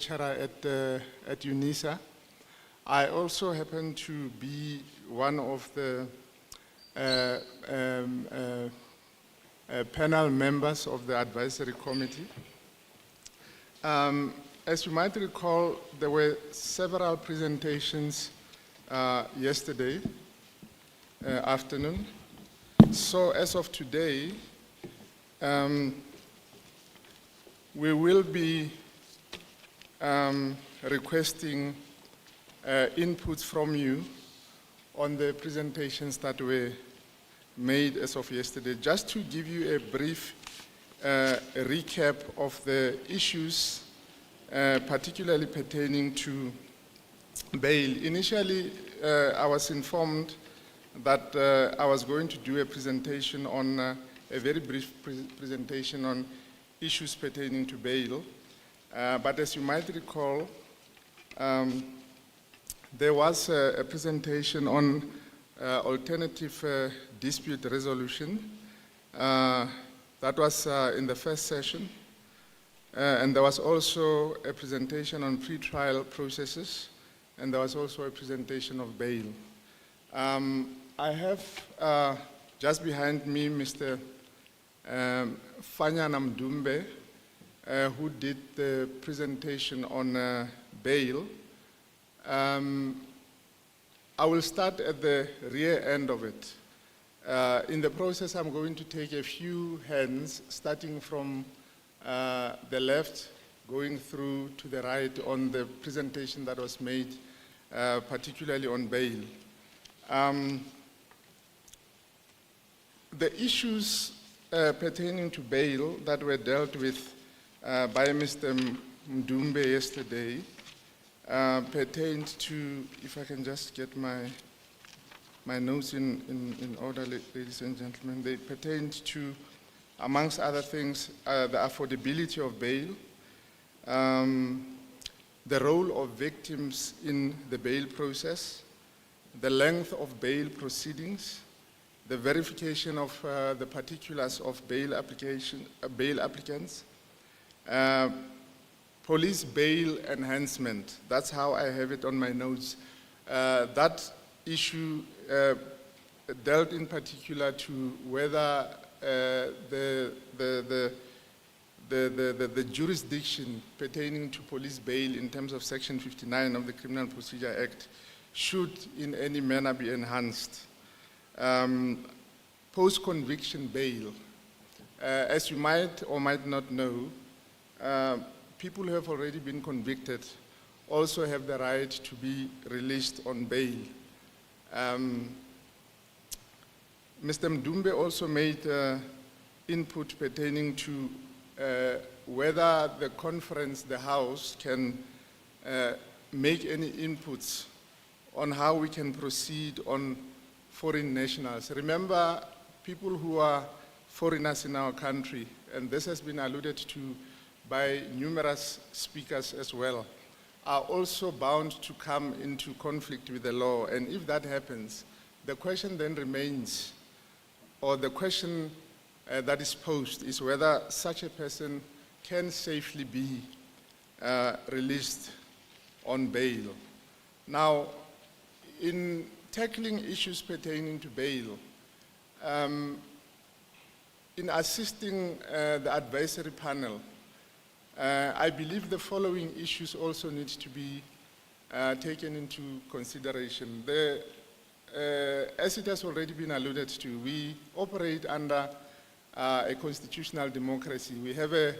lecturer at UNISA. I also happen to be one of the panel members of the advisory committee. As you might recall, there were several presentations yesterday afternoon. So as of today, we will be requesting inputs from you on the presentations that were made as of yesterday. Just to give you a brief recap of the issues, particularly pertaining to bail. Initially, I was informed that I was going to do a presentation on, a very brief presentation on issues pertaining to bail. But as you might recall, there was a presentation on alternative dispute resolution. That was in the first session. And there was also a presentation on pre-trial processes, and there was also a presentation of bail. I have just behind me Mr. Fanyana Mdumbe, who did the presentation on bail. I will start at the rear end of it. In the process, I'm going to take a few hands, starting from the left, going through to the right on the presentation that was made, particularly on bail. The issues pertaining to bail that were dealt with by Mr. Mdumbe yesterday pertained to, if I can just get my notes in order, ladies and gentlemen, they pertained to, amongst other things, the affordability of bail, the role of victims in the bail process, the length of bail proceedings, the verification of the particulars of bail applicants, police bail enhancement. That's how I have it on my notes. That issue dealt in particular to whether the jurisdiction pertaining to police bail in terms of Section 59 of the Criminal Procedure Act should in any manner be enhanced. Post-conviction bail. As you might or might not know, people who have already been convicted also have the right to be released on bail. Mr. Mdumbe also made input pertaining to whether the conference, the House, can make any inputs on how we can proceed on foreign nationals. Remember, people who are foreigners in our country, and this has been alluded to by numerous speakers as well, are also bound to come into conflict with the law. And if that happens, the question then remains, or the question that is posed is whether such a person can safely be released on bail. Now, in tackling issues pertaining to bail, in assisting the advisory panel, I believe the following issues also need to be taken into consideration. As it has already been alluded to, we operate under a constitutional democracy. We have a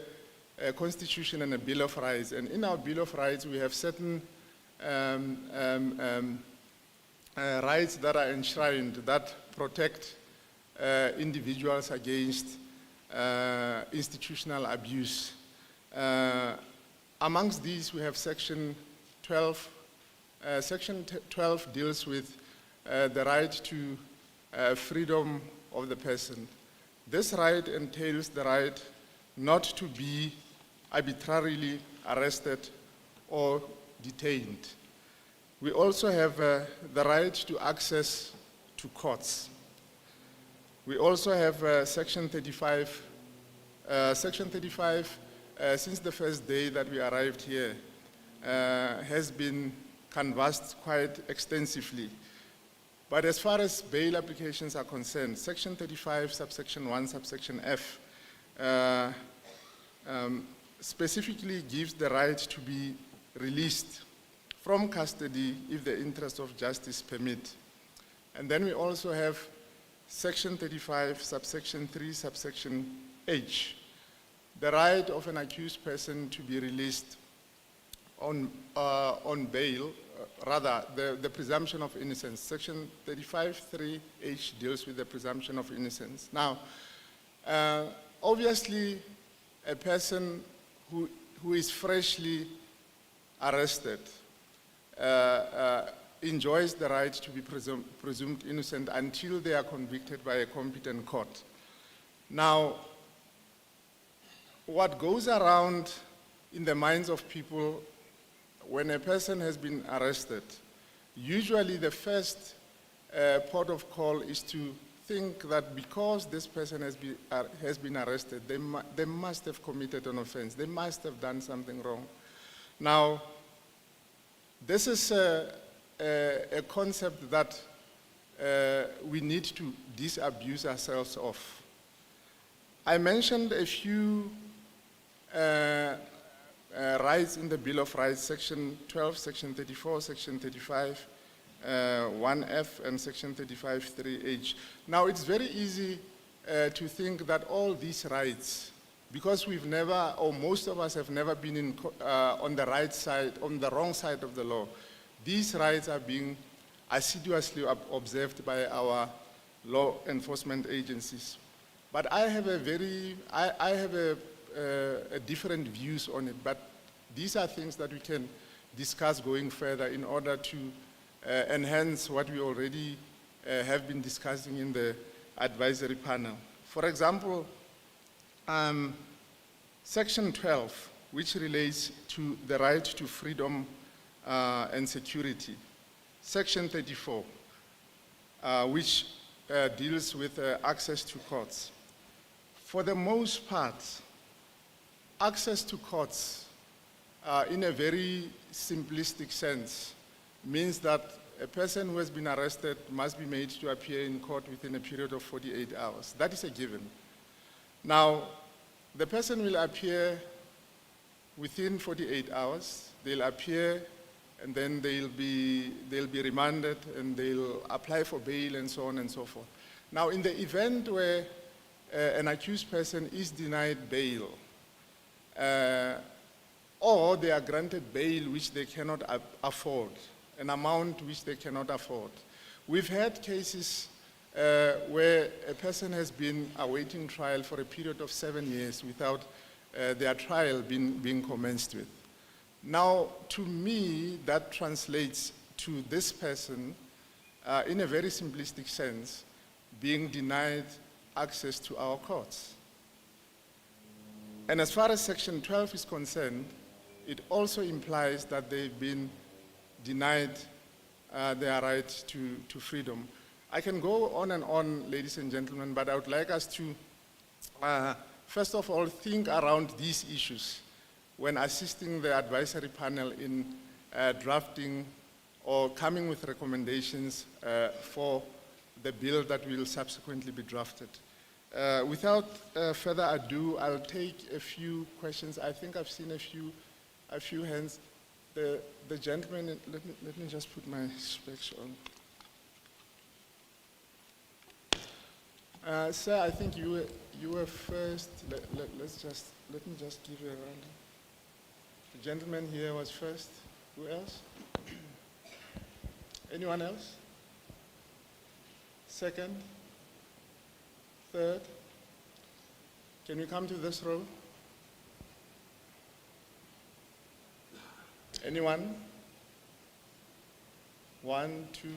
constitution and a Bill of Rights, and in our Bill of Rights we have certain rights that are enshrined that protect individuals against institutional abuse. Amongst these, we have Section 12. Section 12 deals with the right to freedom of the person. This right entails the right not to be arbitrarily arrested or detained. We also have the right to access to courts. We also have Section 35. Section 35, since the first day that we arrived here, has been canvassed quite extensively. But as far as bail applications are concerned, Section 35, subsection 1, subsection F, specifically gives the right to be released from custody if the interest of justice permit. And then we also have Section 35, subsection 3, subsection H, the right of an accused person to be released on bail, rather the presumption of innocence. Section 35(3)H deals with the presumption of innocence. Now, obviously, a person who is freshly arrested enjoys the right to be presumed innocent until they are convicted by a competent court. Now, what goes around in the minds of people when a person has been arrested, usually the first port of call is to think that because this person has been arrested, they must have committed an offense. They must have done something wrong. Now, this is a concept that we need to disabuse ourselves of. I mentioned a few rights in the Bill of Rights, Section 12, Section 34, Section 35, 1F, and Section 35(3)H. Now, it's very easy to think that all these rights, because we've never, or most of us have never been on the right side, on the wrong side of the law, these rights are being assiduously observed by our law enforcement agencies. But I have a different views on it, but these are things that we can discuss going further in order to enhance what we already have been discussing in the advisory panel. For example, Section 12, which relates to the right to freedom and security. Section 34, which deals with access to courts. For the most part, access to courts, in a very simplistic sense, means that a person who has been arrested must be made to appear in court within a period of 48 hours. That is a given. Now, the person will appear within 48 hours. They'll appear, and then they'll be remanded, and they'll apply for bail, and so on and so forth. Now, in the event where an accused person is denied bail, or they are granted bail which they cannot afford, an amount which they cannot afford. We've had cases where a person has been awaiting trial for a period of 7 years without their trial being commenced with. Now, to me, that translates to this person, in a very simplistic sense, being denied access to our courts. And as far as Section 12 is concerned, it also implies that they've been denied their right to freedom. I can go on and on, ladies and gentlemen, but I would like us to, first of all, think around these issues when assisting the advisory panel in drafting or coming with recommendations for the bill that will subsequently be drafted. Without further ado, I'll take a few questions. I think I've seen a few hands. The gentleman, let me just put my specs on. Sir, I think you were first. Let me just give you a round. The gentleman here was first. Who else? Anyone else? Second? Third? Can we come to this row? Anyone? 1, 2,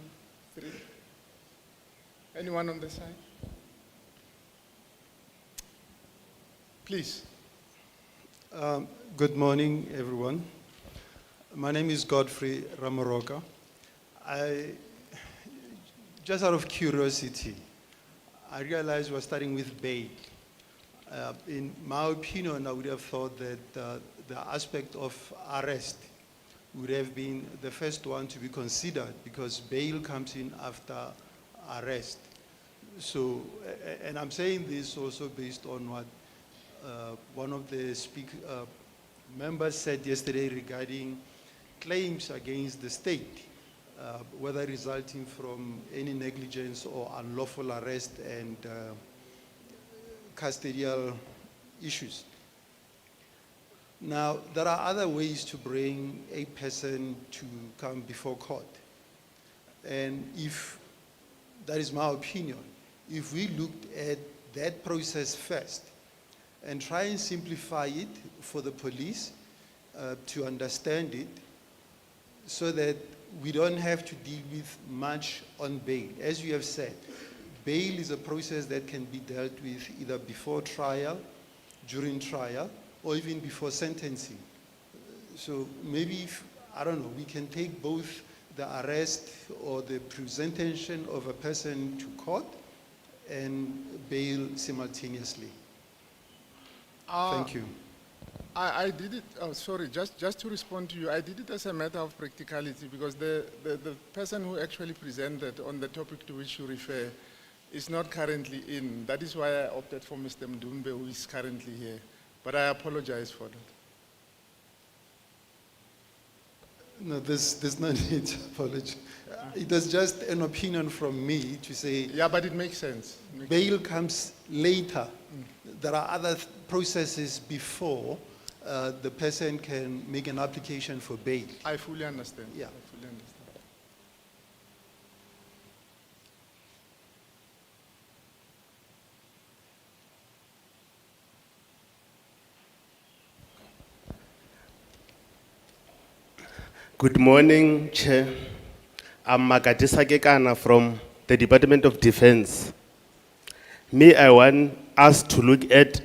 3. Anyone on this side? Please. Good morning, everyone. My name is Godfrey Ramoroka. Just out of curiosity, I realize we're starting with bail. In my opinion, I would have thought that the aspect of arrest would have been the first one to be considered because bail comes in after arrest. So, and I'm saying this also based on what one of the members said yesterday regarding claims against the state, whether resulting from any negligence or unlawful arrest and custodial issues. Now, there are other ways to bring a person to come before court. And if, that is my opinion, if we looked at that process first and try and simplify it for the police to understand it so that we don't have to deal with much on bail. As you have said, bail is a process that can be dealt with either before trial, during trial, or even before sentencing. So maybe, I don't know, we can take both the arrest or the presentation of a person to court and bail simultaneously. Thank you. I did it, sorry, just to respond to you, I did it as a matter of practicality because the person who actually presented on the topic to which you refer is not currently in. That is why I opted for Mr. Mdumbe, who is currently here. But I apologize for that. No, there's no need to apologize. It was just an opinion from me to say. Yeah, but it makes sense. Bail comes later. There are other processes before the person can make an application for bail. I fully understand. Yeah. I fully understand. Good morning, Chair. I'm Magadisa Kekana from the Department of Defense. I want us to look at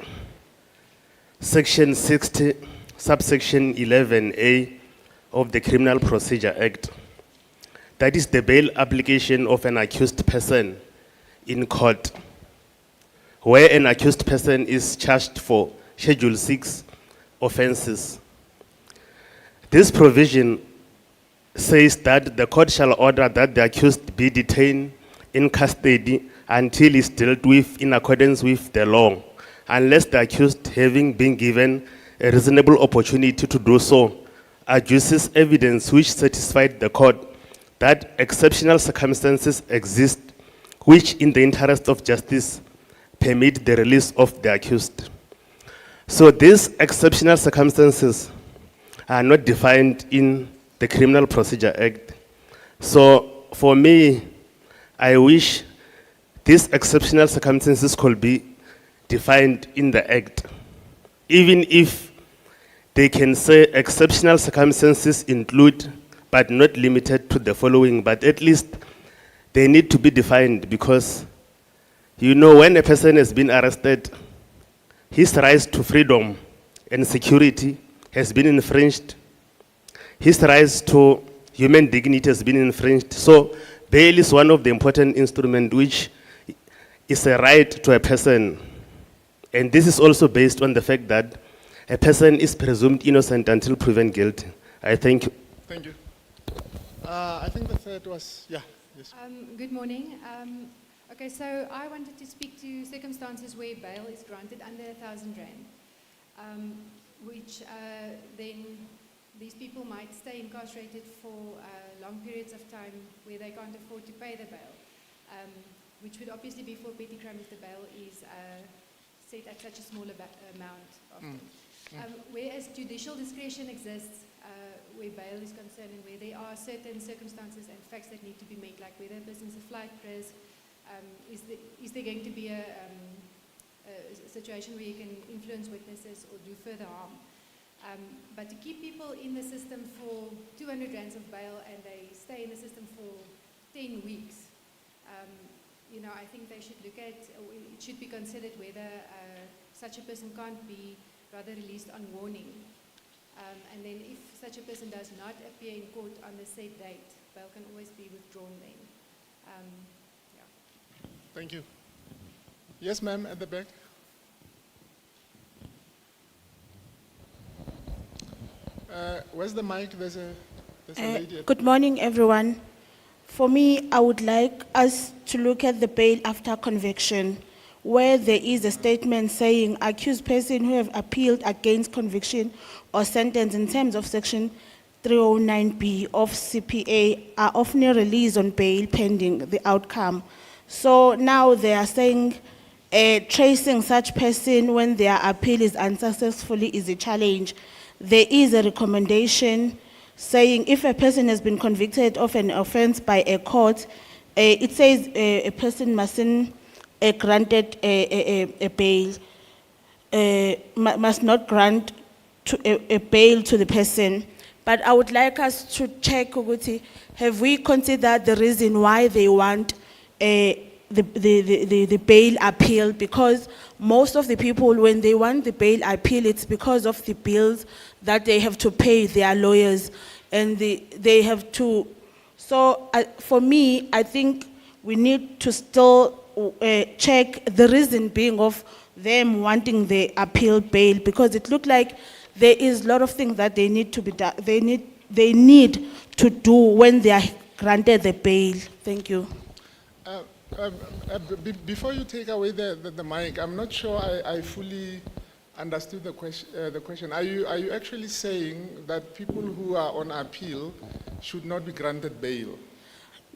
Section 60, subsection 11A of the Criminal Procedure Act. That is the bail application of an accused person in court, where an accused person is charged for Schedule 6 offenses. This provision says that the court shall order that the accused be detained in custody until he is dealt with in accordance with the law, unless the accused, having been given a reasonable opportunity to do so, adduces evidence which satisfied the court that exceptional circumstances exist which, in the interest of justice, permit the release of the accused. So these exceptional circumstances are not defined in the Criminal Procedure Act. So for me, I wish these exceptional circumstances could be defined in the Act. Even if they can say exceptional circumstances include, but not limited to the following, but at least they need to be defined because, you know, when a person has been arrested, his rights to freedom and security has been infringed. His rights to human dignity has been infringed. So bail is one of the important instruments which is a right to a person. And this is also based on the fact that a person is presumed innocent until proven guilty. I thank you. Thank you. I think the third was, yeah. Yes. Good morning. Okay, so I wanted to speak to circumstances where bail is granted under R1,000, which then these people might stay incarcerated for long periods of time where they can't afford to pay the bail, which would obviously be for petty crime if the bail is set at such a small amount often. Whereas judicial discretion exists where bail is concerned and where there are certain circumstances and facts that need to be met, like whether a person's a flight risk, is there going to be a situation where you can influence witnesses or do further harm. But to keep people in the system for 200 rands of bail and they stay in the system for 10 weeks, you know, I think they should look at, it should be considered whether such a person can't be rather released on warning. And then if such a person does not appear in court on the said date, bail can always be withdrawn then. Yeah. Thank you. Yes, ma'am, at the back. Where's the mic? There's a There's a lady at- Good morning, everyone. For me, I would like us to look at the bail after conviction, where there is a statement saying accused person who have appealed against conviction or sentence in terms of section 309B of CPA are often released on bail pending the outcome. So now they are saying tracing such person when their appeal is unsuccessfully is a challenge. There is a recommendation saying if a person has been convicted of an offense by a court, it says a person mustn't granted a bail, must not grant a bail to the person. But I would like us to check, Uguti, have we considered the reason why they want the bail appeal? Because most of the people, when they want the bail appeal, it's because of the bills that they have to pay their lawyers, and they have to. So for me, I think we need to still check the reason being of them wanting the appeal bail, because it looked like there is a lot of things that they need to be done. They need to do when they are granted the bail. Thank you. Before you take away the mic, I'm not sure I fully understood the question. Are you actually saying that people who are on appeal should not be granted bail?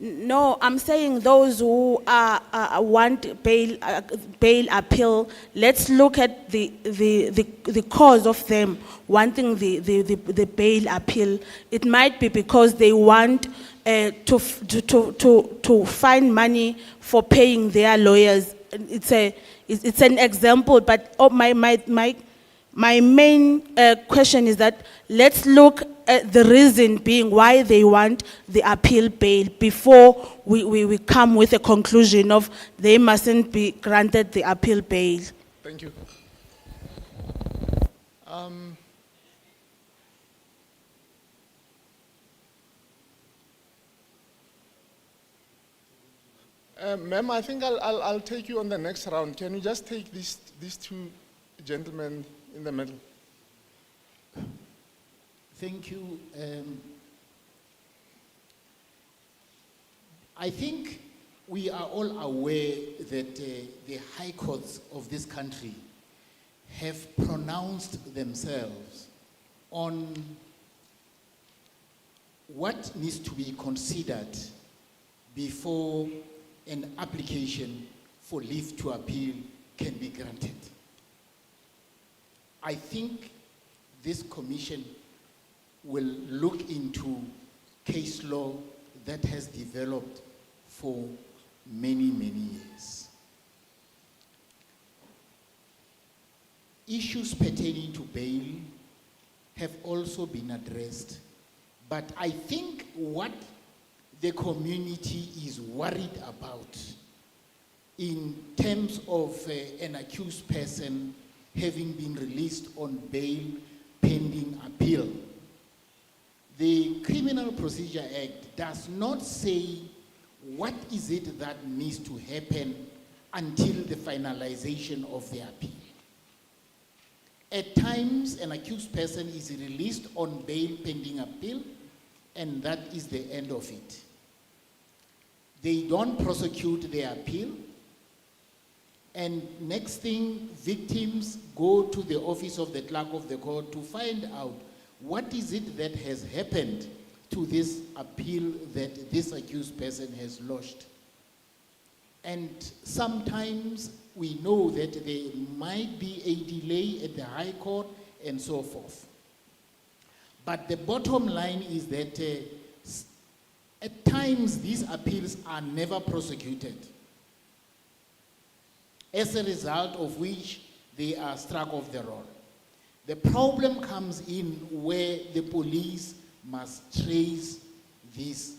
No, I'm saying those who want bail appeal. Let's look at the cause of them wanting the bail appeal. It might be because they want to find money for paying their lawyers. It's an example, but my main question is that let's look at the reason being why they want the appeal bail before we come with a conclusion of they mustn't be granted the appeal bail. Thank you. Ma'am, I think I'll take you on the next round. Can you just take these two gentlemen in the middle? Thank you. I think we are all aware that the high courts of this country have pronounced themselves on what needs to be considered before an application for leave to appeal can be granted. I think this commission will look into case law that has developed for many, many years. Issues pertaining to bail have also been addressed, but I think what the community is worried about in terms of an accused person having been released on bail pending appeal. The Criminal Procedure Act does not say what is it that needs to happen until the finalization of the appeal. At times, an accused person is released on bail pending appeal, and that is the end of it. They don't prosecute their appeal, and next thing, victims go to the office of the clerk of the court to find out what is it that has happened to this appeal that this accused person has lodged. And sometimes we know that there might be a delay at the High Court and so forth. But the bottom line is that at times these appeals are never prosecuted, as a result of which they are struck off the roll. The problem comes in where the police must trace these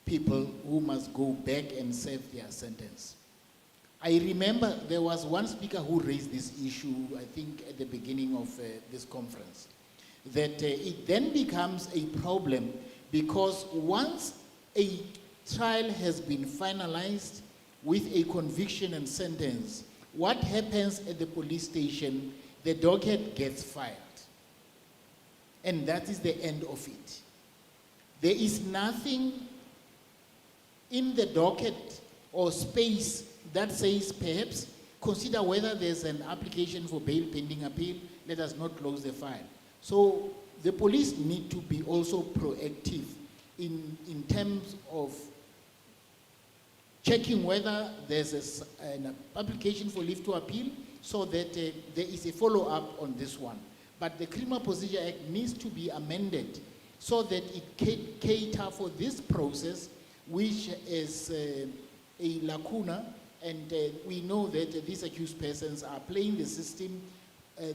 people who must go back and serve their sentence. I remember there was one speaker who raised this issue, I think at the beginning of this conference, that it then becomes a problem because once a trial has been finalized with a conviction and sentence, what happens at the police station, the docket gets filed. And that is the end of it. There is nothing in the docket or space that says perhaps consider whether there's an application for bail pending appeal, let us not close the file. So the police need to be also proactive in terms of checking whether there's an application for leave to appeal so that there is a follow-up on this one. But the Criminal Procedure Act needs to be amended so that it can cater for this process, which is a lacuna, and we know that these accused persons are playing the system.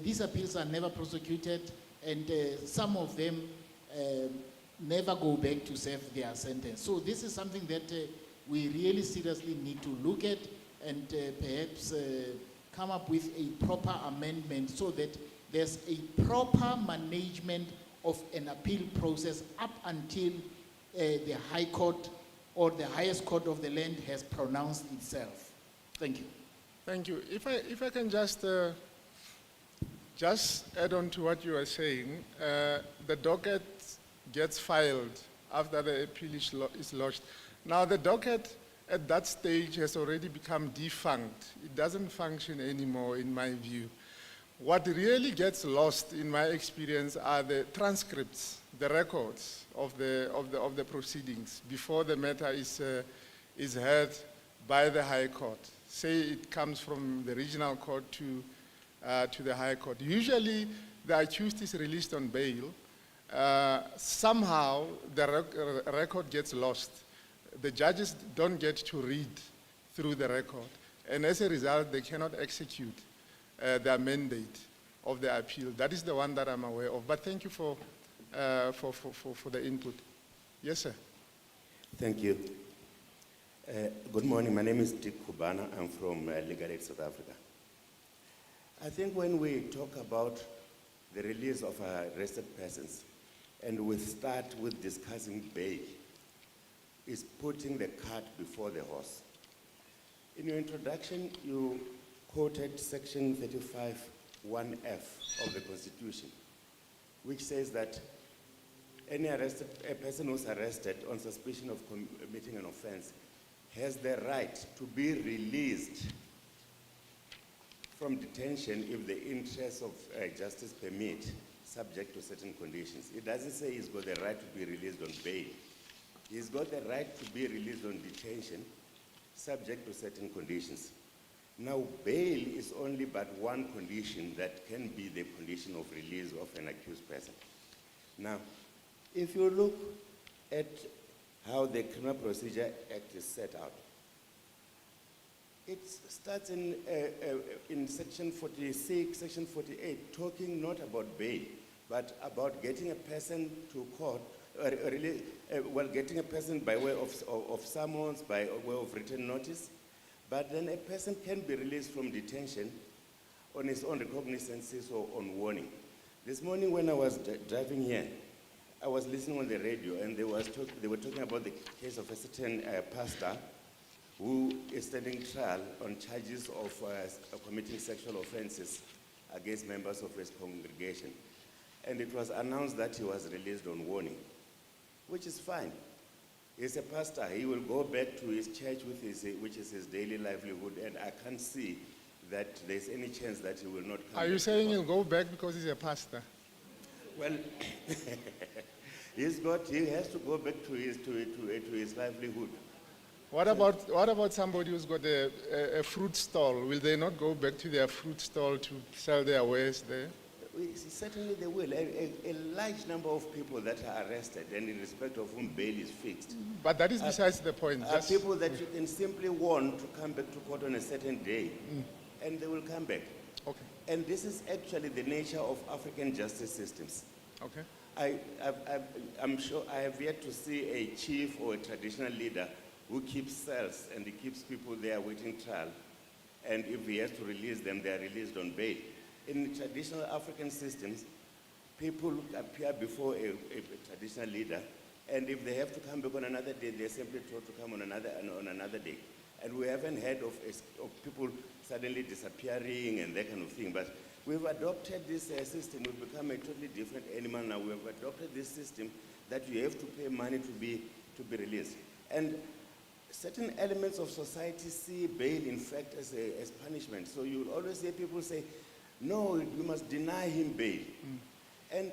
These appeals are never prosecuted, and some of them never go back to serve their sentence. So this is something that we really seriously need to look at and perhaps come up with a proper amendment so that there's a proper management of an appeal process up until the High Court or the highest court of the land has pronounced itself. Thank you. Thank you. If I can just add on to what you are saying, the docket gets filed after the appeal is lodged. Now the docket at that stage has already become defunct. It doesn't function anymore in my view. What really gets lost in my experience are the transcripts, the records of the proceedings before the matter is heard by the High Court. Say it comes from the regional court to the High Court. Usually the accused is released on bail. Somehow the record gets lost. The judges don't get to read through the record, and as a result they cannot execute their mandate of the appeal. That is the one that I'm aware of. But thank you for the input. Yes, sir. Thank you. Good morning. My name is Dick Kubana. I'm from Legal Aid South Africa. I think when we talk about the release of arrested persons, and we start with discussing bail, is putting the cart before the horse. In your introduction, you quoted section 35(1)(f) of the Constitution, which says that a person who's arrested on suspicion of committing an offense has the right to be released from detention if the interests of justice permit, subject to certain conditions. It doesn't say he's got the right to be released on bail. He's got the right to be released on detention, subject to certain conditions. Now, bail is only but one condition that can be the condition of release of an accused person. Now, if you look at how the Criminal Procedure Act is set out, it starts in section 46, section 48, talking not about bail, but about getting a person to court, getting a person by way of summons, by way of written notice, but then a person can be released from detention on his own recognizances or on warning. This morning when I was driving here, I was listening on the radio, and they were talking about the case of a certain pastor who is standing trial on charges of committing sexual offenses against members of his congregation. And it was announced that he was released on warning, which is fine. He's a pastor. He will go back to his church, which is his daily livelihood, and I can't see that there's any chance that he will not come. Are you saying he'll go back because he's a pastor? Well, he has to go back to his livelihood. What about somebody who's got a fruit stall? Will they not go back to their fruit stall to sell their wares there? Certainly they will. A large number of people that are arrested and in respect of whom bail is fixed. But that is besides the point. Are people that you can simply warn to come back to court on a certain day, and they will come back. Okay. And this is actually the nature of African justice systems. Okay. I'm sure I have yet to see a chief or a traditional leader who keeps cells and he keeps people there waiting trial. And if he has to release them, they are released on bail. In traditional African systems, people appear before a traditional leader, and if they have to come back on another day, they're simply told to come on another day. And we haven't heard of people suddenly disappearing and that kind of thing. But we've adopted this system. We've become a totally different animal now. We've adopted this system that you have to pay money to be released. And certain elements of society see bail, in fact, as punishment. So you'll always hear people say, no, you must deny him bail. And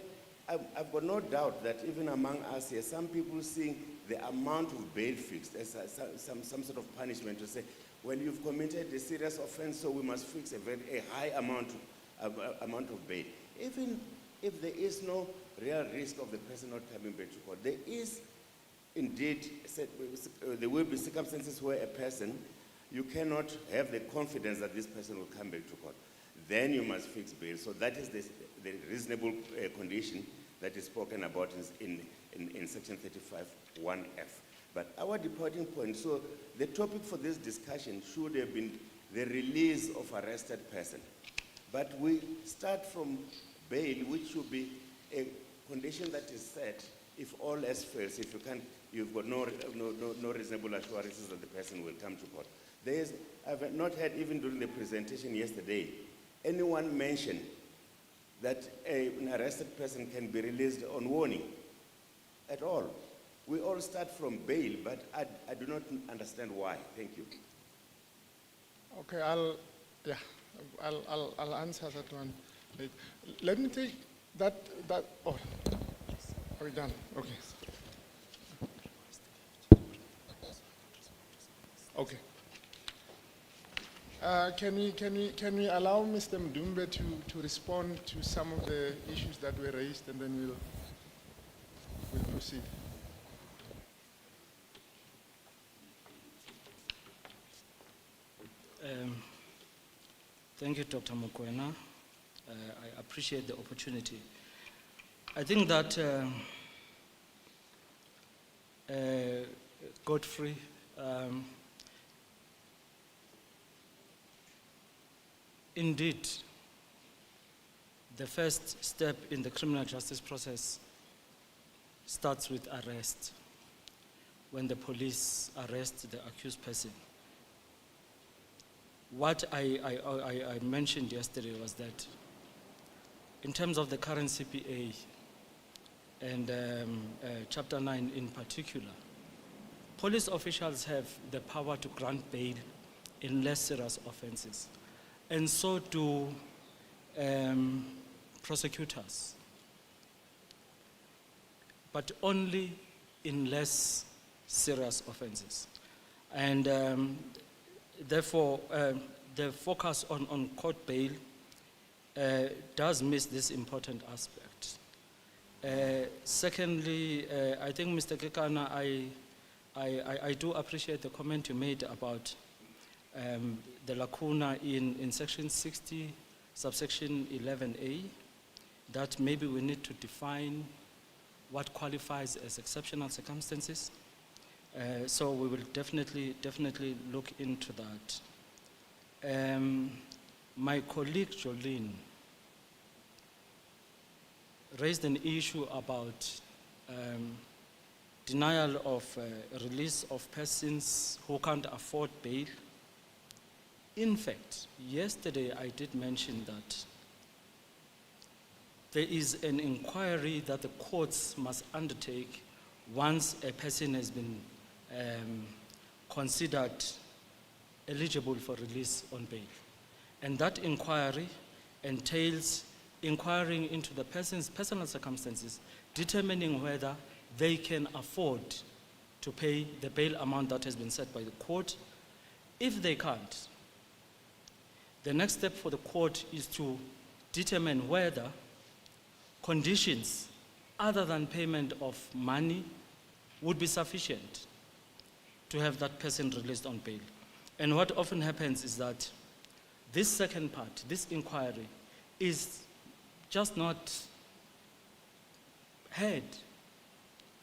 I've got no doubt that even among us here, some people see the amount of bail fixed as some sort of punishment to say, well, you've committed a serious offense, so we must fix a high amount of bail. Even if there is no real risk of the person not coming back to court, there is indeed, there will be circumstances where a person, you cannot have the confidence that this person will come back to court. Then you must fix bail. So that is the reasonable condition that is spoken about in section 35(1)(f). But our departing point, so the topic for this discussion should have been the release of arrested person. But we start from bail, which should be a condition that is set if all else fails, if you can't, you've got no reasonable assurances that the person will come to court. I've not heard, even during the presentation yesterday, anyone mention that an arrested person can be released on warning at all. We all start from bail, but I do not understand why. Thank you. Okay, I'll answer that one. Let me take that, oh, are we done? Okay. Okay. Can we allow Mr. Mdumbe to respond to some of the issues that were raised, and then we'll proceed. Thank you, Dr. Mokoena. I appreciate the opportunity. I think that Godfrey, indeed, the first step in the criminal justice process starts with arrest, when the police arrest the accused person. What I mentioned yesterday was that in terms of the current CPA and Chapter 9 in particular, police officials have the power to grant bail in less serious offenses, and so do prosecutors, but only in less serious offenses. And therefore, the focus on court bail does miss this important aspect. Secondly, I think, Mr. Kekana, I do appreciate the comment you made about the lacuna in section 60, subsection 11A, that maybe we need to define what qualifies as exceptional circumstances. So we will definitely look into that. My colleague Jolene raised an issue about denial of release of persons who can't afford bail. In fact, yesterday I did mention that there is an inquiry that the courts must undertake once a person has been considered eligible for release on bail. And that inquiry entails inquiring into the person's personal circumstances, determining whether they can afford to pay the bail amount that has been set by the court. If they can't, the next step for the court is to determine whether conditions other than payment of money would be sufficient to have that person released on bail. And what often happens is that this second part, this inquiry, is just not heard.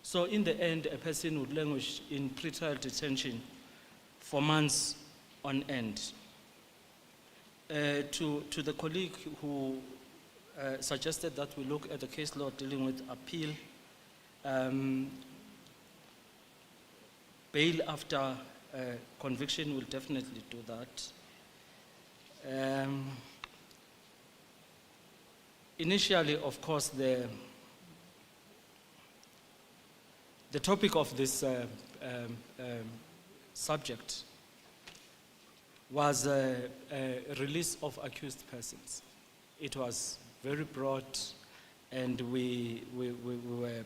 So in the end, a person would languish in pretrial detention for months on end. To the colleague who suggested that we look at the case law dealing with appeal, bail after conviction will definitely do that. Initially, of course, The topic of this subject was release of accused persons. It was very broad, and we were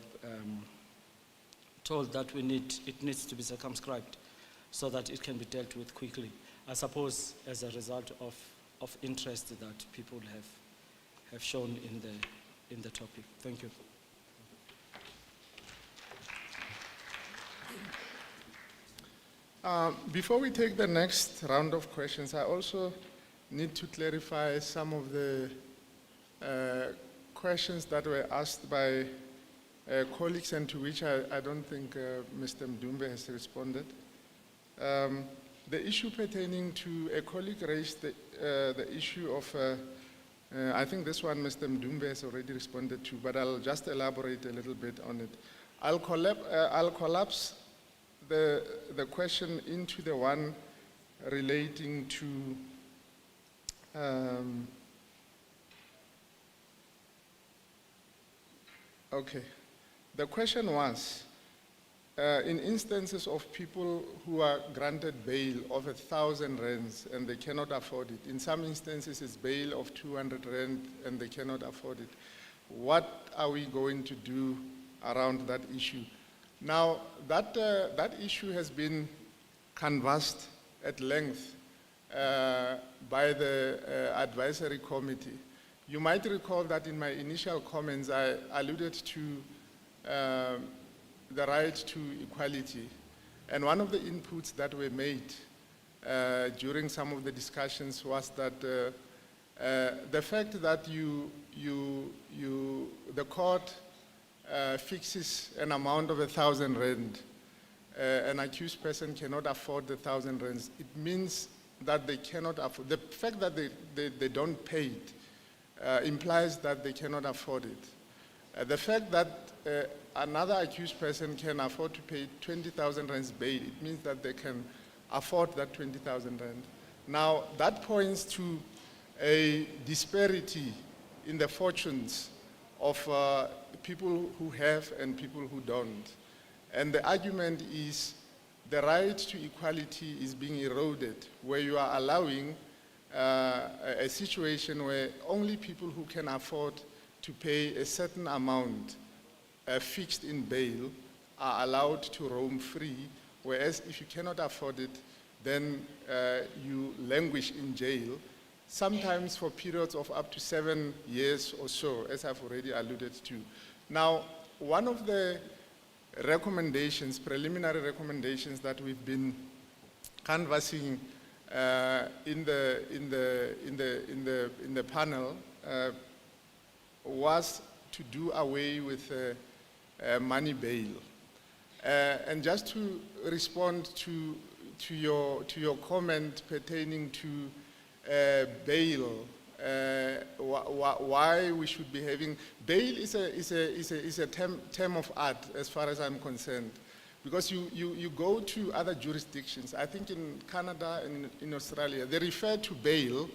told that it needs to be circumscribed so that it can be dealt with quickly. I suppose as a result of interest that people have shown in the topic. Thank you. Before we take the next round of questions, I also need to clarify some of the questions that were asked by colleagues and to which I don't think Mr. Mdumbe has responded. The issue pertaining to a colleague raised the issue of, I think this one Mr. Mdumbe has already responded to, but I'll just elaborate a little bit on it. I'll collapse the question into the one relating to okay. The question was, in instances of people who are granted bail of 1,000 rands and they cannot afford it, in some instances it's bail of 200 rand and they cannot afford it, what are we going to do around that issue? Now, that issue has been canvassed at length by the advisory committee. You might recall that in my initial comments, I alluded to the right to equality. And one of the inputs that were made during some of the discussions was that the fact that the court fixes an amount of 1,000 rand, an accused person cannot afford the 1,000 rands, it means that they cannot afford. The fact that they don't pay it implies that they cannot afford it. The fact that another accused person can afford to pay 20,000 rands bail, it means that they can afford that 20,000 rand. Now, that points to a disparity in the fortunes of people who have and people who don't. And the argument is the right to equality is being eroded, where you are allowing a situation where only people who can afford to pay a certain amount fixed in bail are allowed to roam free, whereas if you cannot afford it, then you languish in jail, sometimes for periods of up to 7 years or so, as I've already alluded to. Now, one of the recommendations, preliminary recommendations that we've been canvassing in the panel was to do away with money bail. And just to respond to your comment pertaining to bail, why we should be having bail is a term of art as far as I'm concerned, because you go to other jurisdictions. I think in Canada and in Australia they refer to bail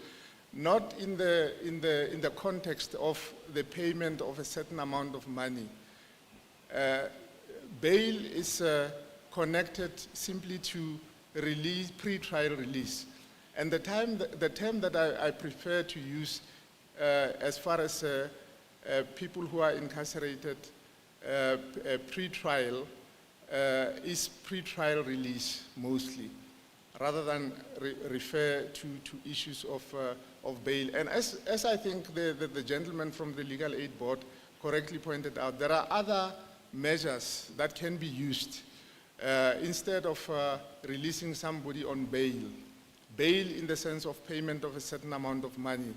not in the context of the payment of a certain amount of money. Bail is connected simply to release, pre-trial release. And the term that I prefer to use as far as people who are incarcerated pre-trial is pre-trial release mostly, rather than refer to issues of bail. And as I think the gentleman from the Legal Aid Board correctly pointed out, there are other measures that can be used instead of releasing somebody on bail. Bail in the sense of payment of a certain amount of money.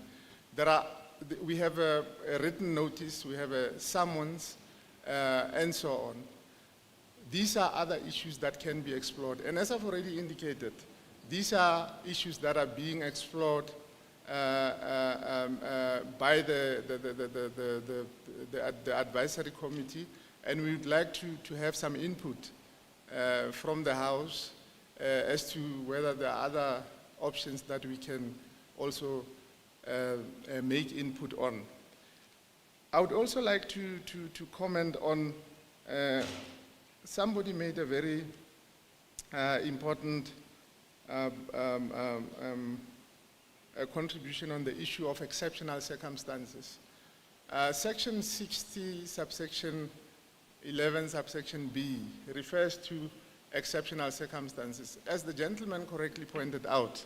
We have a written notice, we have a summons, and so on. These are other issues that can be explored. And as I've already indicated, these are issues that are being explored by the advisory committee, and we would like to have some input from the House as to whether there are other options that we can also make input on. I would also like to comment on somebody made a very important a contribution on the issue of exceptional circumstances. Section 60, subsection 11, subsection B, refers to exceptional circumstances. As the gentleman correctly pointed out,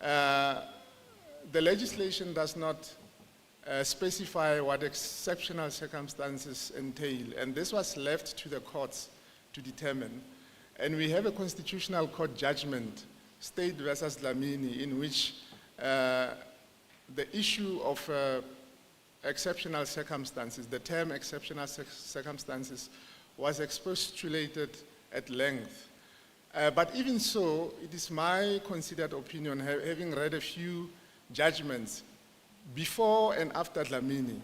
the legislation does not specify what exceptional circumstances entail, and this was left to the courts to determine. And we have a constitutional court judgment, State versus Dlamini, in which the issue of exceptional circumstances, the term exceptional circumstances, was expostulated at length. But even so, it is my considered opinion, having read a few judgments before and after Dlamini,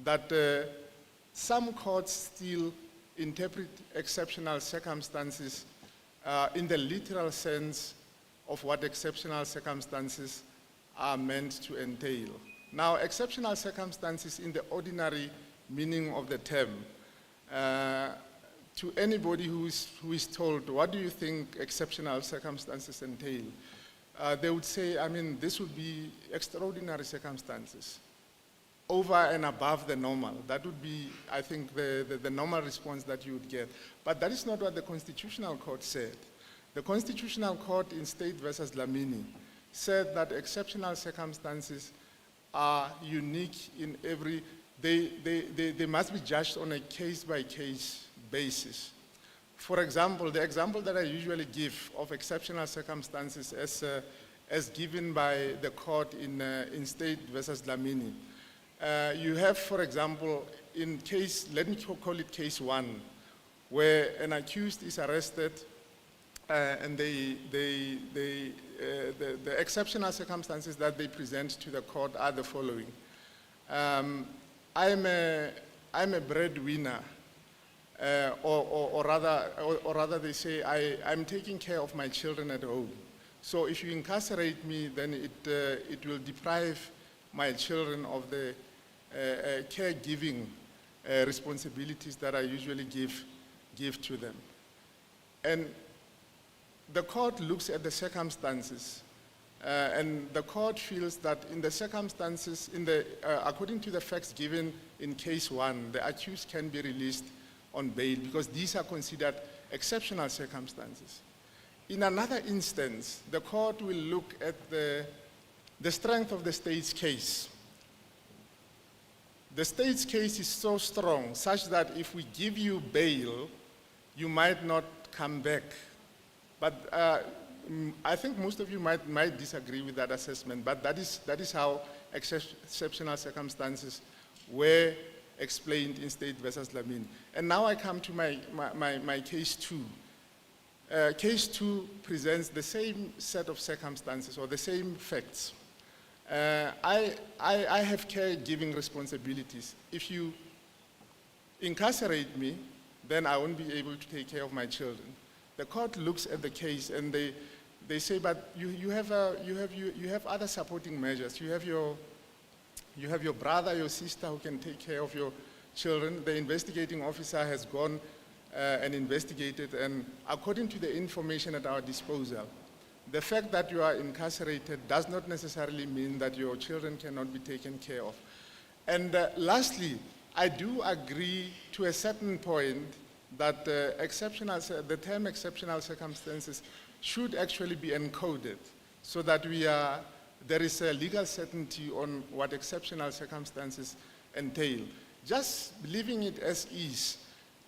that some courts still interpret exceptional circumstances in the literal sense of what exceptional circumstances are meant to entail. Now, exceptional circumstances in the ordinary meaning of the term, to anybody who is told, what do you think exceptional circumstances entail? They would say, I mean, this would be extraordinary circumstances, over and above the normal. That would be, I think, the normal response that you would get. But that is not what the Constitutional Court said. The Constitutional Court in State versus Dlamini said that exceptional circumstances are unique in every, they must be judged on a case-by-case basis. For example, the example that I usually give of exceptional circumstances as given by the court in State versus Dlamini, you have, for example, in case, let me call it case 1, where an accused is arrested and the exceptional circumstances that they present to the court are the following. I'm a breadwinner, or rather they say I'm taking care of my children at home. So if you incarcerate me, then it will deprive my children of the caregiving responsibilities that I usually give to them. And the court looks at the circumstances, and the court feels that in the circumstances, according to the facts given in case 1, the accused can be released on bail because these are considered exceptional circumstances. In another instance, the court will look at the strength of the state's case. The state's case is so strong such that if we give you bail, you might not come back. But I think most of you might disagree with that assessment, but that is how exceptional circumstances were explained in State versus Dlamini. And now I come to my case 2. Case 2 presents the same set of circumstances or the same facts. I have caregiving responsibilities. If you incarcerate me, then I won't be able to take care of my children. The court looks at the case and they say, but you have other supporting measures. You have your brother, your sister who can take care of your children. The investigating officer has gone and investigated, and according to the information at our disposal, the fact that you are incarcerated does not necessarily mean that your children cannot be taken care of. And lastly, I do agree to a certain point that the term exceptional circumstances should actually be encoded so that there is a legal certainty on what exceptional circumstances entail. Just leaving it as is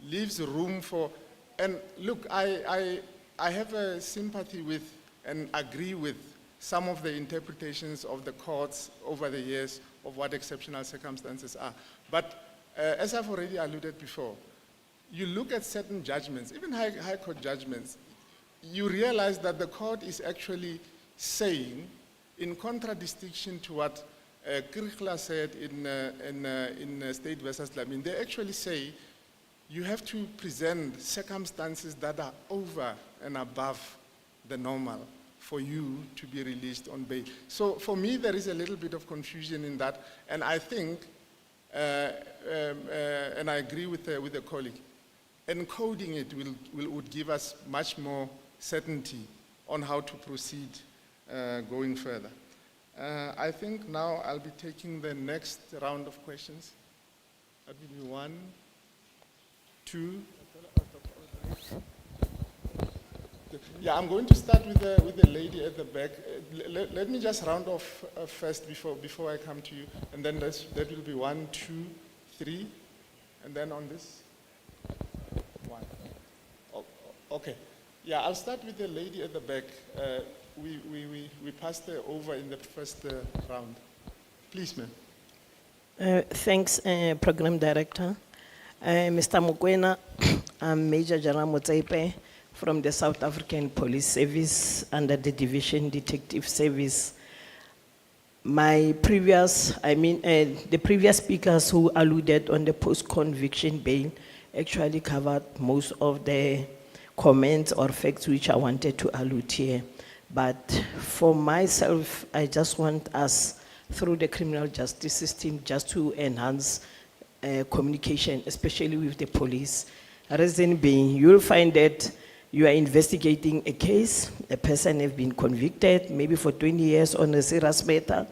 leaves room for, and look, I have a sympathy with and agree with some of the interpretations of the courts over the years of what exceptional circumstances are. But as I've already alluded before, you look at certain judgments, even high court judgments, you realize that the court is actually saying, in contradistinction to what Kirchler said in State versus Dlamini, they actually say you have to present circumstances that are over and above the normal for you to be released on bail. So for me, there is a little bit of confusion in that, and I think, and I agree with the colleague, encoding it would give us much more certainty on how to proceed going further. I think now I'll be taking the next round of questions. That will be 1, 2. Yeah, I'm going to start with the lady at the back. Let me just round off first before I come to you, and then that will be 1, 2, 3, and then on this 1. Okay. Yeah, I'll start with the lady at the back. We passed her over in the first round. Please, ma'am. Thanks, Program Director. Mr. Mokoena, I'm Major General Motsepe from the South African Police Service under the Division Detective Service. The previous speakers who alluded on the post-conviction bail actually covered most of the comments or facts which I wanted to allude here. But for myself, I just want us, through the criminal justice system, just to enhance communication, especially with the police. Reason being, you'll find that you are investigating a case, a person has been convicted, maybe for 20 years on a serious matter,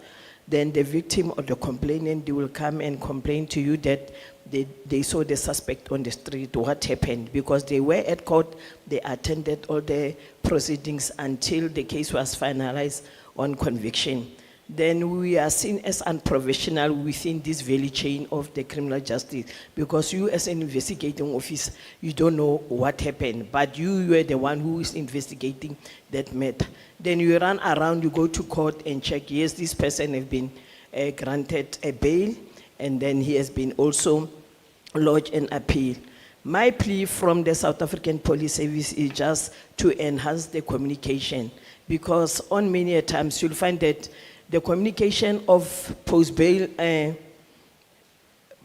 then the victim or the complainant, they will come and complain to you that they saw the suspect on the street, what happened, because they were at court, they attended all the proceedings until the case was finalized on conviction. Then we are seen as unprofessional within this value chain of the criminal justice, because you as an investigating officer, you don't know what happened, but you are the one who is investigating that matter. Then you run around, you go to court and check, yes, this person has been granted a bail, and then he has been also lodged an appeal. My plea from the South African Police Service is just to enhance the communication, because on many times you'll find that the communication of post-bail,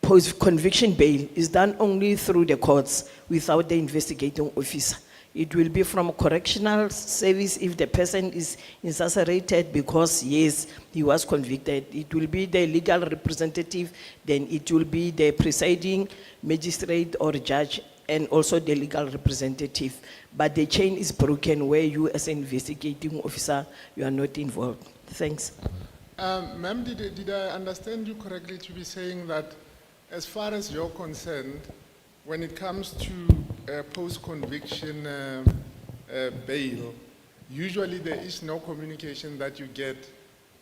post-conviction bail is done only through the courts without the investigating officer. It will be from a correctional service if the person is incarcerated because, yes, he was convicted. It will be the legal representative, then it will be the presiding magistrate or judge, and also the legal representative. But the chain is broken where you as an investigating officer, you are not involved. Thanks. Ma'am, did I understand you correctly to be saying that as far as you're concerned, when it comes to post-conviction bail, usually there is no communication that you get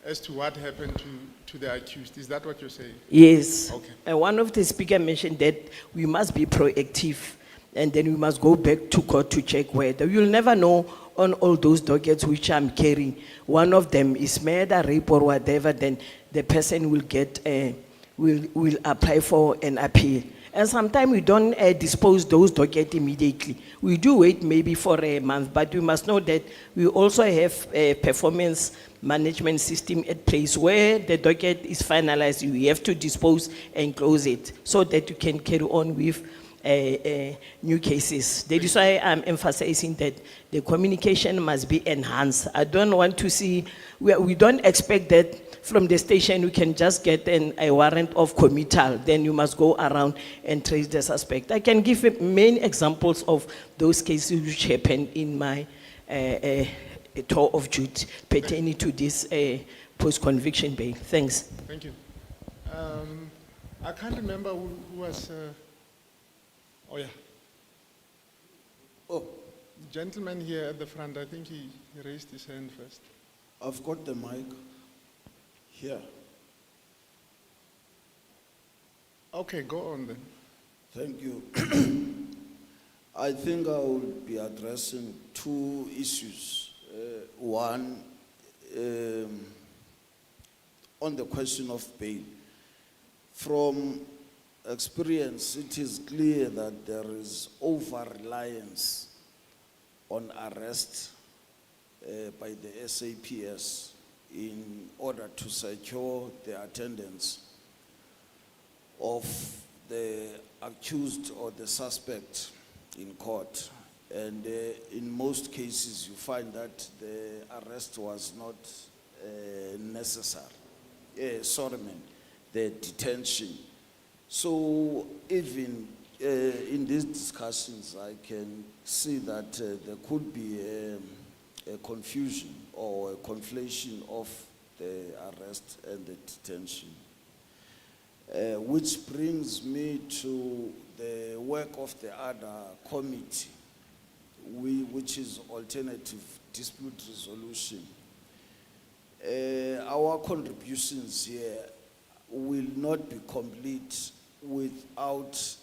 as to what happened to the accused. Is that what you're saying? Yes. Okay. One of the speakers mentioned that we must be proactive, and then we must go back to court to check whether. You'll never know on all those dockets which I'm carrying. One of them is murder, rape, or whatever, then the person will get, will apply for an appeal. And sometimes we don't dispose those dockets immediately. We do wait maybe for a month, but we must know that we also have a performance management system at place where the docket is finalized. You have to dispose and close it so that you can carry on with new cases. That is why I'm emphasizing that the communication must be enhanced. I don't want to see, we don't expect that from the station we can just get a warrant of committal, then you must go around and trace the suspect. I can give many examples of those cases which happened in my tour of duty pertaining to this post-conviction bail. Thanks. Thank you. I can't remember who was, oh yeah. Oh, Gentleman here at the front, I think he raised his hand first. I've got the mic here. Okay, go on then. Thank you. I think I will be addressing two issues. One, on the question of bail. From experience, it is clear that there is over-reliance on arrest by the JCPS in order to secure the attendance of the accused or the suspect in court. And in most cases, you find that the arrest was not necessary. The detention. So even in these discussions, I can see that there could be a confusion or a conflation of the arrest and the detention. Which brings me to the work of the other committee, which is alternative dispute resolution. Our contributions here will not be complete without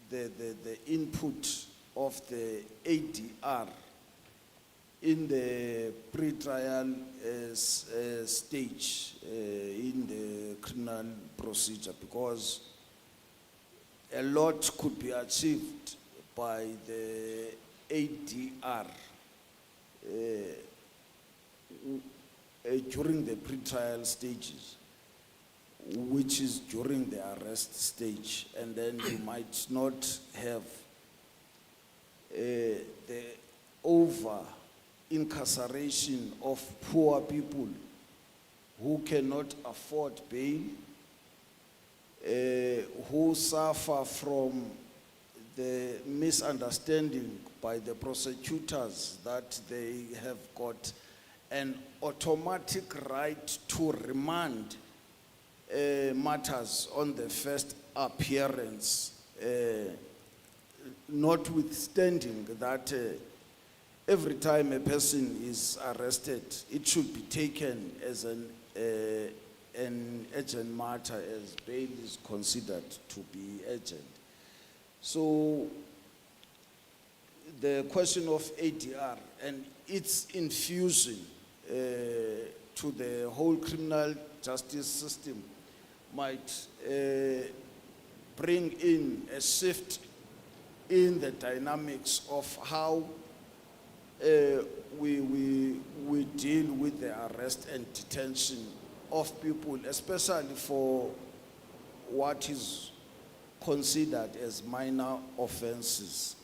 the input of the ADR in the pre-trial stage in the criminal procedure, because a lot could be achieved by the ADR during the pre-trial stages, which is during the arrest stage, and then you might not have the over incarceration of poor people who cannot afford bail, who suffer from the misunderstanding by the prosecutors that they have got an automatic right to remand matters on the first appearance, notwithstanding that every time a person is arrested, it should be taken as an urgent matter, as bail is considered to be urgent. So the question of ADR and its infusion to the whole criminal justice system might bring in a shift in the dynamics of how we deal with the arrest and detention of people, especially for what is considered as minor offenses.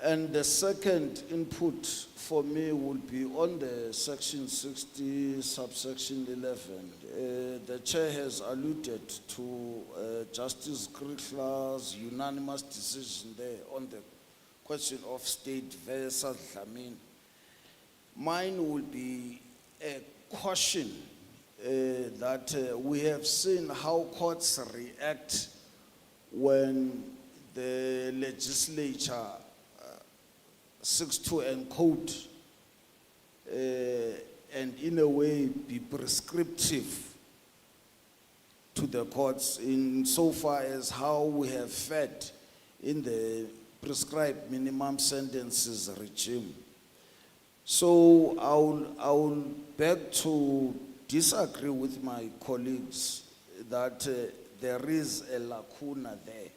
And the second input for me would be on the section 60, subsection 11. The chair has alluded to Justice Kriegler's unanimous decision there on the question of state versus Dlamini. Mine will be a caution that we have seen how courts react when the legislature seeks to encode and in a way be prescriptive to the courts in so far as how we have fed in the prescribed minimum sentences regime. So I will beg to disagree with my colleagues that there is a lacuna there.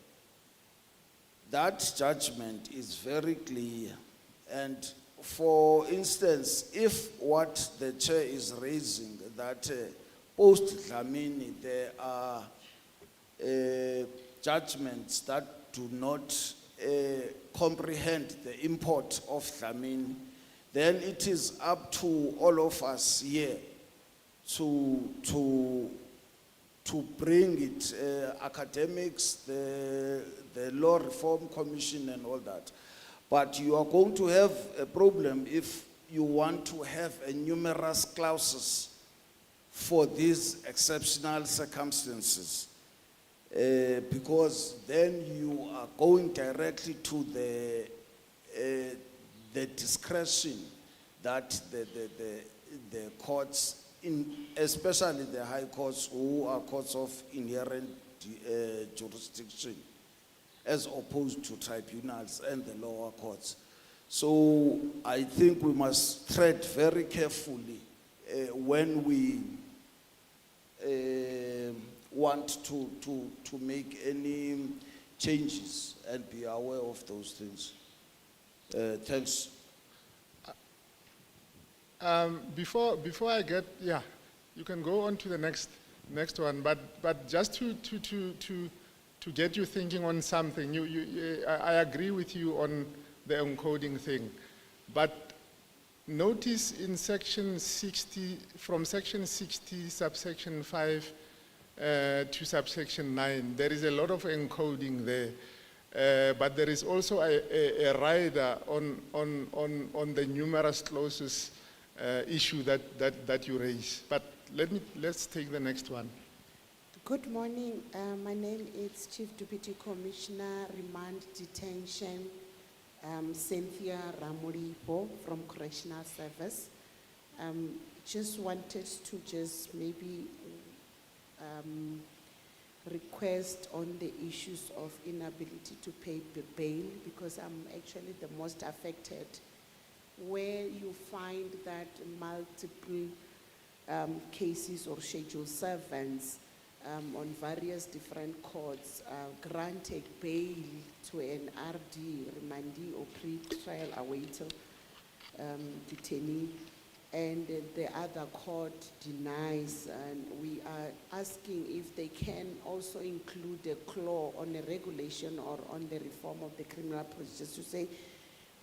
That judgment is very clear. And for instance, if what the chair is raising, that post-Dlamini there are judgments that do not comprehend the import of Dlamini, then it is up to all of us here to bring it, academics, the Law Reform Commission and all that. But you are going to have a problem if you want to have a numerous clauses for these exceptional circumstances. Because then you are going directly to the discretion that the courts, especially the high courts, who are courts of inherent jurisdiction, as opposed to tribunals and the lower courts. So I think we must tread very carefully when we want to make any changes and be aware of those things. Thanks. Before I get, yeah, you can go on to the next one, but just to get you thinking on something, I agree with you on the encoding thing, but notice in section 60, from section 60, subsection 5, to subsection 9. There is a lot of encoding there. But there is also a rider on the numerous clauses issue that you raise. But let's take the next one. Good morning. My name is Chief Deputy Commissioner, Remand Detention, Cynthia Ramuripo from Correctional Service. Just wanted to maybe request on the issues of inability to pay bail, because I'm actually the most affected, where you find that multiple cases or scheduled servants on various different courts granted bail to an RD, remandee or pre-trial awaiter detainee, and the other court denies, and we are asking if they can also include a clause on a regulation or on the reform of the criminal procedures to say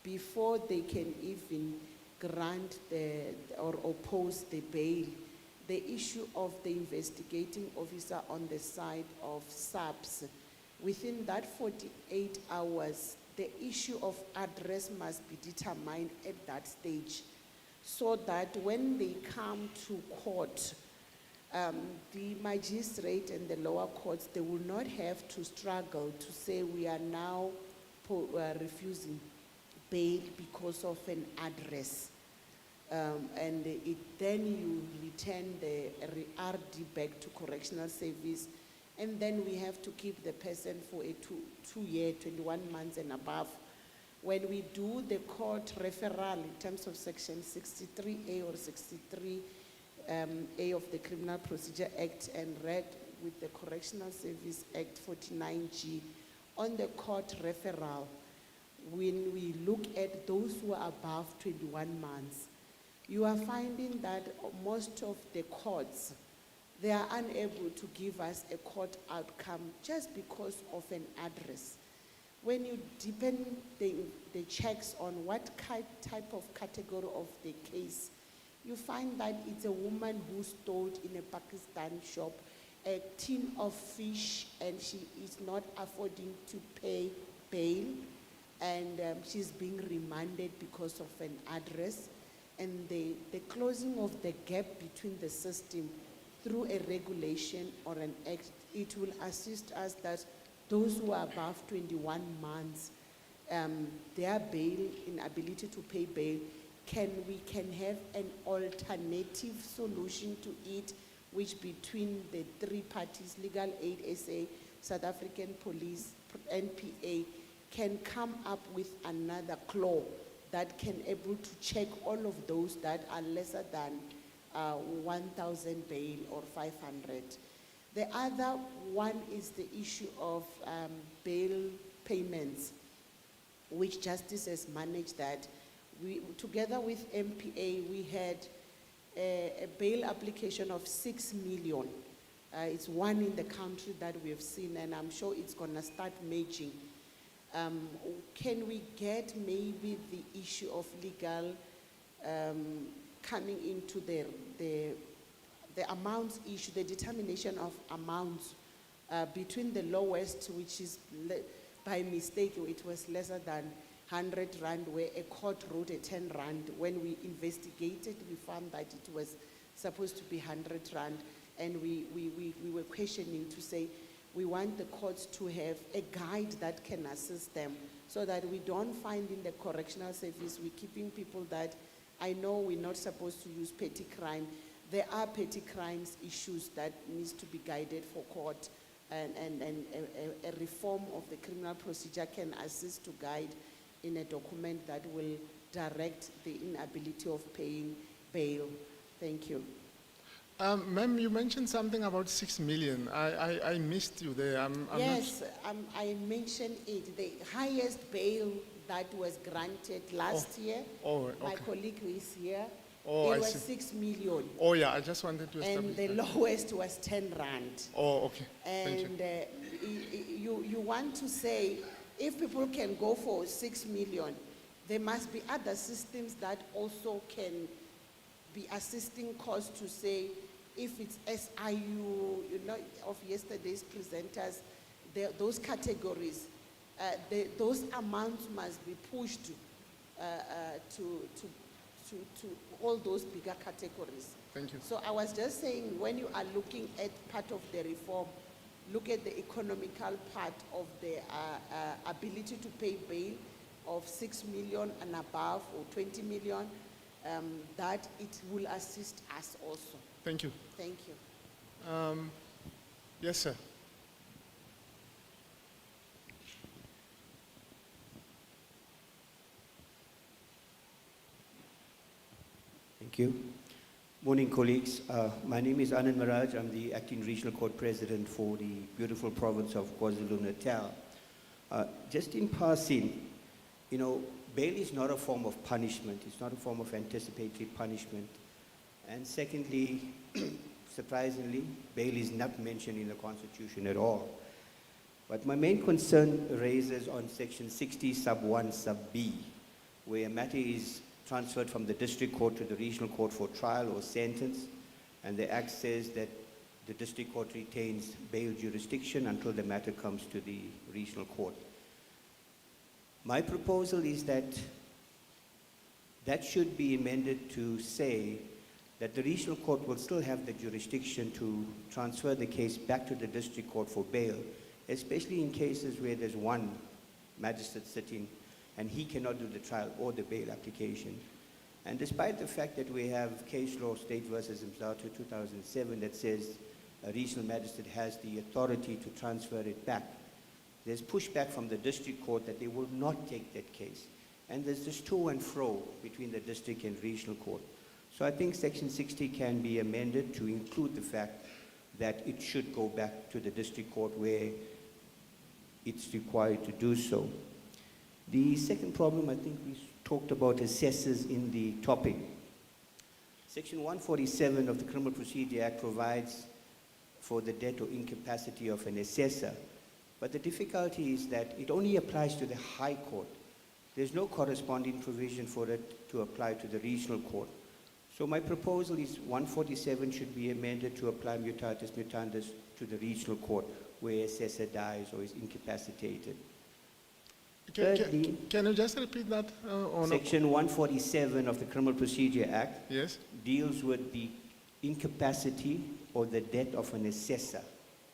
before they can even grant or oppose the bail, the issue of the investigating officer on the side of SAPS, within that 48 hours, the issue of address must be determined at that stage, so that when they come to court, the magistrate and the lower courts, they will not have to struggle to say we are now refusing bail because of an address. And then you return the RD back to correctional service, and then we have to keep the person for a two-year, 21 months and above. When we do the court referral in terms of section 63A or 63A of the Criminal Procedure Act and read with the Correctional Service Act 49G, on the court referral, when we look at those who are above 21 months, you are finding that most of the courts, they are unable to give us a court outcome just because of an address. When you deepen the checks on what type of category of the case, you find that it's a woman who stole in a Pakistan shop a tin of fish, and she is not affording to pay bail, and she's being remanded because of an address. And the closing of the gap between the system through a regulation or an act, it will assist us that those who are above 21 months, their bail, inability to pay bail, we can have an alternative solution to it, which between the three parties, Legal Aid SA, South African Police, NPA, can come up with another clause that can able to check all of those that are lesser than 1,000 bail or 500. The other one is the issue of bail payments, which Justice has managed that. We, together with MPA, we had a bail application of 6 million. It's one in the country that we have seen, and I'm sure it's gonna start merging. Can we get maybe the issue of legal coming into the amounts issue, the determination of amounts between the lowest, which is by mistake, it was lesser than 100 rand, where a court wrote a 10 rand. When we investigated, we found that it was supposed to be 100 rand, and we were questioning to say, we want the courts to have a guide that can assist them, so that we don't find in the correctional service, we're keeping people that, I know we're not supposed to use petty crime. There are petty crimes issues that needs to be guided for court, and a reform of the criminal procedure can assist to guide in a document that will direct the inability of paying bail. Thank you. Ma'am, you mentioned something about 6 million. I missed you there. Yes, I mentioned it. The highest bail that was granted last year, my colleague who is here, it was 6 million. Oh yeah, I just wanted to establish And the that. lowest was 10 rand. Oh, okay. And Thank you. you want to say, if people can go for 6 million, there must be other systems that also can be assisting courts to say, if it's SIU, you know, of yesterday's presenters, those categories, those amounts must be pushed to all those bigger categories. Thank you. So I was just saying, when you are looking at part of the reform, look at the economical part of the ability to pay bail of 6 million and above, or 20 million, that it will assist us also. Thank you. Thank you. Yes, sir. Thank you. Morning, colleagues. My name is Anand Maraj. I'm the Acting Regional Court President for the beautiful province of KwaZulu-Natal. Just in passing, you know, bail is not a form of punishment. It's not a form of anticipatory punishment. And secondly, surprisingly, bail is not mentioned in the Constitution at all. But my main concern raises on section 60 sub 1 sub B, where a matter is transferred from the district court to the regional court for trial or sentence, and the act says that the district court retains bail jurisdiction until the matter comes to the regional court. My proposal is that that should be amended to say that the regional court will still have the jurisdiction to transfer the case back to the district court for bail, especially in cases where there's one magistrate sitting and he cannot do the trial or the bail application. And despite the fact that we have case law, State versus Mzatu 2007, that says a regional magistrate has the authority to transfer it back, there's pushback from the district court that they will not take that case. And there's this to and fro between the district and regional court. So I think section 60 can be amended to include the fact that it should go back to the district court where it's required to do so. The second problem, I think we talked about assessors in the topic. Section 147 of the Criminal Procedure Act provides for the death or incapacity of an assessor. But the difficulty is that it only applies to the High Court. There's no corresponding provision for it to apply to the regional court. So my proposal is 147 should be amended to apply mutatis mutandis to the regional court where assessor dies or is incapacitated. Can you just repeat that? Section 147 of the Criminal Procedure Act Yes. deals with the incapacity or the death of an assessor.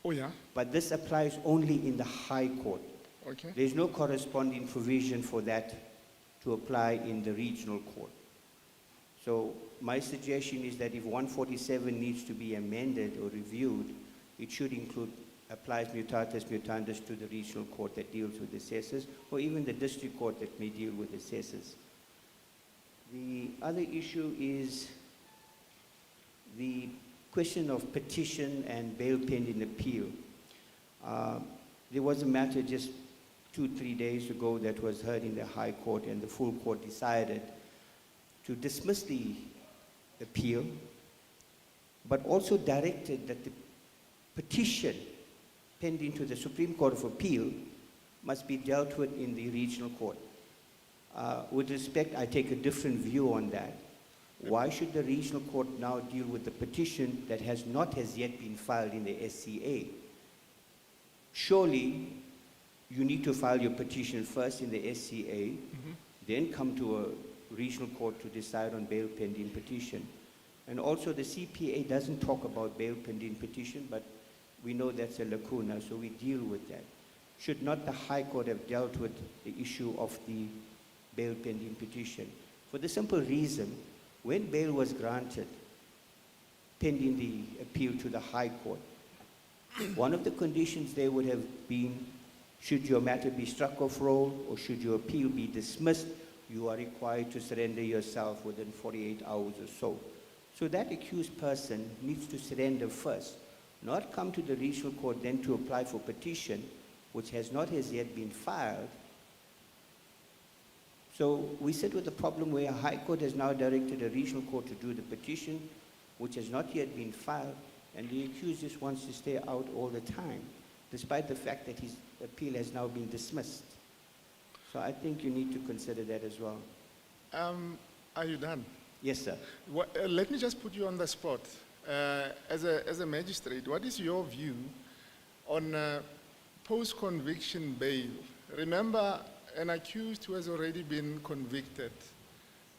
Oh, yeah. But this applies only in the High Court. Okay. There's no corresponding provision for that to apply in the regional court. So my suggestion is that if 147 needs to be amended or reviewed, it should include applies mutatis mutandis to the regional court that deals with assessors, or even the district court that may deal with assessors. The other issue is the question of petition and bail pending appeal. There was a matter just 2-3 days ago that was heard in the High Court, and the full court decided to dismiss the appeal, but also directed that the petition pending to the Supreme Court of Appeal must be dealt with in the regional court. With respect, I take a different view on that. Why should the regional court now deal with the petition that has not as yet been filed in the SCA? Surely, you need to file your petition first in the SCA, then come to a regional court to decide on bail pending petition. And also the CPA doesn't talk about bail pending petition, but we know that's a lacuna, so we deal with that. Should not the High Court have dealt with the issue of the bail pending petition? For the simple reason, when bail was granted, pending the appeal to the High Court, one of the conditions there would have been, should your matter be struck off roll or should your appeal be dismissed, you are required to surrender yourself within 48 hours or so. So that accused person needs to surrender first, not come to the regional court then to apply for petition, which has not as yet been filed. So we sit with a problem where a High Court has now directed a regional court to do the petition, which has not yet been filed, and the accused just wants to stay out all the time, despite the fact that his appeal has now been dismissed. So I think you need to consider that as well. Are you done? Yes, sir. Let me just put you on the spot. as a magistrate, what is your view on post-conviction bail? Remember, an accused who has already been convicted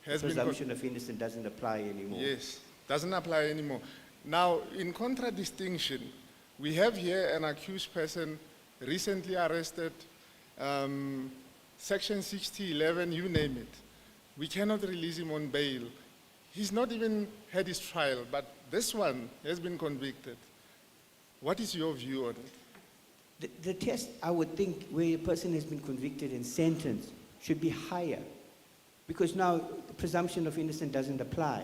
has been Presumption of innocence doesn't apply anymore. Yes, doesn't apply anymore. Now, in contradistinction, we have here an accused person recently arrested, section 6011, you name it. We cannot release him on bail. He's not even had his trial, but this one has been convicted. What is your view on it? The test, I would think, where a person has been convicted and sentenced should be higher. Because now the presumption of innocence doesn't apply.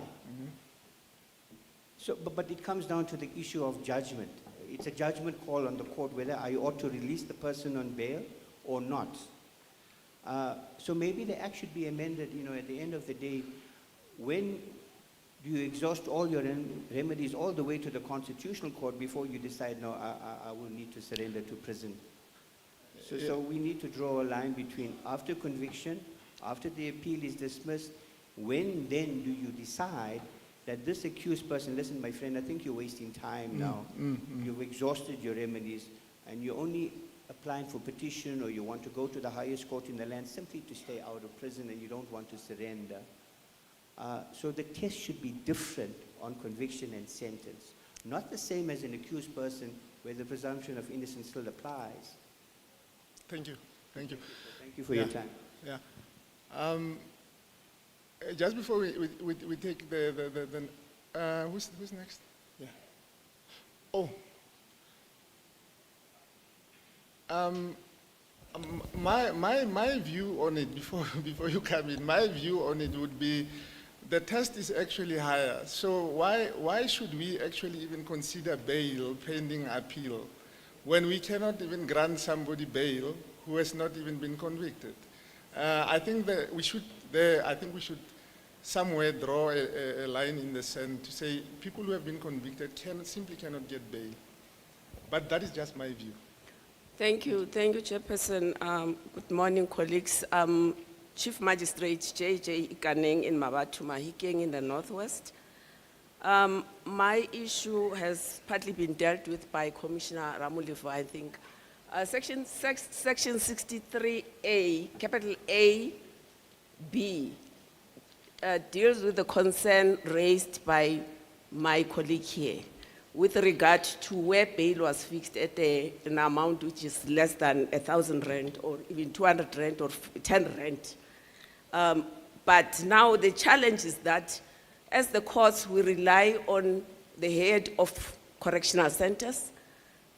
So, but it comes down to the issue of judgment. It's a judgment call on the court whether I ought to release the person on bail or not. So maybe the act should be amended, at the end of the day, when you exhaust all your remedies all the way to the constitutional court before you decide, no, I will need to surrender to prison. So we need to draw a line between after conviction, after the appeal is dismissed, when then do you decide that this accused person, listen, my friend, I think you're wasting time now. You've exhausted your remedies and you're only applying for petition or you want to go to the highest court in the land simply to stay out of prison and you don't want to surrender. So the test should be different on conviction and sentence. Not the same as an accused person where the presumption of innocence still applies. Thank you. Thank you. Thank you for your time. Yeah. Just before we take who's next? Yeah. Oh. My view on it before you come in, my view on it would be the test is actually higher. So why should we actually even consider bail pending appeal when we cannot even grant somebody bail who has not even been convicted? I think that we should somewhere draw a line in the sand to say people who have been convicted simply cannot get bail. But that is just my view. Thank you, Chairperson. Good morning, colleagues. Chief Magistrate J.J. Ikaneng in Mabatu Mahikeng in the Northwest. My issue has partly been dealt with by Commissioner Ramulivo, I think. Section 63A, capital A, B, deals with the concern raised by my colleague here with regard to where bail was fixed at an amount which is less than 1,000 rand or even 200 rand or 10 rand. But now the challenge is that as the courts, we rely on the head of correctional centers,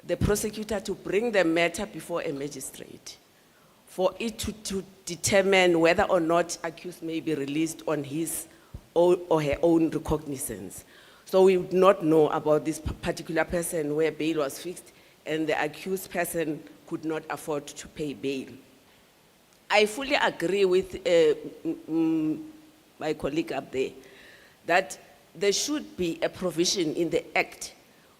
the prosecutor to bring the matter before a magistrate for it to determine whether or not accused may be released on his or her own recognizance. So we would not know about this particular person where bail was fixed and the accused person could not afford to pay bail. I fully agree with my colleague up there that there should be a provision in the Act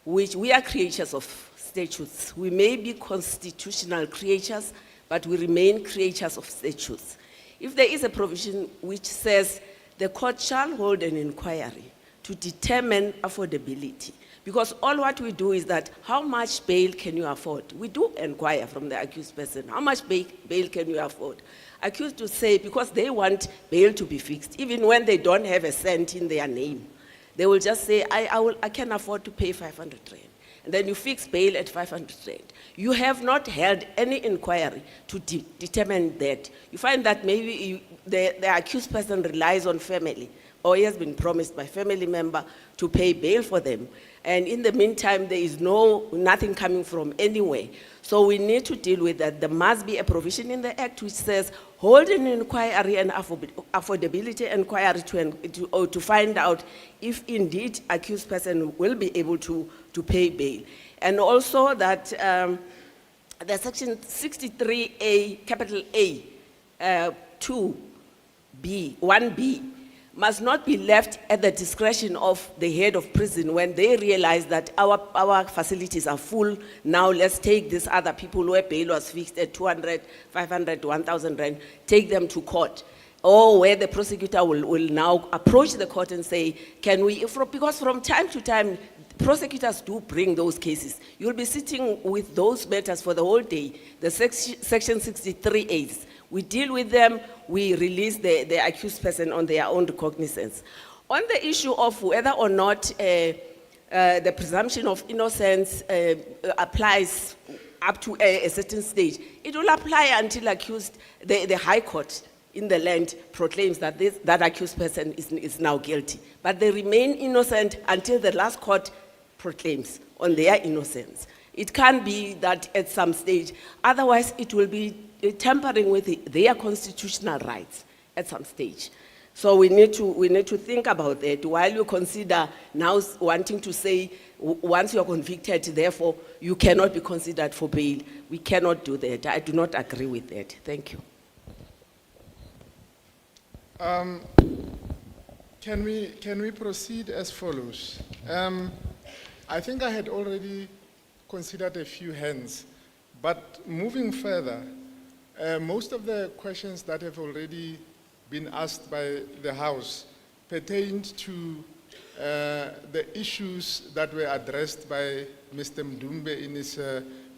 which we are creatures of statutes. We may be constitutional creatures, but we remain creatures of statutes. If there is a provision which says the court shall hold an inquiry to determine affordability, because all what we do is that how much bail can you afford? We do inquire from the accused person, how much bail can you afford? Accused to say, because they want bail to be fixed, even when they don't have a cent in their name. They will just say, I can afford to pay 500 rand. And then you fix bail at 500 rand. You have not held any inquiry to determine that. You find that maybe the accused person relies on family, or he has been promised by family member to pay bail for them. And in the meantime, there is nothing coming from anywhere. So we need to deal with that. There must be a provision in the Act which says, hold an inquiry and affordability inquiry to find out if indeed accused person will be able to pay bail. And also that the section 63A, capital A, 2B, 1B, must not be left at the discretion of the head of prison when they realize that our facilities are full. Now let's take these other people where bail was fixed at 200, 500, 1,000 rand, take them to court. or where the prosecutor will now approach the court and say, can we, because from time to time, prosecutors do bring those cases. You'll be sitting with those matters for the whole day, the section 63As. We deal with them, we release the accused person on their own recognizance. On the issue of whether or not the presumption of innocence applies up to a certain stage, it will apply until accused, the High Court in the land proclaims that that accused person is now guilty. But they remain innocent until the last court proclaims on their innocence. It can be that at some stage, otherwise it will be tampering with their constitutional rights at some stage. So we need to think about that while you consider now wanting to say, once you're convicted, therefore, you cannot be considered for bail. We cannot do that. I do not agree with that. Thank you. Can we proceed as follows? I think I had already considered a few hands, but moving further, most of the questions that have already been asked by the House pertained to the issues that were addressed by Mr. Mdumbe in his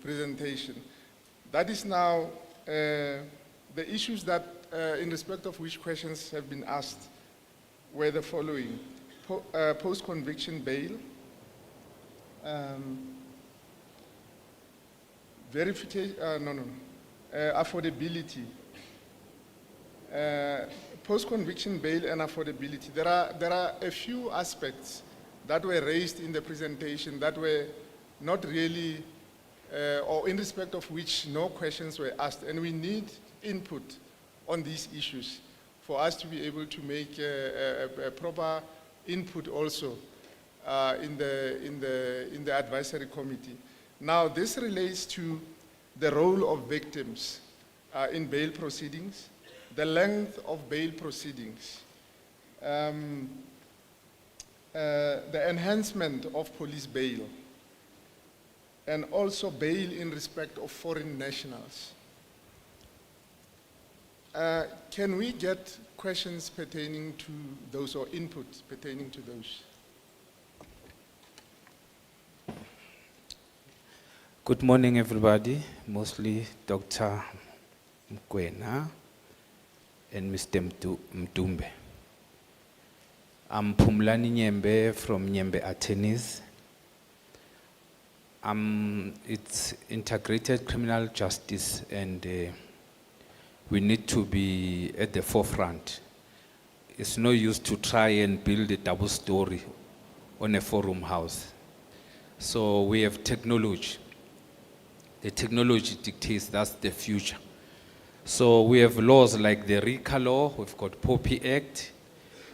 presentation. That is now the issues that, in respect of which questions have been asked, were the following: post-conviction bail, verification, affordability, post-conviction bail and affordability. There are a few aspects that were raised in the presentation that were not really, or in respect of which no questions were asked, and we need input on these issues for us to be able to make a proper input also in the advisory committee. Now, this relates to the role of victims in bail proceedings, the length of bail proceedings, the enhancement of police bail, and also bail in respect of foreign nationals. Can we get questions pertaining to those or input pertaining to those? Good morning, everybody, mostly Dr. Mkwena and Mr. Mdumbe. I'm Pumlani Nyembe from Nyembe Attorneys. It's integrated criminal justice, and we need to be at the forefront. It's no use to try and build a double story on a four-room house. So we have technology. The technology dictates that's the future. So we have laws like the RICA law, we've got POPI Act.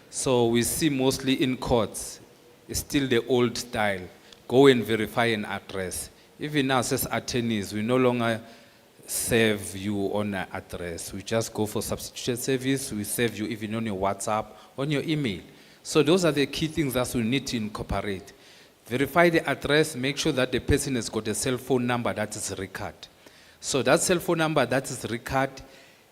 So we see mostly in courts, it's still the old style. Go and verify an address. Even us as attorneys, we no longer serve you on an address. We just go for substituted service. We serve you even on your WhatsApp, on your email. So those are the key things that we need to incorporate. Verify the address, make sure that the person has got a cell phone number that is recorded. So that cell phone number that is recorded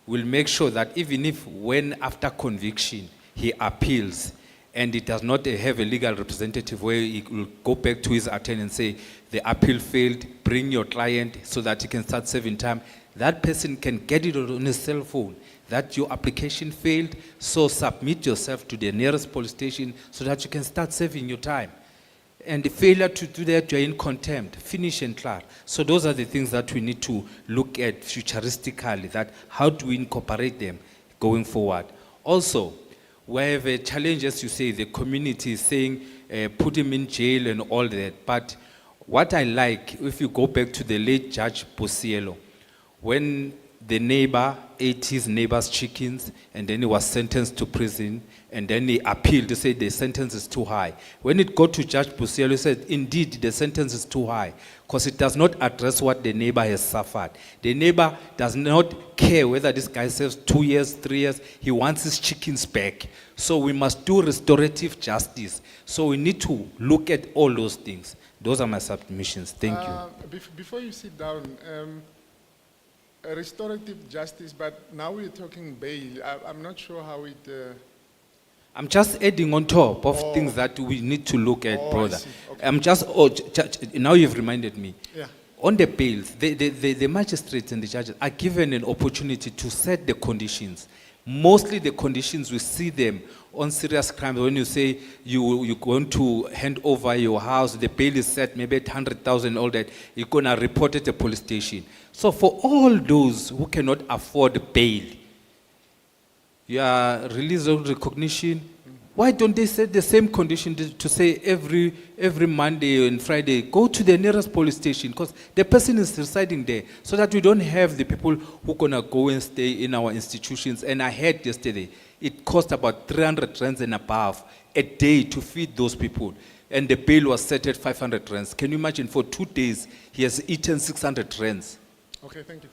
will make sure that even if when after conviction he appeals and he does not have a legal representative where he will go back to his attorney and say, the appeal failed, bring your client so that he can start serving time, that person can get it on his cell phone, that your application failed, so submit yourself to the nearest police station so that you can start serving your time. And the failure to do that, you're in contempt, finish and clear. So those are the things that we need to look at futuristically, that how do we incorporate them going forward. Also, we have a challenge, as you say, the community is saying, put him in jail and all that. But what I like, if you go back to the late Judge Bosielo, when the neighbor ate his neighbor's chickens and then he was sentenced to prison, and then he appealed to say the sentence is too high. When it got to Judge Bosielo, he said, indeed, the sentence is too high because it does not address what the neighbor has suffered. The neighbor does not care whether this guy serves 2 years, 3 years. He wants his chickens back. So we must do restorative justice. So we need to look at all those things. Those are my submissions. Thank you. Before you sit down, restorative justice, but now we're talking bail. I'm not sure how it. I'm just adding on top of Oh. things that we need to look at, Oh, I brother. see. Okay. I'm just, now you've reminded me. Yeah. On the bails, the magistrates and the judges are given an opportunity to set the conditions. Mostly the conditions, we see them on serious crimes. When you say you're going to hand over your house, the bail is set maybe at 100,000, all that, you're going to report at the police station. So for all those who cannot afford bail, you are release of recognition. Why don't they set the same condition to say every Monday and Friday, go to the nearest police station because the person is residing there, so that we don't have the people who are gonna go and stay in our institutions. And I heard yesterday, it cost about 300 rands and above a day to feed those people. And the bail was set at 500 rands. Can you imagine, for 2 days, he has eaten 600 rands. Okay, thank you.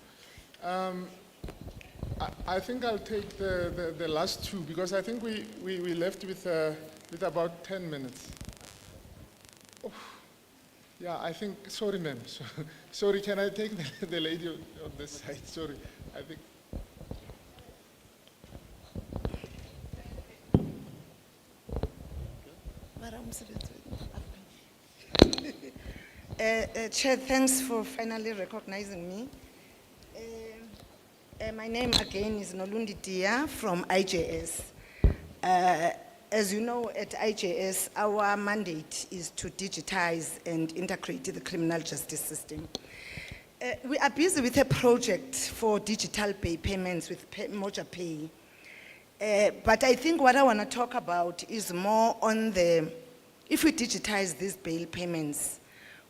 I think I'll take the last two because I think we left with about 10 minutes. Oh, yeah, I think, sorry ma'am. Sorry, can I take the lady on this side? Sorry, I think. Chair, thanks for finally recognizing me. My name again is Nolundi Dia from IJS. As you know, at IJS, our mandate is to digitize and integrate the criminal justice system. We are busy with a project for digital payments with Moja Pay. But I think what I want to talk about is more on if we digitize these bail payments,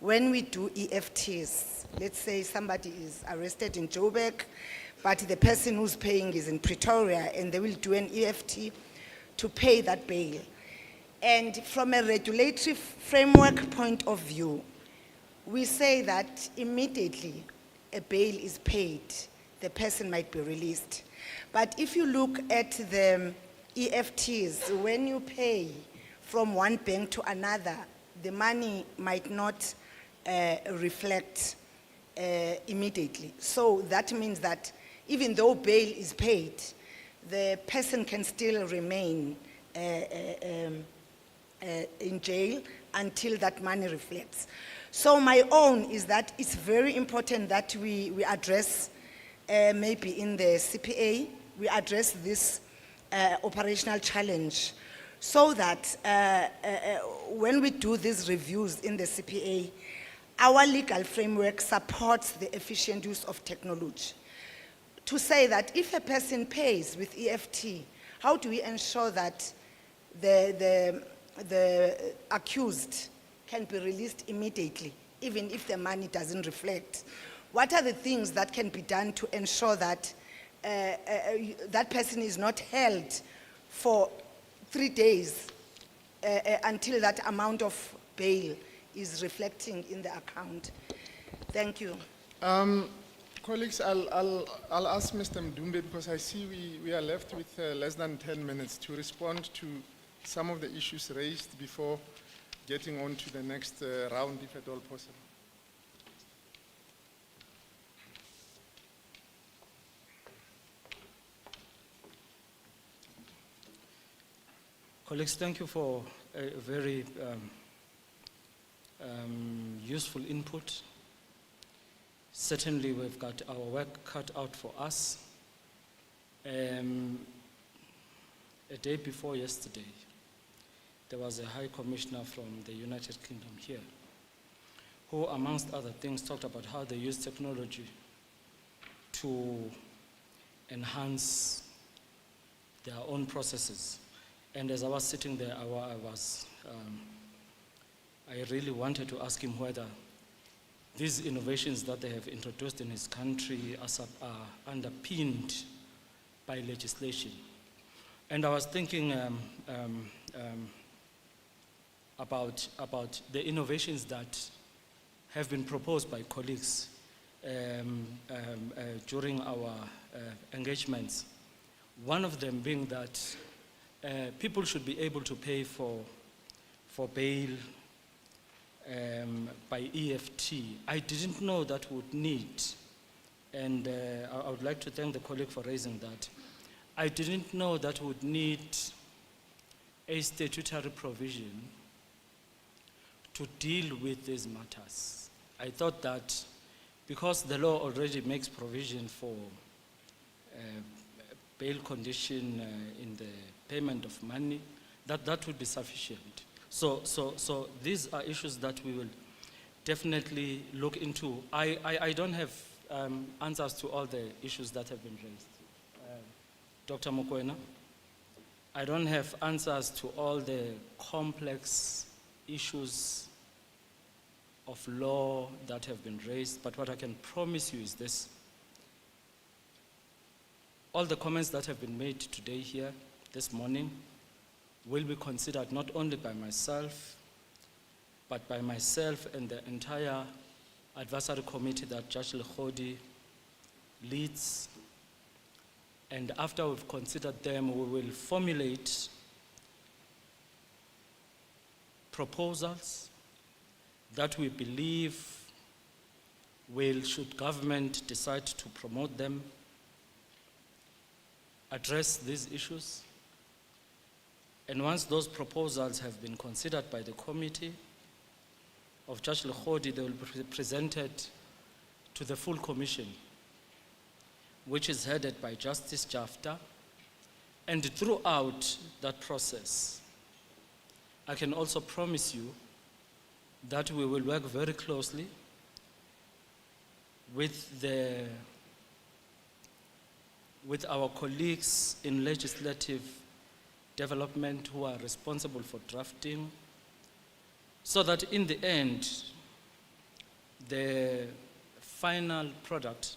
when we do EFTs, let's say somebody is arrested in Joburg, but the person who's paying is in Pretoria, and they will do an EFT to pay that bail. And from a regulatory framework point of view, we say that immediately a bail is paid, the person might be released. But if you look at the EFTs, when you pay from one bank to another, the money might not reflect immediately. So that means that even though bail is paid, the person can still remain in jail until that money reflects. So my own is that it's very important that we address, maybe in the CPA, we address this operational challenge so that when we do these reviews in the CPA, our legal framework supports the efficient use of technology. To say that if a person pays with EFT, how do we ensure that the accused can be released immediately, even if the money doesn't reflect? What are the things that can be done to ensure that that person is not held for 3 days until that amount of bail is reflecting in the account? Thank you. Colleagues, I'll ask Mr. Mdumbe because I see we are left with less than 10 minutes to respond to some of the issues raised before getting on to the next round, if at all possible. Colleagues, thank you for a very useful input. Certainly, we've got our work cut out for us. A day before yesterday, there was a High Commissioner from the United Kingdom here, who, amongst other things, talked about how they use technology to enhance their own processes. And as I was sitting there, I really wanted to ask him whether these innovations that they have introduced in his country are underpinned by legislation. And I was thinking about the innovations that have been proposed by colleagues during our engagements. One of them being that people should be able to pay for bail by EFT. I didn't know that would need and I would like to thank the colleague for raising that. I didn't know that we would need a statutory provision to deal with these matters. I thought that because the law already makes provision for bail condition in the payment of money, that would be sufficient. So these are issues that we will definitely look into. I don't have answers to all the issues that have been raised. Dr. Mokoena, I don't have answers to all the complex issues of law that have been raised, but what I can promise you is this. All the comments that have been made today here, this morning, will be considered not only by myself, but by myself and the entire advisory committee that Judge Lekhodi leads. And after we've considered them, we will formulate proposals that we believe will, should government decide to promote them, address these issues. And once those proposals have been considered by the committee of Judge Lekhodi, they will be presented to the full commission, which is headed by Justice Jafta. And throughout that process, I can also promise you that we will work very closely with our colleagues in legislative development who are responsible for drafting, so that in the end, the final product,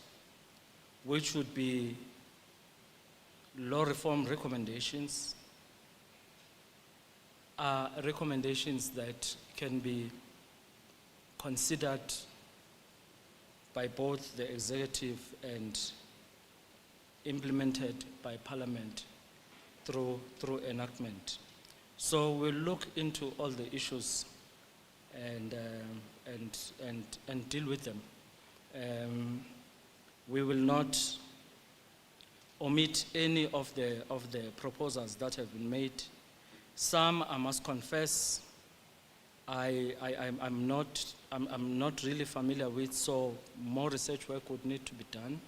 which would be law reform recommendations, are recommendations that can be considered by both the executive and implemented by Parliament through enactment. So we'll look into all the issues and deal with them. We will not omit any of the proposals that have been made. Some, I must confess, I'm not really familiar with, so more research work would need to be done.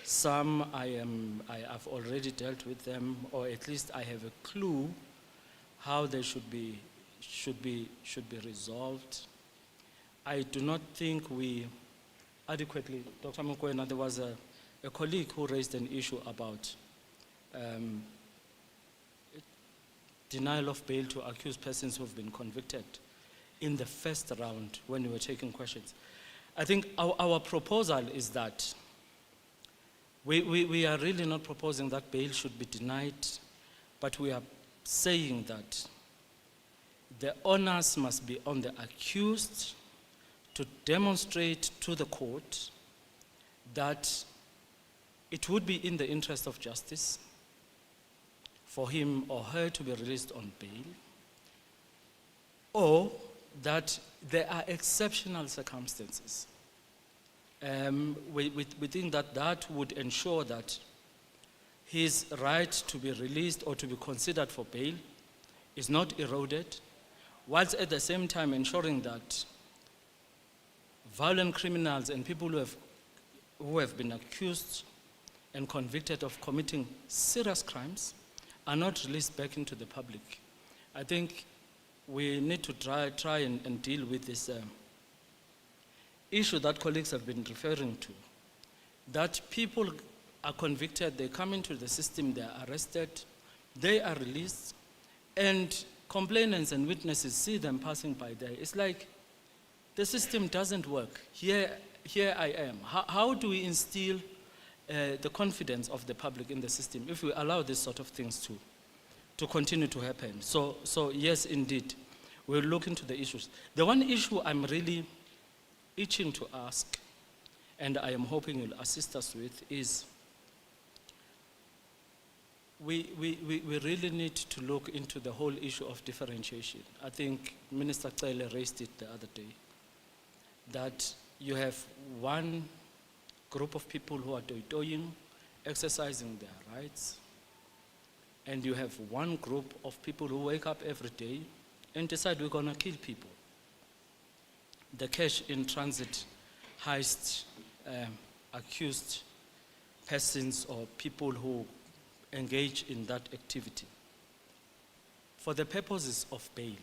Some I've already dealt with them, or at least I have a clue how they should be resolved. I do not think we adequately, Dr. Mokoena, there was a colleague who raised an issue about denial of bail to accused persons who have been convicted in the first round when we were taking questions. I think our proposal is that we are really not proposing that bail should be denied, but we are saying that the onus must be on the accused to demonstrate to the court that it would be in the interest of justice for him or her to be released on bail, or that there are exceptional circumstances. We think that would ensure that his right to be released or to be considered for bail is not eroded, whilst at the same time ensuring that violent criminals and people who have been accused and convicted of committing serious crimes are not released back into the public. I think we need to try and deal with this issue that colleagues have been referring to, that people are convicted, they come into the system, they are arrested, they are released, and complainants and witnesses see them passing by there. It's like the system doesn't work. Here I am. How do we instill the confidence of the public in the system if we allow these sort of things to continue to happen? So yes, indeed, we'll look into the issues. The one issue I'm really itching to ask, and I am hoping you'll assist us with, is we really need to look into the whole issue of differentiation. I think Minister Cele raised it the other day, that you have one group of people who are toing, exercising their rights. And you have one group of people who wake up every day and decide we're gonna kill people. The cash in transit heist accused persons or people who engage in that activity for the purposes of bail.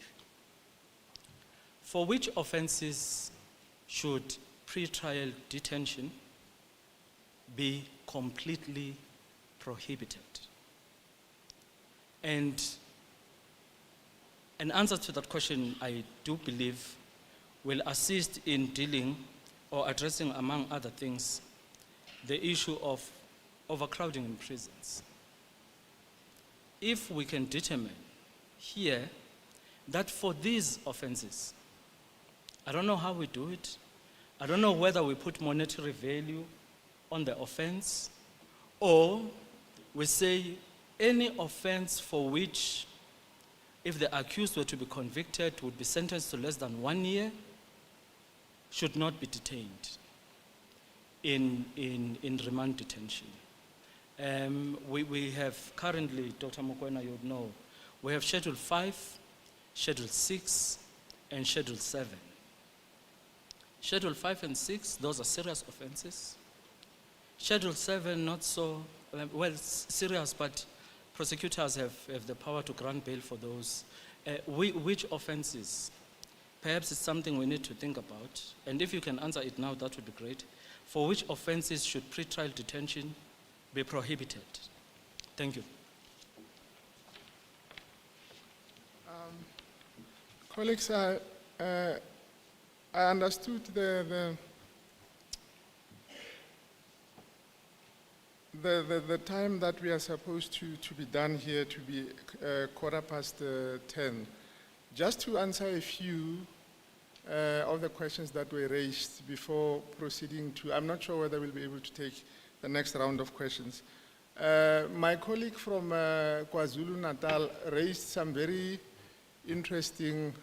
For which offenses should pre-trial detention be completely prohibited? And an answer to that question, I do believe, will assist in dealing or addressing, among other things, the issue of overcrowding in prisons. If we can determine here that for these offenses, I don't know how we do it, I don't know whether we put monetary value on the offense, or we say any offense for which, if the accused were to be convicted, would be sentenced to less than 1 year, should not be detained in remand detention. We have currently, Dr. Mokoena, you would know, we have Schedule 5, Schedule 6, and Schedule 7. Schedule 5 and 6, those are serious offenses. Schedule 7, not so, well, serious, but prosecutors have the power to grant bail for those. Which offenses? Perhaps it's something we need to think about. And if you can answer it now, that would be great. For which offenses should pretrial detention be prohibited? Thank you. Colleagues, I understood the time that we are supposed to be done here to be 10:15. Just to answer a few of the questions that were raised before proceeding to, I'm not sure whether we'll be able to take the next round of questions. My colleague from KwaZulu-Natal raised some very interesting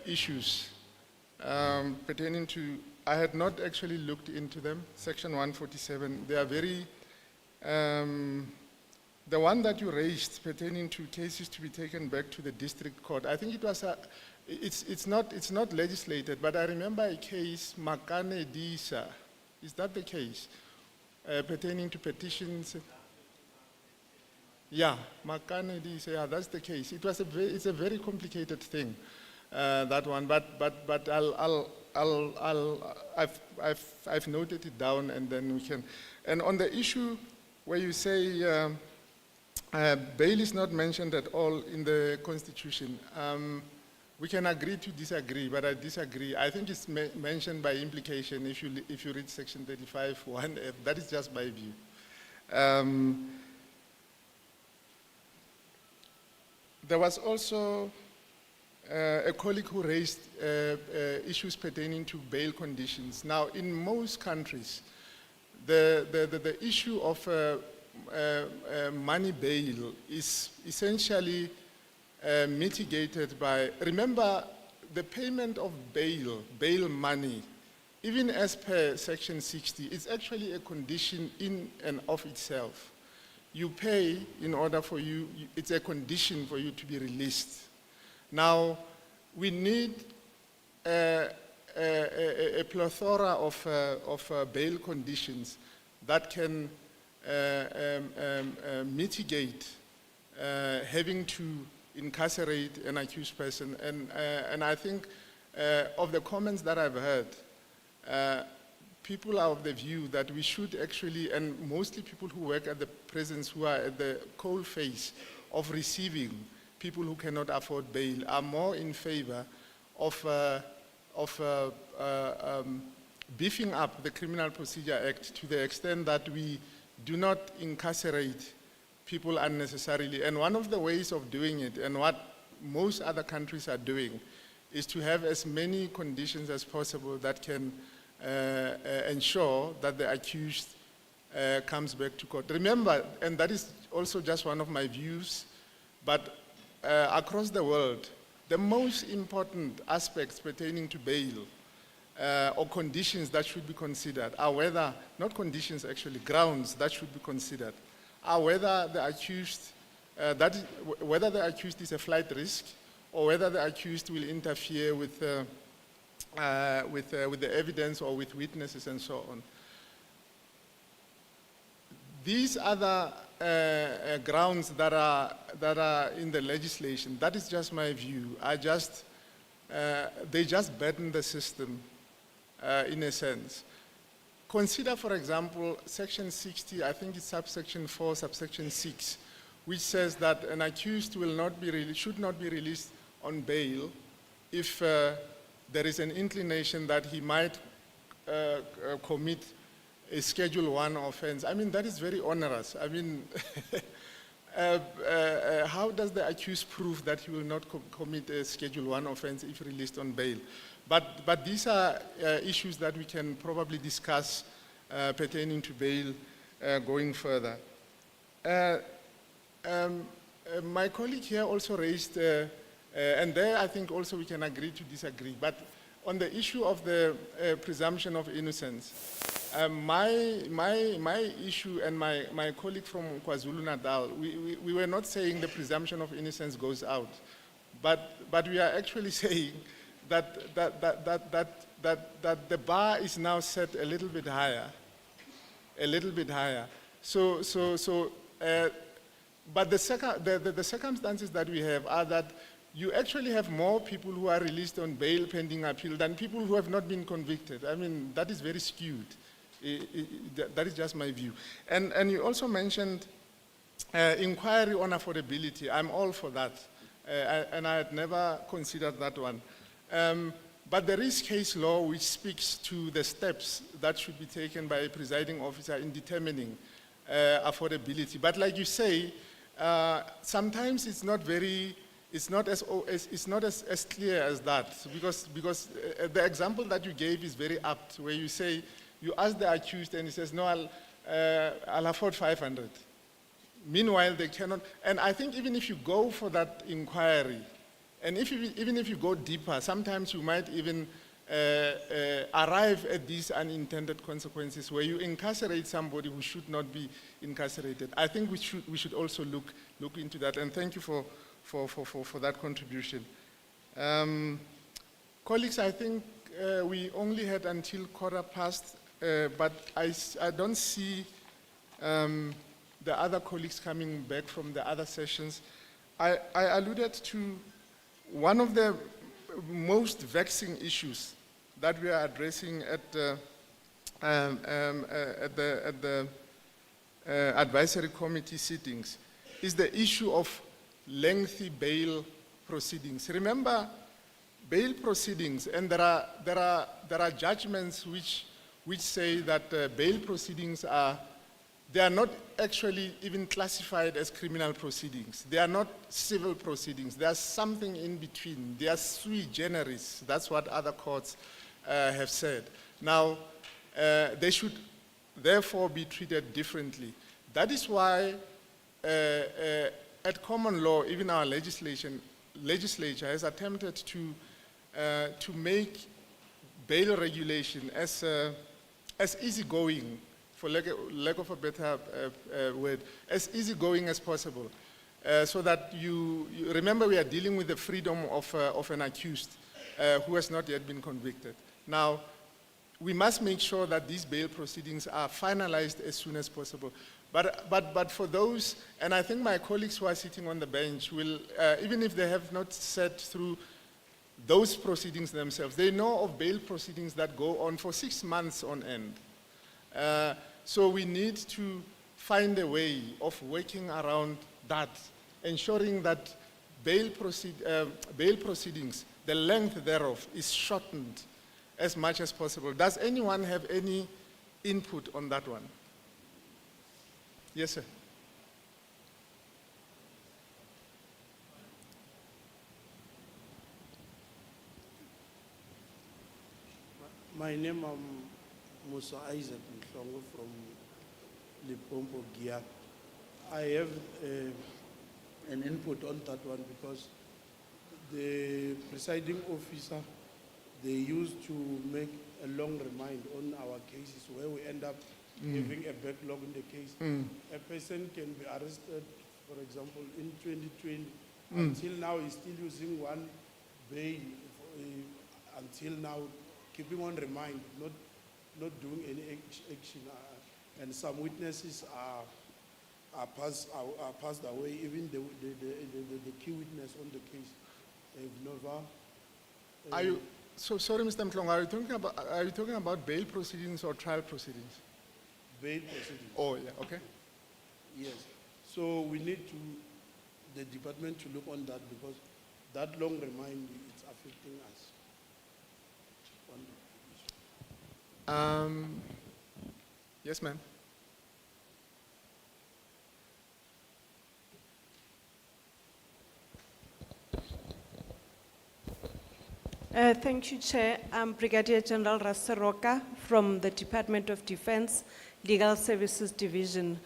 issues pertaining to, I had not actually looked into them, Section 147. They are very, the one that you raised pertaining to cases to be taken back to the district court, I think it was, it's not legislated, but I remember a case, Makane Disa, is that the case? Pertaining to petitions? Yeah, Makane Disa, yeah, that's the case. It was it's a very complicated thing, that one, but I've noted it down, and then we can. And on the issue where you say bail is not mentioned at all in the Constitution, we can agree to disagree, but I disagree. I think it's mentioned by implication if you read Section 35(1)(f). That is just my view. There was also a colleague who raised issues pertaining to bail conditions. Now, in most countries, the issue of money bail is essentially mitigated by, remember, the payment of bail money, even as per Section 60, is actually a condition in and of itself. You pay in order for you, it's a condition for you to be released. Now, we need a plethora of bail conditions that can mitigate having to incarcerate an accused person. And I think of the comments that I've heard, people are of the view that we should actually, and mostly people who work at the prisons who are at the coal face of receiving people who cannot afford bail, are more in favor of beefing up the Criminal Procedure Act to the extent that we do not incarcerate people unnecessarily. And one of the ways of doing it, and what most other countries are doing, is to have as many conditions as possible that can ensure that the accused comes back to court. Remember, and that is also just one of my views, but across the world, the most important aspects pertaining to bail or conditions that should be considered are whether, not conditions actually, grounds that should be considered, are whether the accused, whether the accused is a flight risk, or whether the accused will interfere with the evidence or with witnesses and so on. These other grounds that are in the legislation, that is just my view, are just, they just burden the system in a sense. Consider, for example, section 60, I think it's subsection 4, subsection 6, which says that an accused will not be should not be released on bail if there is an inclination that he might commit a Schedule 1 offense. I mean, that is very onerous. I mean, how does the accused prove that he will not commit a Schedule 1 offense if released on bail? But these are issues that we can probably discuss pertaining to bail going further. My colleague here also raised, and there I think also we can agree to disagree, but on the issue of the presumption of innocence, my issue and my colleague from KwaZulu-Natal, we were not saying the presumption of innocence goes out, but we are actually saying that the bar is now set a little bit higher, but the circumstances that we have are that you actually have more people who are released on bail pending appeal than people who have not been convicted. I mean, that is very skewed. That is just my view. And you also mentioned inquiry on affordability. I'm all for that. And I had never considered that one. But there is case law which speaks to the steps that should be taken by a presiding officer in determining affordability. But like you say, sometimes it's not very, it's not as clear as that, because the example that you gave is very apt, where you say, you ask the accused and he says, no, I'll afford 500. Meanwhile, they cannot, and I think even if you go for that inquiry, and even if you go deeper, sometimes you might even arrive at these unintended consequences where you incarcerate somebody who should not be incarcerated. I think we should also look into that, and thank you for that contribution. Colleagues, I think we only had until 15:15, but I don't see the other colleagues coming back from the other sessions. I alluded to one of the most vexing issues that we are addressing at the advisory committee sittings is the issue of lengthy bail proceedings. Remember, bail proceedings, and there are judgments which say that bail proceedings they are not actually even classified as criminal proceedings. They are not civil proceedings. There's something in between. They are sui generis. That's what other courts have said. Now, they should therefore be treated differently. That is why at common law, even our legislature has attempted to make bail regulation as easygoing, for lack of a better word, as easygoing as possible, so that you remember we are dealing with the freedom of an accused who has not yet been convicted. Now, we must make sure that these bail proceedings are finalized as soon as possible. But for those, and I think my colleagues who are sitting on the bench will, even if they have not sat through those proceedings themselves, they know of bail proceedings that go on for 6 months on end. So we need to find a way of working around that, ensuring that bail proceedings, the length thereof, is shortened as much as possible. Does anyone have any input on that one? Yes, sir. My name is Musa Isaac Mhlongo from Limpopo, Gia. I have an input on that one because the presiding officer they used to make a long remand on our cases where we end up having a backlog in the case. A person can be arrested, for example, in 2020. Until now, he's still using one bail until now, keeping on remand, not doing any action. And some witnesses are passed away, even the key witness on the case. They've never. Are you, so sorry, Mr. Mklong, are you talking about bail proceedings or trial proceedings? Bail proceedings. Oh, yeah, okay. Yes. So we need the department to look on that because that long remand is affecting us. Yes, ma'am. Thank you, Chair. I'm Brigadier General Rasaroka from the Department of Defense, Legal Services Division.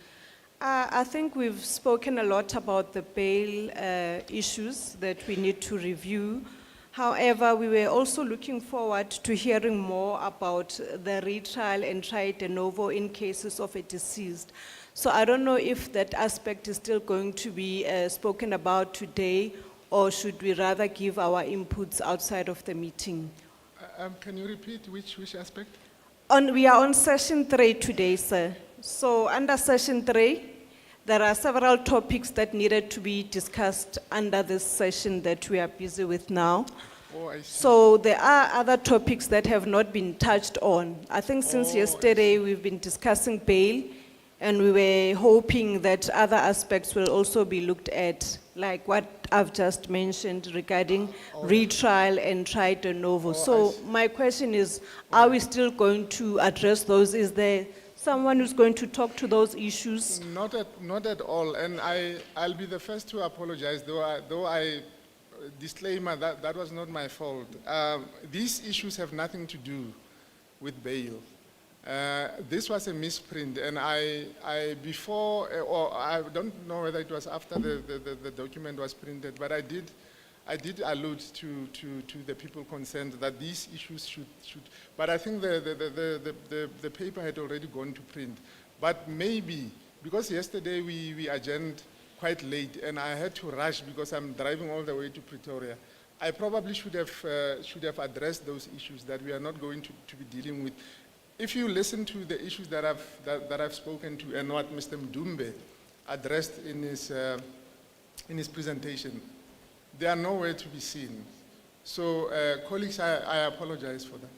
I think we've spoken a lot about the bail issues that we need to review. However, we were also looking forward to hearing more about the retrial and trial de novo in cases of a deceased. So I don't know if that aspect is still going to be spoken about today, or should we rather give our inputs outside of the meeting? Can you repeat which aspect? We are on session 3 today, sir. So under session 3, there are several topics that needed to be discussed under this session that we are busy with now. Oh, I see. So there are other topics that have not been touched on. I think since yesterday we've been discussing bail, and we were hoping that other aspects will also be looked at, like what I've just mentioned regarding retrial and trial de novo. So my question is, are we still going to address those? Is there someone who's going to talk to those issues? Not at all, and I'll be the first to apologize, though I disclaimer that was not my fault. These issues have nothing to do with bail. This was a misprint, and before, or I don't know whether it was after the document was printed, but I did allude to the people concerned that these issues should, but I think the paper had already gone to print. But maybe, because yesterday we adjourned quite late, and I had to rush because I'm driving all the way to Pretoria, I probably should have addressed those issues that we are not going to be dealing with. If you listen to the issues that I've spoken to and what Mr. Mdumbe addressed in his presentation, they are nowhere to be seen. So, colleagues, I apologize for that.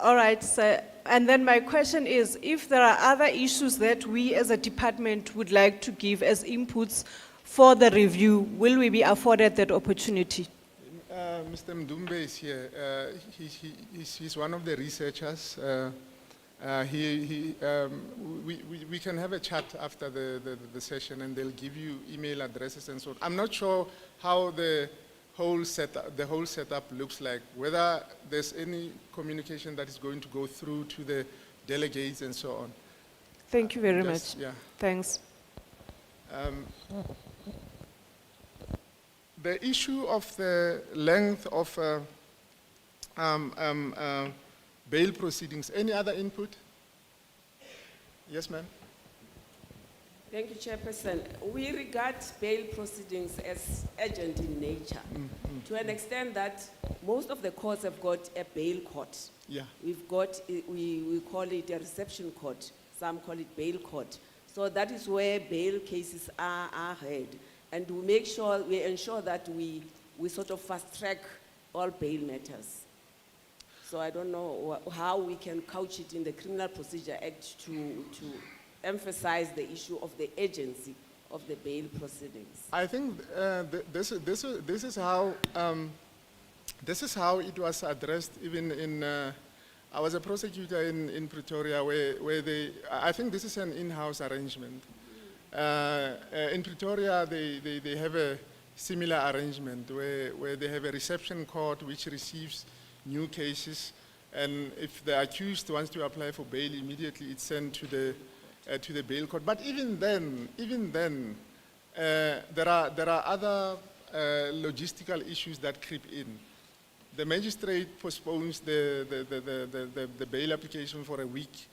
All right, sir. And then my question is, if there are other issues that we as a department would like to give as inputs for the review, will we be afforded that opportunity? Mr. Mdumbe is here. He's one of the researchers. We can have a chat after the session, and they'll give you email addresses and so on. I'm not sure how the whole setup looks like, whether there's any communication that is going to go through to the delegates and so on. Thank you very much. Yeah. Thanks. The issue of the length of bail proceedings, any other input? Yes, ma'am. Thank you, Chairperson. We regard bail proceedings as urgent in nature, to an extent that most of the courts have got a bail court. Yeah. We've got, we call it a reception court. Some call it bail court. So that is where bail cases are heard. And we ensure that we sort of fast track all bail matters. So I don't know how we can couch it in the Criminal Procedure Act to emphasize the issue of the agency of the bail proceedings. I think this is how it was addressed even in. I was a prosecutor in Pretoria where I think this is an in-house arrangement. In Pretoria, they have a similar arrangement where they have a reception court which receives new cases, and if the accused wants to apply for bail, immediately it's sent to the bail court. But even then, there are other logistical issues that creep in. The magistrate postpones the bail application for a week.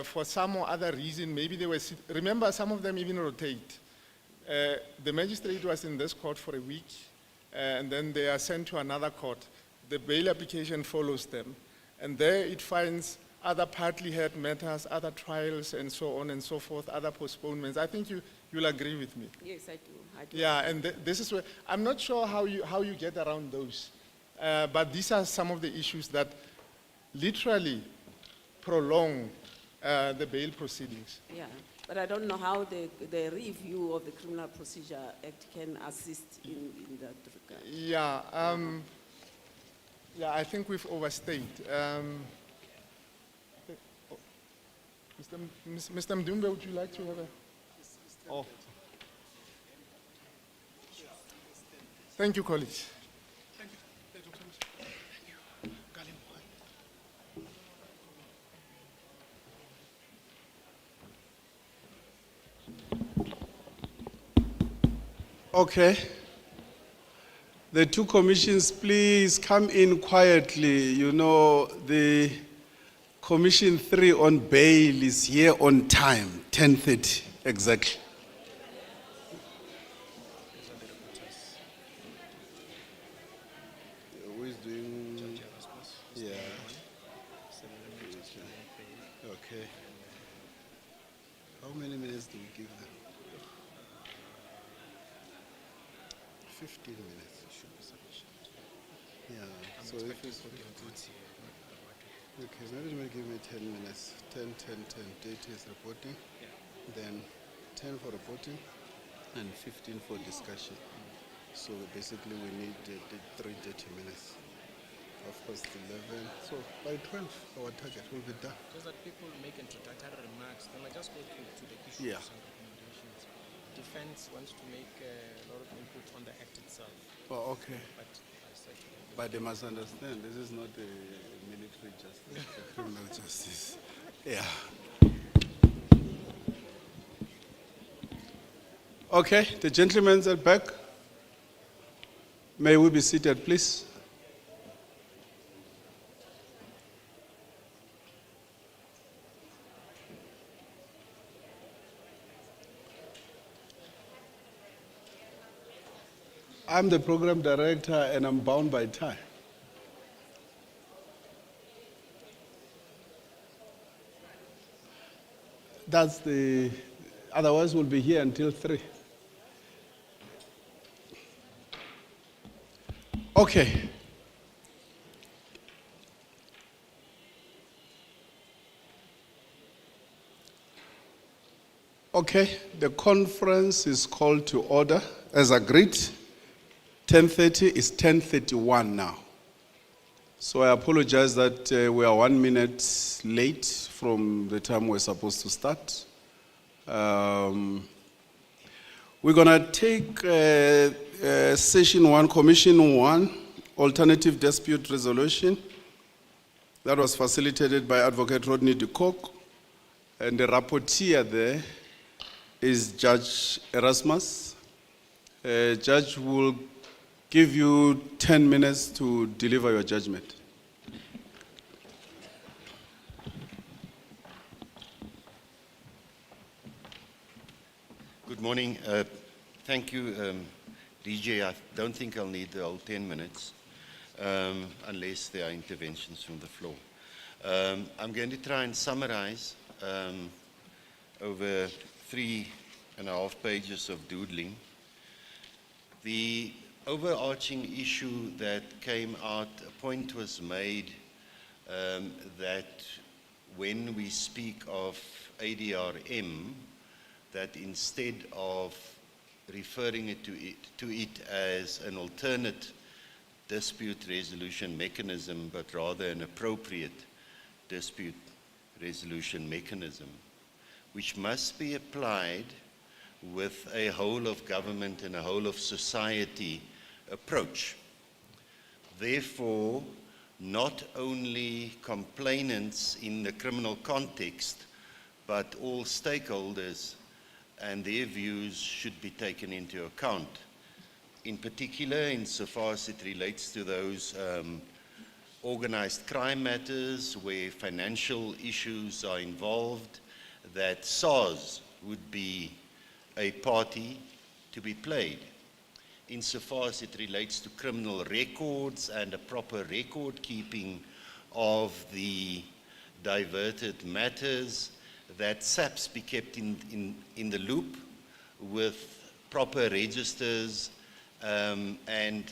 For some or other reason, maybe they were, remember some of them even rotate. The magistrate was in this court for a week, and then they are sent to another court. The bail application follows them. And there it finds other partly heard matters, other trials, and so on and so forth, other postponements. I think you'll agree with me. Yes, I do. I do. Yeah, and this is where, I'm not sure how you get around those. But these are some of the issues that literally prolong the bail proceedings. Yeah, but I don't know how the review of the Criminal Procedure Act can assist in that regard. Yeah, yeah, I think we've overstayed. Mr. Mdumbe, would you like to have a? Oh. Thank you, colleagues. Okay. The two commissions, please come in quietly. You know, the Commission 3 on bail is here on time, 10:30 exactly. Who is doing? Yeah. Okay. How many minutes do we give them? 15 minutes should be sufficient. Yeah. So if it's 15. Okay, maybe you give me 10 minutes. 10, 10, 10. Date is reporting. Then 10 for reporting and 15 for discussion. So basically we need 30 minutes. Of course, 11. So by 12, our target will be done. Just that people make introductory remarks, then I just go to the issues Yeah. and recommendations. Defense wants to make a lot of input on the act itself. Oh, okay. But I said to them, But they must understand this is not a military justice, it's a criminal justice. Yeah. Okay, the gentlemen at back. May we be seated, please? I'm the program director and I'm bound by time. That's the, otherwise we'll be here until 3. Okay. Okay, the conference is called to order as agreed. 10:30 is 10:31 now. So I apologize that we are 1 minute late from the time we're supposed to start. We're gonna take session 1, commission 1, alternative dispute resolution. That was facilitated by Advocate Rodney de Kock, and the rapporteur there is Judge Erasmus. Judge will give you 10 minutes to deliver your judgment. Good morning. Thank you, DJ. I don't think I'll need the whole 10 minutes unless there are interventions from the floor. I'm going to try and summarize over 3.5 pages of doodling the overarching issue that came out. A point was made that when we speak of ADRM, that instead of referring to it as an alternate dispute resolution mechanism, but rather an appropriate dispute resolution mechanism, which must be applied with a whole of government and a whole of society approach. Therefore, not only complainants in the criminal context, but all stakeholders and their views should be taken into account. in particular insofar as it relates to those organized crime matters where financial issues are involved, that SARS would be a party to be played. Insofar as it relates to criminal records and a proper record keeping of the diverted matters, that SAPS be kept in the loop with proper registers, and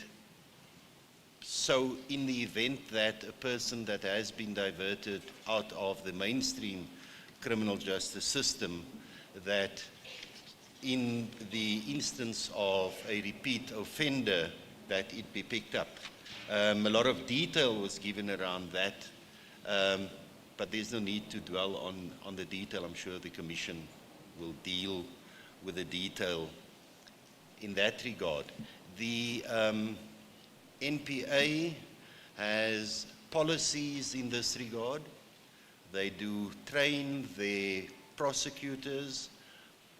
so in the event that a person that has been diverted out of the mainstream criminal justice system, that in the instance of a repeat offender, that it be picked up. A lot of detail was given around that, but there's no need to dwell on the detail. I'm sure the Commission will deal with the detail in that regard. The NPA has policies in this regard. They do train their prosecutors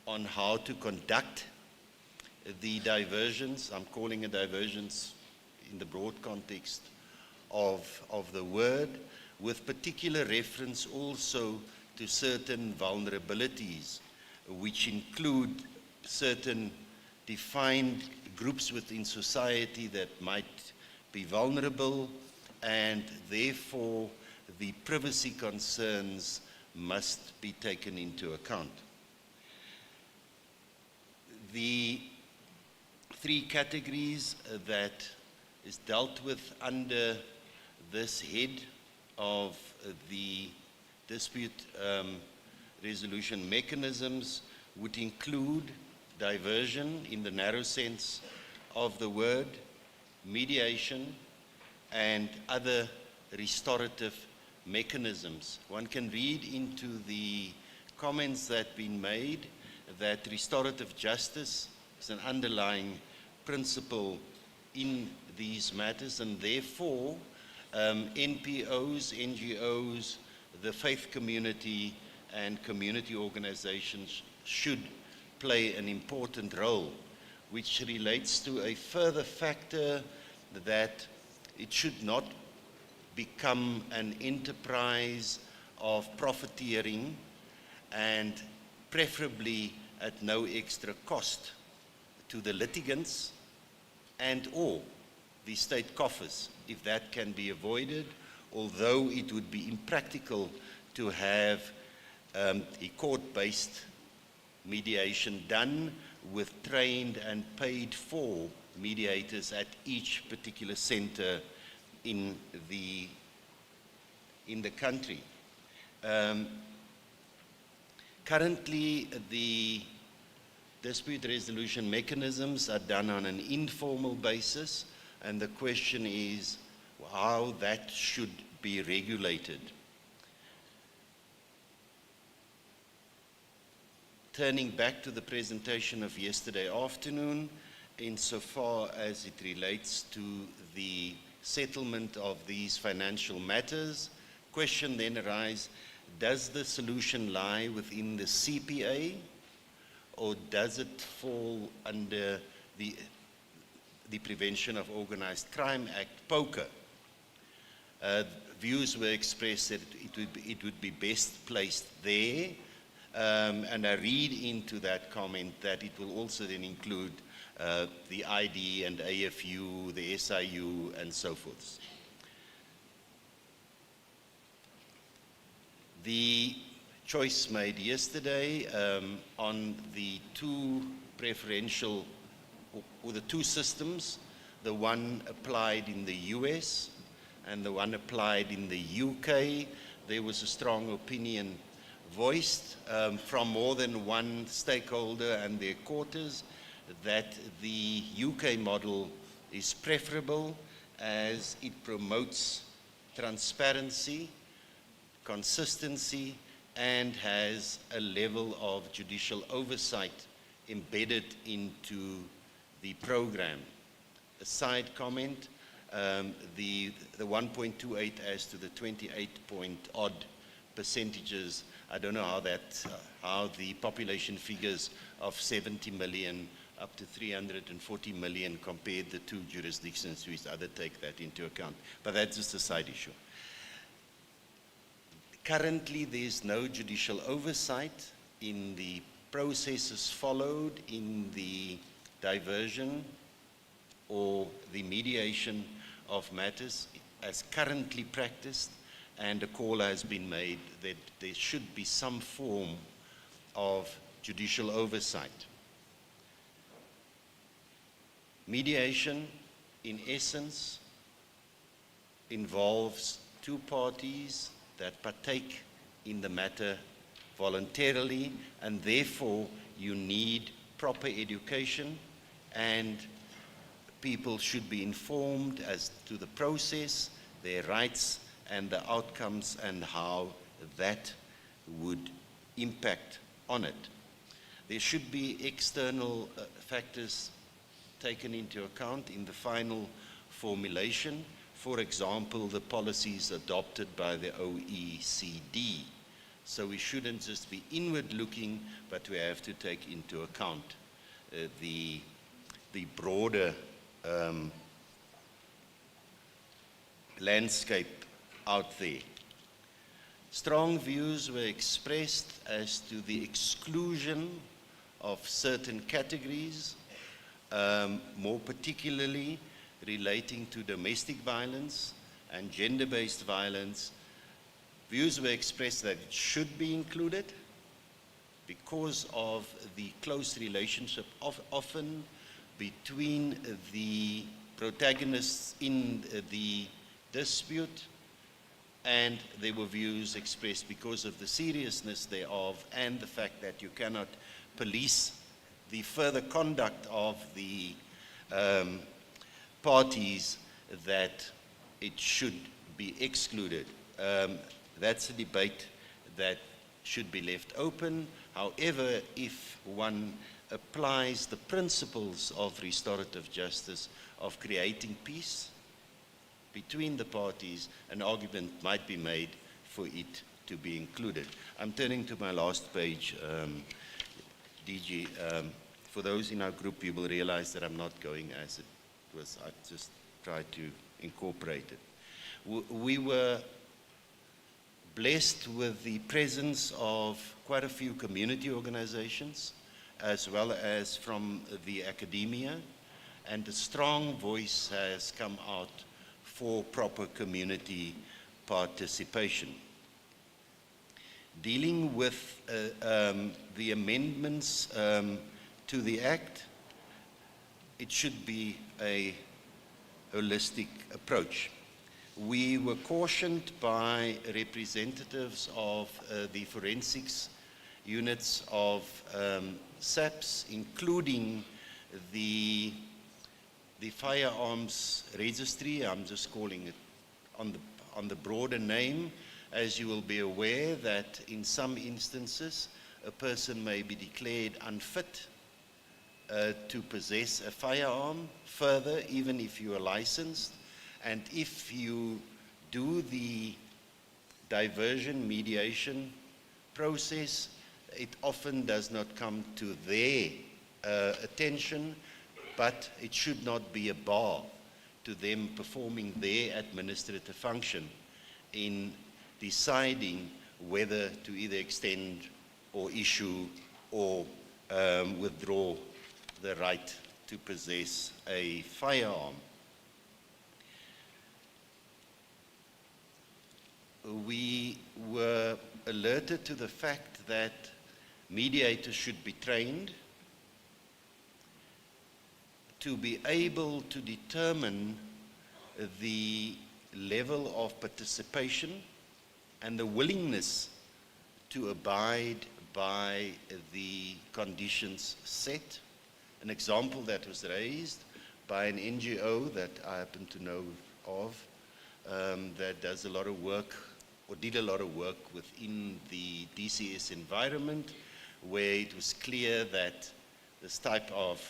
on how to conduct the diversions. I'm calling it diversions in the broad context of the word, with particular reference also to certain vulnerabilities, which include certain defined groups within society that might be vulnerable, and therefore the privacy concerns must be taken into account. The three categories that is dealt with under this head of the dispute resolution mechanisms would include diversion in the narrow sense of the word, mediation, and other restorative mechanisms. One can read into the comments that have been made that restorative justice is an underlying principle in these matters, and therefore NPOs, NGOs, the faith community, and community organizations should play an important role, which relates to a further factor that it should not become an enterprise of profiteering, and preferably at no extra cost to the litigants and or the state coffers, if that can be avoided, although it would be impractical to have a court-based mediation done with trained and paid for mediators at each particular center in the country. Currently, the dispute resolution mechanisms are done on an informal basis, and the question is how that should be regulated. Turning back to the presentation of yesterday afternoon, insofar as it relates to the settlement of these financial matters, question then arises, does the solution lie within the CPA, or does it fall under the Prevention of Organized Crime Act, POCA? Views were expressed that it would be best placed there, and I read into that comment that it will also then include the ID and AFU, the SIU, and so forth. The choice made yesterday on the two preferential, or the two systems, the one applied in the US and the one applied in the UK, there was a strong opinion voiced from more than one stakeholder and their quarters that the UK model is preferable as it promotes transparency, consistency, and has a level of judicial oversight embedded into the program. A side comment, the 1.28 as to the 28-point-odd percentages, I don't know how the population figures of 70 million up to 340 million compared the two jurisdictions which other take that into account. But that's just a side issue. Currently, there's no judicial oversight in the processes followed in the diversion or the mediation of matters as currently practiced, and a call has been made that there should be some form of judicial oversight. Mediation, in essence, involves two parties that partake in the matter voluntarily, and therefore you need proper education, and people should be informed as to the process, their rights, and the outcomes, and how that would impact on it. There should be external factors taken into account in the final formulation. For example, the policies adopted by the OECD. So we shouldn't just be inward looking, but we have to take into account the broader landscape out there. Strong views were expressed as to the exclusion of certain categories, more particularly relating to domestic violence and gender-based violence. Views were expressed that it should be included because of the close relationship often between the protagonists in the dispute, and there were views expressed because of the seriousness thereof and the fact that you cannot police the further conduct of the parties, that it should be excluded. That's a debate that should be left open. However, if one applies the principles of restorative justice, of creating peace between the parties, an argument might be made for it to be included. I'm turning to my last page, DG. For those in our group, you will realize that I'm not going as it was. I just tried to incorporate it. We were blessed with the presence of quite a few community organizations, as well as from the academia, and a strong voice has come out for proper community participation. Dealing with the amendments to the Act, it should be a holistic approach. We were cautioned by representatives of the forensics units of SAPS, including the firearms registry. I'm just calling it on the broader name. As you will be aware, that in some instances a person may be declared unfit to possess a firearm. Further, even if you are licensed, and if you do the diversion mediation process, it often does not come to their attention, but it should not be a bar to them performing their administrative function in deciding whether to either extend or issue or withdraw the right to possess a firearm. We were alerted to the fact that mediators should be trained to be able to determine the level of participation and the willingness to abide by the conditions set. An example that was raised by an NGO that I happen to know of, that does a lot of work, or did a lot of work within the DCS environment, where it was clear that this type of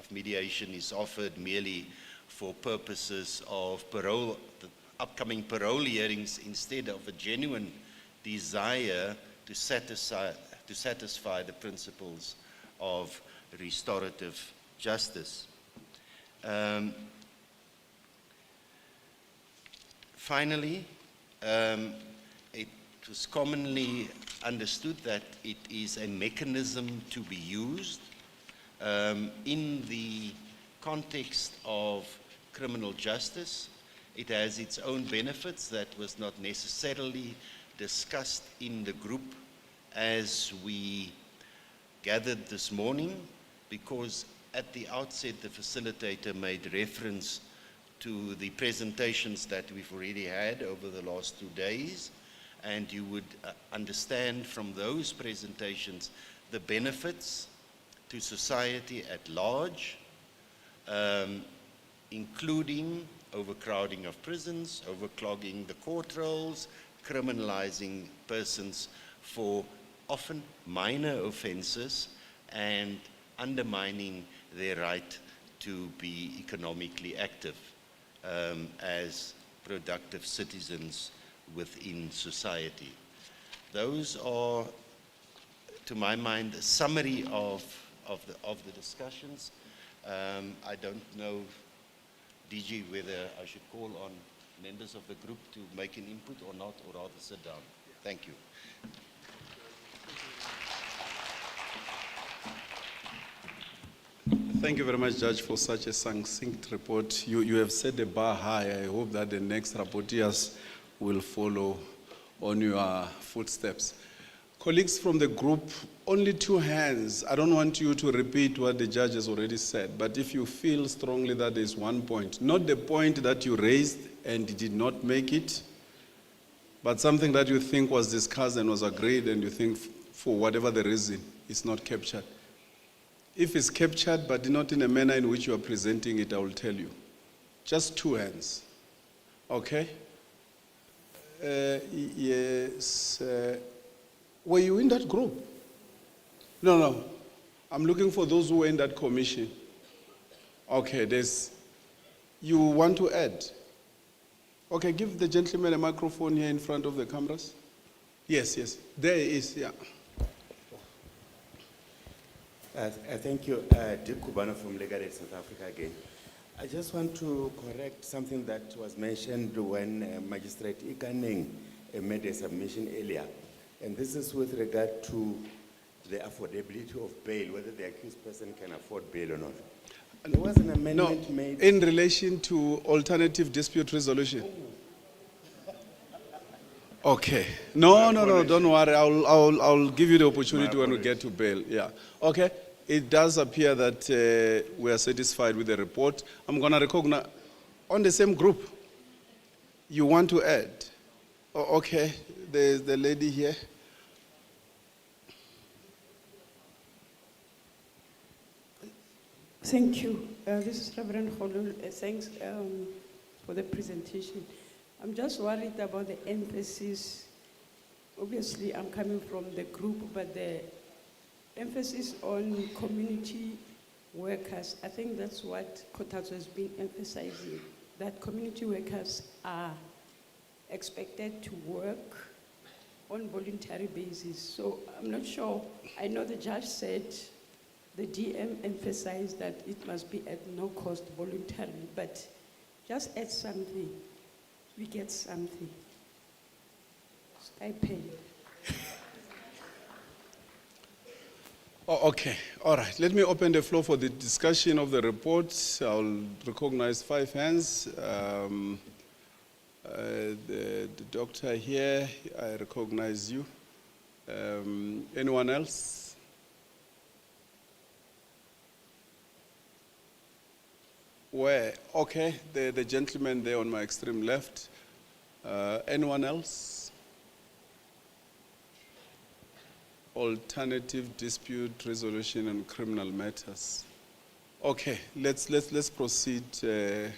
mediation is offered merely for purposes of parole, the upcoming parole hearings, instead of a genuine desire to satisfy the principles of restorative justice. Finally, it was commonly understood that it is a mechanism to be used in the context of criminal justice. It has its own benefits that was not necessarily discussed in the group as we gathered this morning, because at the outset the facilitator made reference to the presentations that we've already had over the last 2 days, and you would understand from those presentations the benefits to society at large, including overcrowding of prisons, overclogging the court rolls, criminalizing persons for often minor offenses, and undermining their right to be economically active as productive citizens within society. Those are, to my mind, a summary of the discussions. I don't know, DG, whether I should call on members of the group to make an input or not, or rather sit down. Thank you. Thank you very much, Judge, for such a succinct report. You have set the bar high. I hope that the next rapporteurs will follow on your footsteps. Colleagues from the group, only 2 hands. I don't want you to repeat what the judge has already said, but if you feel strongly that there is one point, not the point that you raised and did not make it, but something that you think was discussed and was agreed and you think for whatever the reason it's not captured. If it's captured but not in a manner in which you are presenting it, I will tell you. Just 2 hands. Okay? Yes. Were you in that group? No. I'm looking for those who were in that commission. Okay, you want to add? Okay, give the gentleman a microphone here in front of the cameras. Yes. There he is, yeah. Thank you, Dick Kubana from Legal Aid South Africa again. I just want to correct something that was mentioned when Magistrate Ikaning made a submission earlier. And this is with regard to the affordability of bail, whether the accused person can afford bail or not. There was an amendment made. In relation to alternative dispute resolution. Okay. No, don't worry. I'll give you the opportunity when we get to bail. Yeah. Okay. It does appear that we are satisfied with the report. I'm going to recognize, on the same group, you want to add? Oh, okay. There's the lady here. Thank you. This is Reverend Holul. Thanks for the presentation. I'm just worried about the emphasis. Obviously, I'm coming from the group, but the emphasis on community workers, I think that's what Kotatsu has been emphasizing, that community workers are expected to work on voluntary basis. So I'm not sure. I know the judge said the DM emphasized that it must be at no cost voluntarily, but just add something. We get something. Stipend. Oh, okay. All right. Let me open the floor for the discussion of the report. I'll recognize 5 hands. The doctor here, I recognize you. Anyone else? Where? Okay, the gentleman there on my extreme left. Anyone else? Alternative dispute resolution and criminal matters. Okay, let's proceed. Thank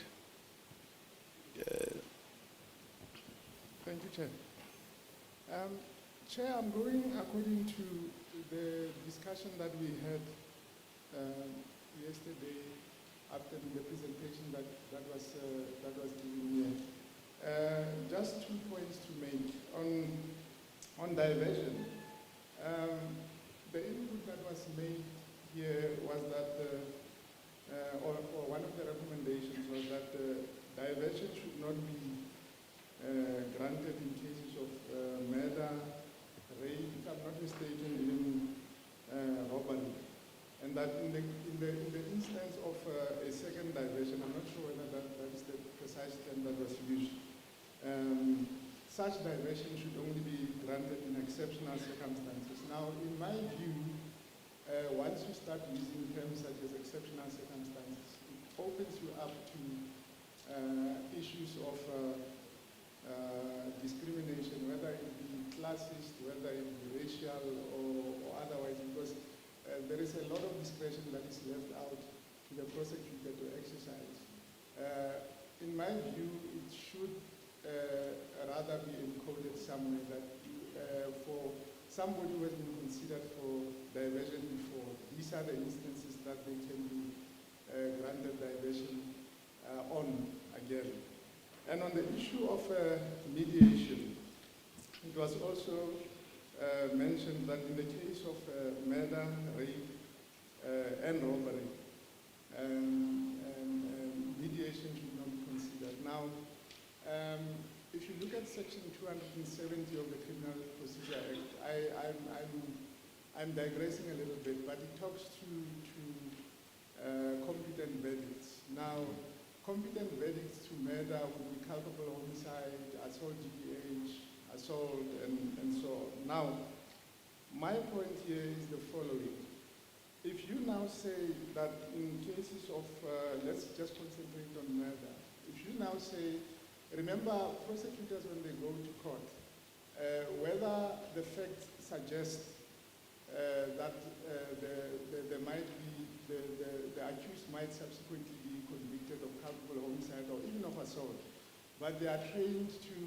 you, Chair. Chair, I'm going according to the discussion that we had yesterday after the presentation that was given here. Just 2 points to make on diversion. The input that was made here was diversion should not be granted in cases of murder, rape, if I'm not mistaken, even robbery. And that in the instance of a second diversion, I'm not sure whether that is the precise term that was used, such diversion should only be granted in exceptional circumstances. Now, in my view, once you start using terms such as exceptional circumstances, it opens you up to issues of discrimination, whether it be classist, whether it be racial or otherwise, because there is a lot of discretion that is left out to the prosecutor to exercise. In my view, it should rather be encoded somewhere that for somebody who has been considered for diversion before, these are the instances that they can be granted diversion on again. And on the issue of mediation, it was also mentioned that in the case of murder, rape, and robbery, mediation should not be considered. Now, if you look at Section 270 of the Criminal Procedure Act, I'm digressing a little bit, but it talks to competent verdicts. Now, competent verdicts to murder would be culpable homicide, assault GPH, assault, and so on. Now, my point here is the following. If you now say that in cases of, let's just concentrate on murder. If you now say, remember prosecutors when they go to court, whether the facts suggest that there might be, the accused might subsequently be convicted of culpable homicide or even of assault, but they are trained to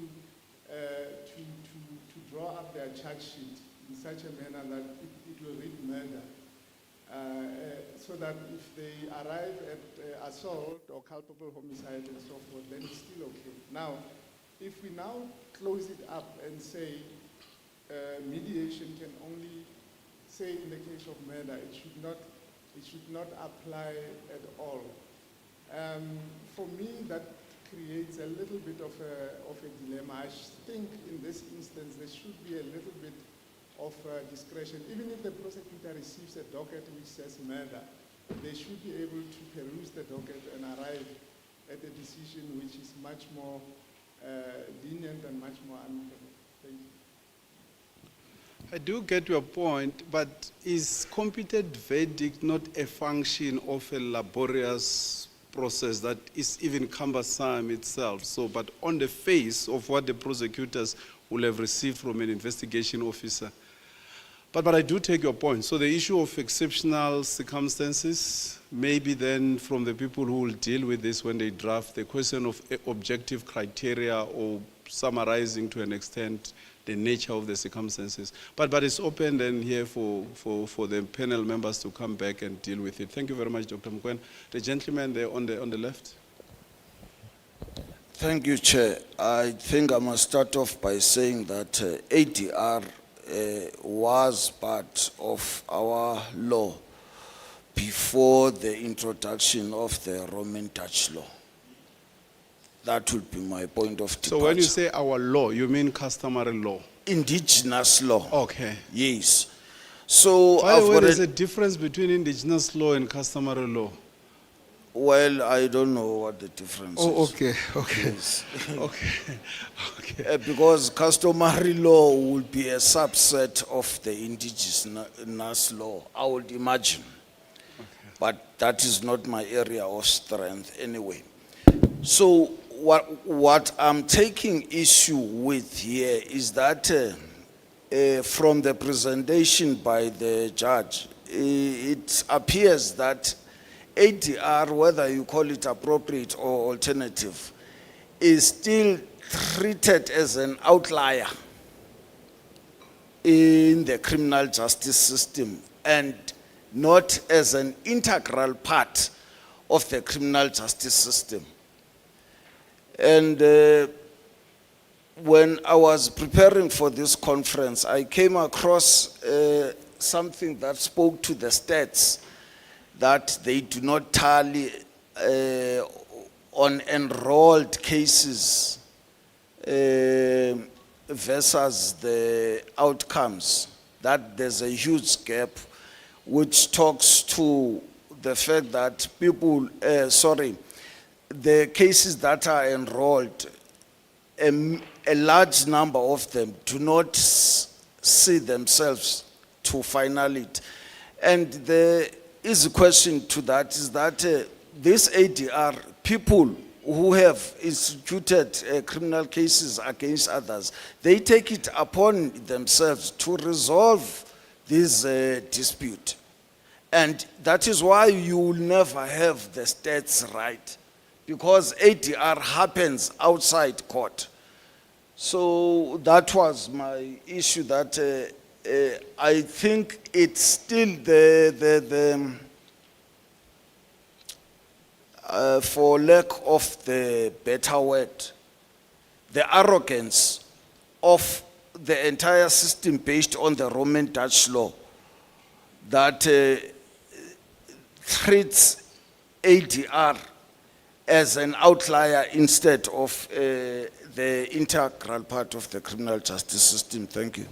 draw up their charge sheet in such a manner that it will read murder, so that if they arrive at assault or culpable homicide and so forth, then it's still okay. Now, if we now close it up and say mediation can only say in the case of murder, it should not apply at all. For me, that creates a little bit of a dilemma. I think in this instance there should be a little bit of discretion. Even if the prosecutor receives a docket which says murder, they should be able to peruse the docket and arrive at a decision which is much more lenient and much more amicable. Thank you. I do get your point, but is competent verdict not a function of a laborious process that is even cumbersome itself? So, but on the face of what the prosecutors will have received from an investigation officer. But I do take your point. So the issue of exceptional circumstances, maybe then from the people who will deal with this when they draft, the question of objective criteria or summarizing to an extent the nature of the circumstances. But it's open then here for the panel members to come back and deal with it. Thank you very much, Dr. Mkwen. The gentleman there on the left. Thank you, Chair. I think I must start off by saying that ADR was part of our law before the introduction of the Roman Dutch law. That would be my point of departure. So when you say our law, you mean customary law? Indigenous law. Okay. Yes. So by the way, there's a difference between indigenous law and customary law. Well, I don't know what the difference is. Oh, okay, okay. Yes. Okay. Because customary law would be a subset of the indigenous law, I would imagine. Okay. But that is not my area of strength anyway. So what I'm taking issue with here is that from the presentation by the judge, it appears that ADR, whether you call it appropriate or alternative, is still treated as an outlier in the criminal justice system and not as an integral part of the criminal justice system. And when I was preparing for this conference, I came across something that spoke to the stats that they do not tally on enrolled cases versus the outcomes, that there's a huge gap, which talks to the fact that people, the cases that are enrolled, a large number of them do not see themselves to final it. And the easy question to that is that this ADR, people who have instituted criminal cases against others, they take it upon themselves to resolve this dispute. And that is why you will never have the stats right, because ADR happens outside court. So that was my issue, that I think it's still for lack of the better word, the arrogance of the entire system based on the Roman Dutch law that treats ADR as an outlier instead of the integral part of the criminal justice system. Thank you.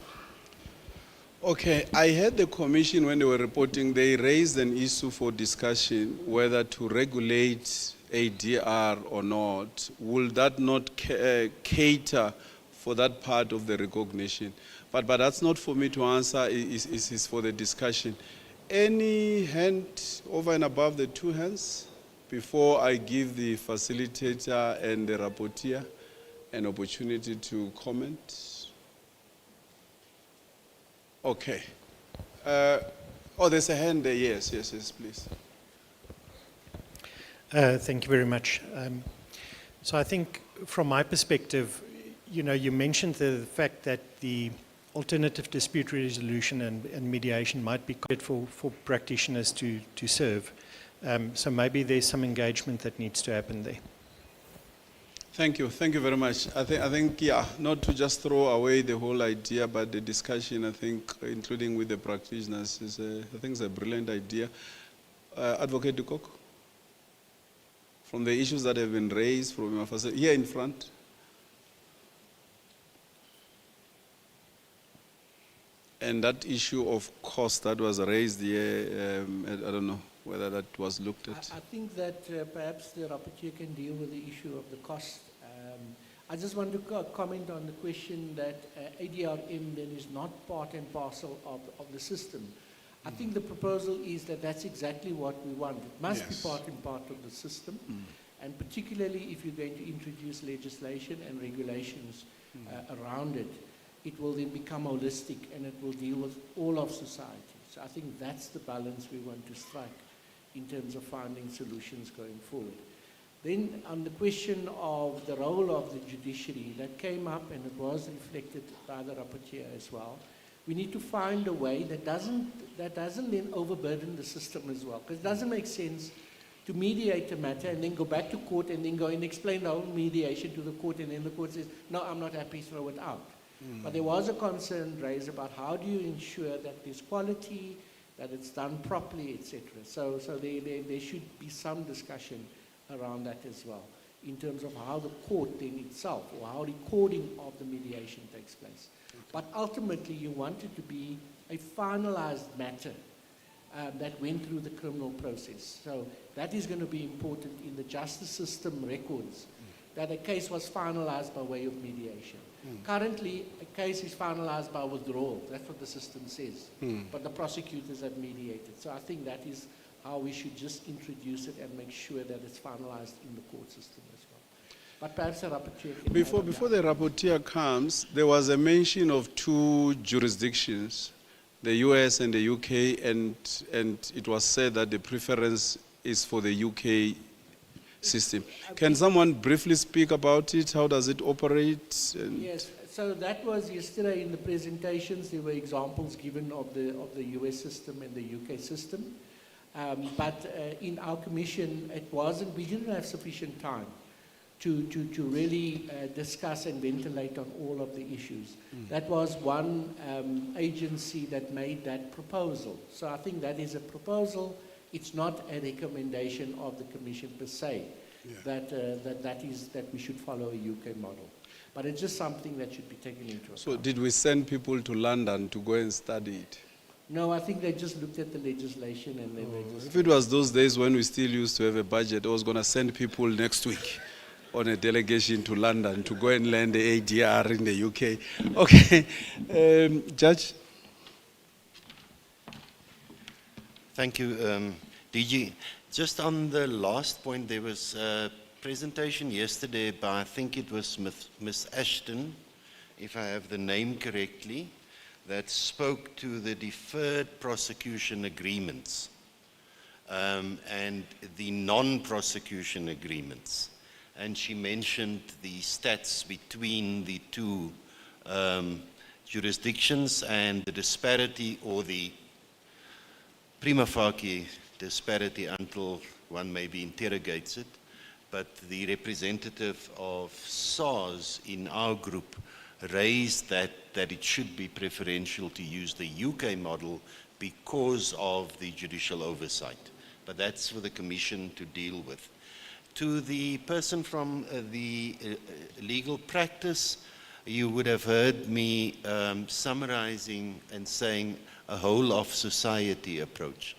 Okay, I heard the commission when they were reporting, they raised an issue for discussion whether to regulate ADR or not. Will that not cater for that part of the recognition? But that's not for me to answer, it's for the discussion. Any hand over and above the two hands before I give the facilitator and the rapporteur an opportunity to comment? Okay. There's a hand there. Yes, please. Thank you very much. So I think from my perspective, you mentioned the fact that the alternative dispute resolution and mediation might be good for practitioners to serve. So maybe there's some engagement that needs to happen there. Thank you very much. I think, not to just throw away the whole idea, but the discussion, I think, including with the practitioners, I think it's a brilliant idea. Advocate Dukok, from the issues that have been raised from your facility, here in front. And that issue of cost that was raised here, I don't know whether that was looked at. I think that perhaps the rapporteur can deal with the issue of the cost. I just want to comment on the question that ADRM then is not part and parcel of the system. I think the proposal is that that's exactly what we want. It must be part and part of the system, and particularly if you're going to introduce legislation and regulations around it, it will then become holistic and it will deal with all of society. So I think that's the balance we want to strike in terms of finding solutions going forward. Then on the question of the role of the judiciary, that came up and it was reflected by the rapporteur as well. We need to find a way that doesn't then overburden the system as well, because it doesn't make sense to mediate a matter and then go back to court and then go and explain the whole mediation to the court, and then the court says, no, I'm not happy, throw it out. But there was a concern raised about how do you ensure that there's quality, that it's done properly, etc. So there should be some discussion around that as well, in terms of how the court then itself, or how recording of the mediation takes place. But ultimately, you want it to be a finalized matter that went through the criminal process. So that is going to be important in the justice system records, that a case was finalized by way of mediation. Currently, a case is finalized by withdrawal. That's what the system says. But the prosecutors have mediated. So I think that is how we should just introduce it and make sure that it's finalized in the court system as well. But perhaps the rapporteur can Before the rapporteur comes, there was a mention of two jurisdictions, the US and the UK, and it was said that the preference is for the UK system. Can someone briefly speak about it? How does it operate? Yes, so that was yesterday in the presentations. There were examples given of the US system and the UK system. But in our commission, we didn't have sufficient time to really discuss and ventilate on all of the issues. That was one agency that made that proposal. So I think that is a proposal. It's not a recommendation of the Commission per se. that we should follow a UK model. But it's just something that should be taken into account. So did we send people to London to go and study it? No, I think they just looked at the legislation and they were just... If it was those days when we still used to have a budget, I was going to send people next week on a delegation to London to go and learn the ADR in the UK. Okay, Judge? Thank you, DG. Just on the last point, there was a presentation yesterday by, I think it was Miss Ashton, if I have the name correctly, that spoke to the deferred prosecution agreements and the non-prosecution agreements. And she mentioned the stats between the two jurisdictions and the disparity, or the prima facie disparity, until one maybe interrogates it. But the representative of SARS in our group raised that it should be preferential to use the UK model because of the judicial oversight. But that's for the Commission to deal with. To the person from the legal practice, you would have heard me summarizing and saying a whole of society approach.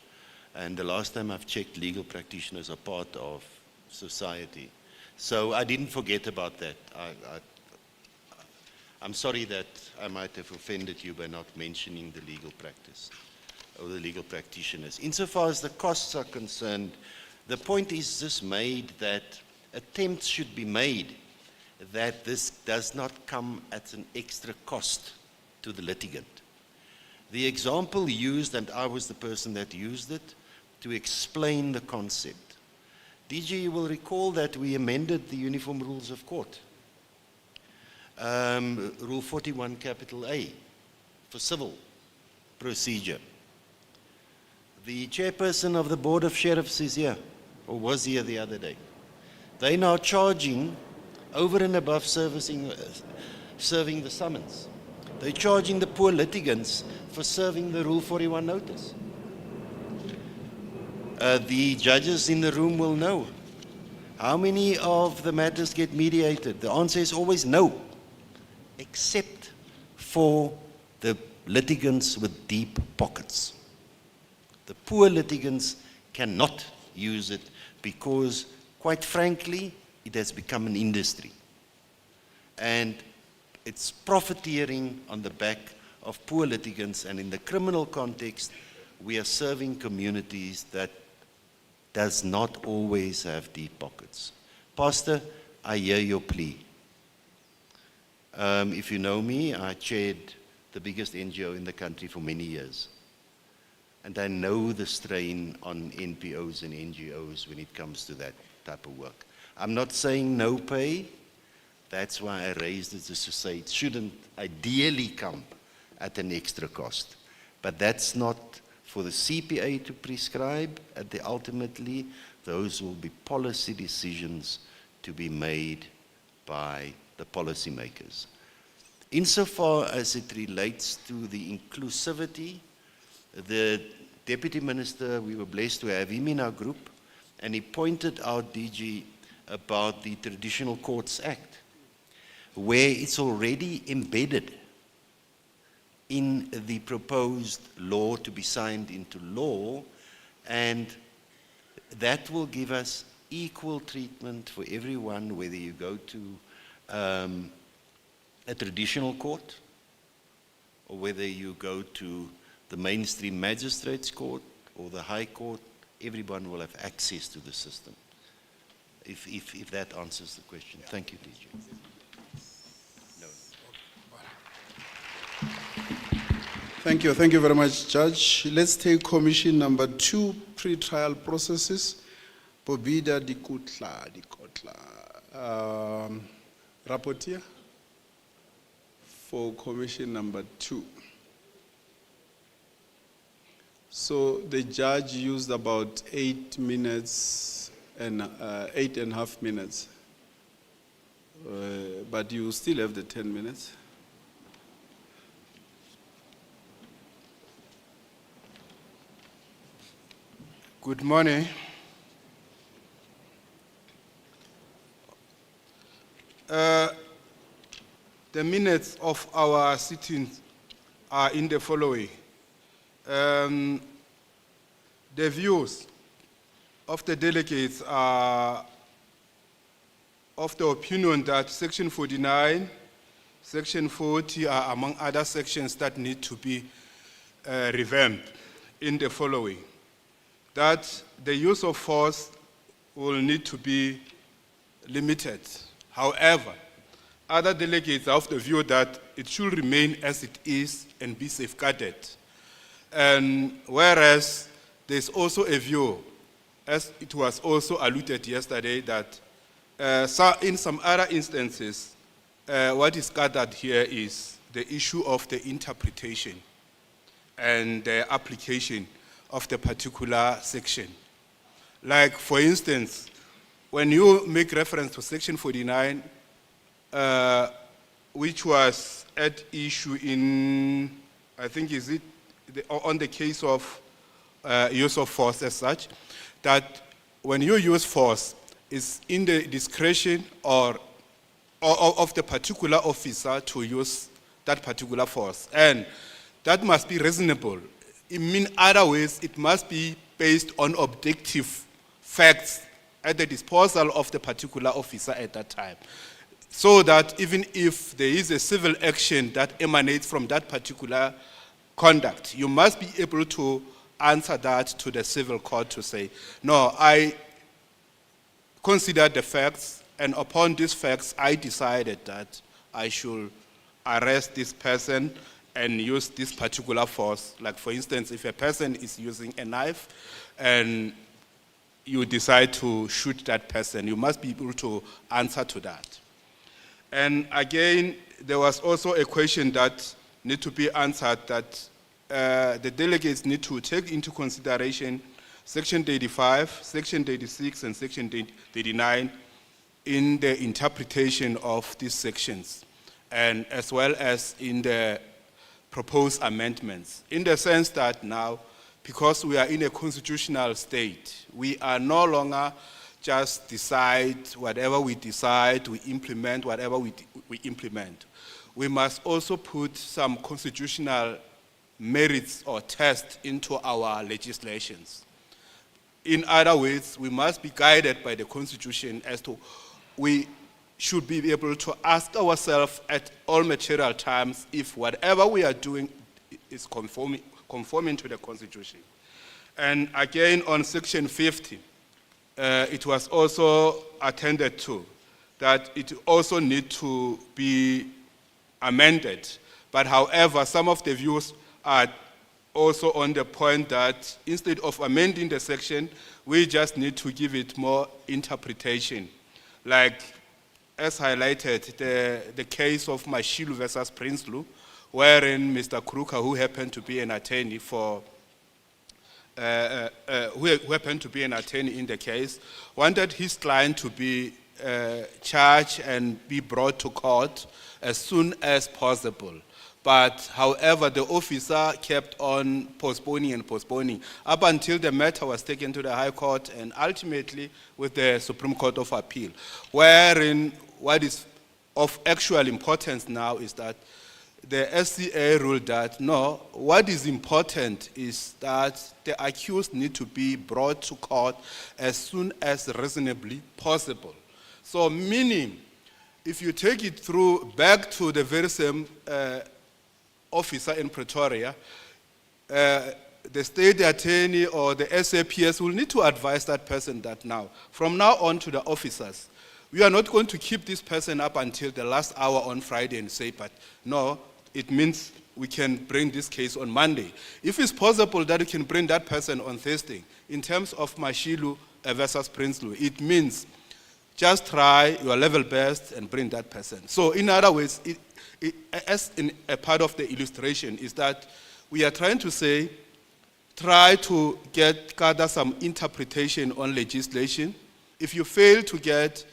And the last time I've checked, legal practitioners are part of society. So I didn't forget about that. I'm sorry that I might have offended you by not mentioning the legal practice or the legal practitioners. Insofar as the costs are concerned, the point is just made that attempts should be made that this does not come at an extra cost to the litigant. The example used, and I was the person that used it, to explain the concept. DG, you will recall that we amended the Uniform Rules of Court. Rule 41 capital A for civil procedure. The chairperson of the Board of Sheriffs is here, or was here the other day. They're now charging, over and above serving the summons, they're charging the poor litigants for serving the Rule 41 notice. The judges in the room will know. How many of the matters get mediated? The answer is always no, except for the litigants with deep pockets. The poor litigants cannot use it because, quite frankly, it has become an industry. And it's profiteering on the back of poor litigants, and in the criminal context, we are serving communities that does not always have deep pockets. Pastor, I hear your plea. If you know me, I chaired the biggest NGO in the country for many years. And I know the strain on NPOs and NGOs when it comes to that type of work. I'm not saying no pay. That's why I raised it, just to say it shouldn't ideally come at an extra cost. But that's not for the CPA to prescribe. Ultimately, those will be policy decisions to be made by the policymakers. Insofar as it relates to the inclusivity, the Deputy Minister, we were blessed to have him in our group, and he pointed out, DG, about the Traditional Courts Act, where it's already embedded in the proposed law to be signed into law, and that will give us equal treatment for everyone, whether you go to a traditional court or whether you go to the mainstream magistrates court or the high court. Everyone will have access to the system, if that answers the question. Thank you, DG. Thank you. Thank you very much, Judge. Let's take commission number 2, pre-trial processes. Bobida Dikotla. Rapporteur for commission number 2. So the judge used about 8 minutes and 8.5 minutes. But you still have the 10 minutes. Good morning. The minutes of our sittings are in the following. The views of the delegates are of the opinion that Section 49, Section 40 are among other sections that need to be revamped in the following. That the use of force will need to be limited. However, other delegates are of the view that it should remain as it is and be safeguarded. And whereas there's also a view, as it was also alluded yesterday, that in some other instances, what is gathered here is the issue of the interpretation and the application of the particular section. Like, for instance, when you make reference to Section 49, which was at issue in, I think, is it on the case of use of force as such, that when you use force, it's in the discretion or of the particular officer to use that particular force. And that must be reasonable. In other ways, it must be based on objective facts at the disposal of the particular officer at that time. So that even if there is a civil action that emanates from that particular conduct, you must be able to answer that to the civil court to say, no, I considered the facts, and upon these facts, I decided that I should arrest this person and use this particular force. Like, for instance, if a person is using a knife and you decide to shoot that person, you must be able to answer to that. And again, there was also a question that needs to be answered, that the delegates need to take into consideration Section 35, Section 36, and Section 39 in the interpretation of these sections, and as well as in the proposed amendments, in the sense that now, because we are in a constitutional state, we are no longer just decide whatever we decide, we implement whatever we implement. We must also put some constitutional merits or tests into our legislations. In other words, we must be guided by the Constitution as to we should be able to ask ourselves at all material times if whatever we are doing is conforming to the Constitution. And again, on Section 50, it was also attended to that it also needs to be amended. But however, some of the views are also on the point that instead of amending the section, we just need to give it more interpretation. Like, as highlighted, the case of Mashilu versus Prinsloo, wherein Mr. Kruka, who happened to be an attorney in the case, wanted his client to be charged and be brought to court as soon as possible. But however, the officer kept on postponing and postponing up until the matter was taken to the High Court and ultimately with the Supreme Court of Appeal, wherein what is of actual importance now is that the SCA ruled that no, what is important is that the accused need to be brought to court as soon as reasonably possible. So meaning, if you take it through back to the very same officer in Pretoria, the state attorney or the SAPS will need to advise that person that now, from now on to the officers, we are not going to keep this person up until the last hour on Friday and say, but no, it means we can bring this case on Monday. If it's possible that we can bring that person on Thursday, in terms of Mashilu versus Prinsloo, it means just try your level best and bring that person. So in other words, as in a part of the illustration is that we are trying to say, try to gather some interpretation on legislation. If you fail to get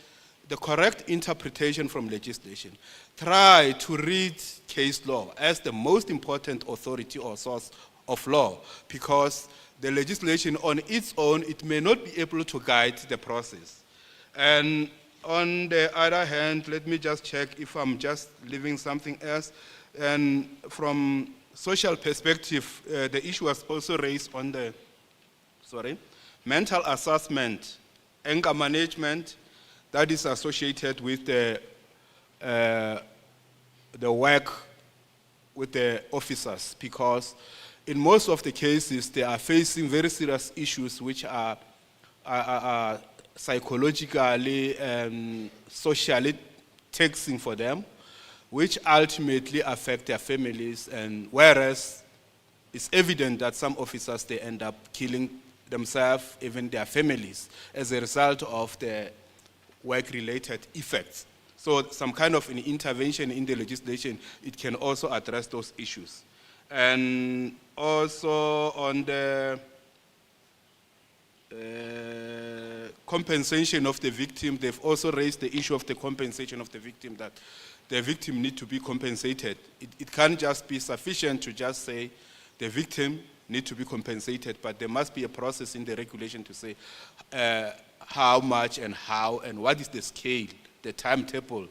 the correct interpretation from legislation, try to read case law as the most important authority or source of law, because the legislation on its own, it may not be able to guide the process. And On the other hand, let me just check if I'm just leaving something else. And from social perspective, the issue was also raised on the, mental assessment, anger management, that is associated with the work with the officers, because in most of the cases, they are facing very serious issues which are psychologically and socially taxing for them, which ultimately affect their families. And whereas it's evident that some officers, they end up killing themselves, even their families, as a result of the work-related effects. So some kind of an intervention in the legislation, it can also address those issues. And also on the compensation of the victim, they've also raised the issue of the compensation of the victim, that the victim need to be compensated. It can't just be sufficient to just say the victim need to be compensated, but there must be a process in the regulation to say how much and how and what is the scale, the timetable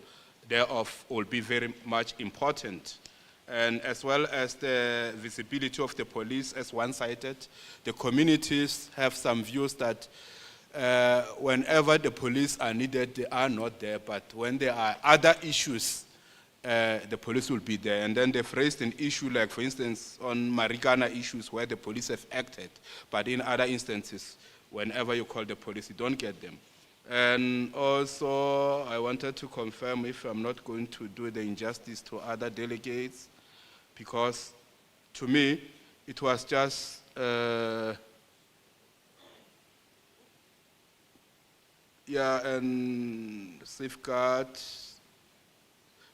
thereof will be very much important. And as well as the visibility of the police as one-sided, the communities have some views that whenever the police are needed, they are not there, but when there are other issues, the police will be there. And then they've raised an issue like, for instance, on Marikana issues where the police have acted, but in other instances, whenever you call the police, you don't get them. And also, I wanted to confirm if I'm not going to do the injustice to other delegates, because to me, it was just and safeguard.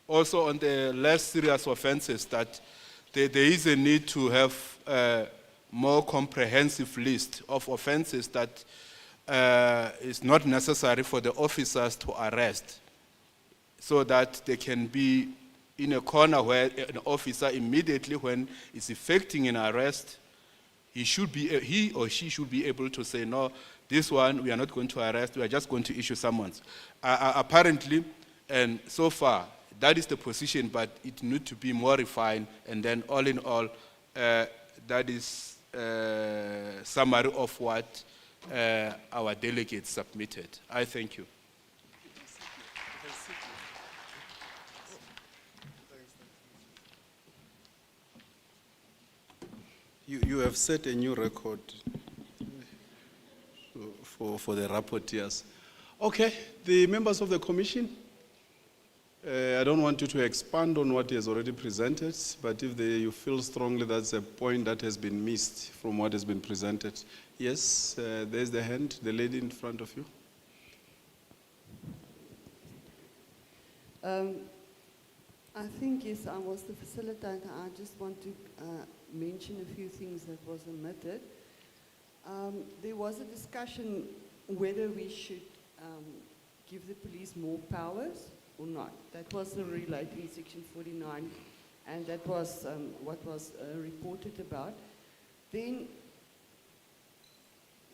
Also on the less serious offenses, that there is a need to have a more comprehensive list of offenses that is not necessary for the officers to arrest, so that they can be in a corner where an officer immediately when it's effecting an arrest, he or she should be able to say, no, this one we are not going to arrest, we are just going to issue summons. Apparently, and so far, that is the position, but it needs to be more refined, and then all in all, that is a summary of what our delegates submitted. I thank you. You have set a new record for the rapporteurs. Okay, the members of the commission, I don't want you to expand on what he has already presented, but if you feel strongly that's a point that has been missed from what has been presented. Yes, there's the hand, the lady in front of you. I think, yes, I was the facilitator. I just want to mention a few things that was omitted. There was a discussion whether we should give the police more powers or not. That was related in Section 49, and that was what was reported about. Then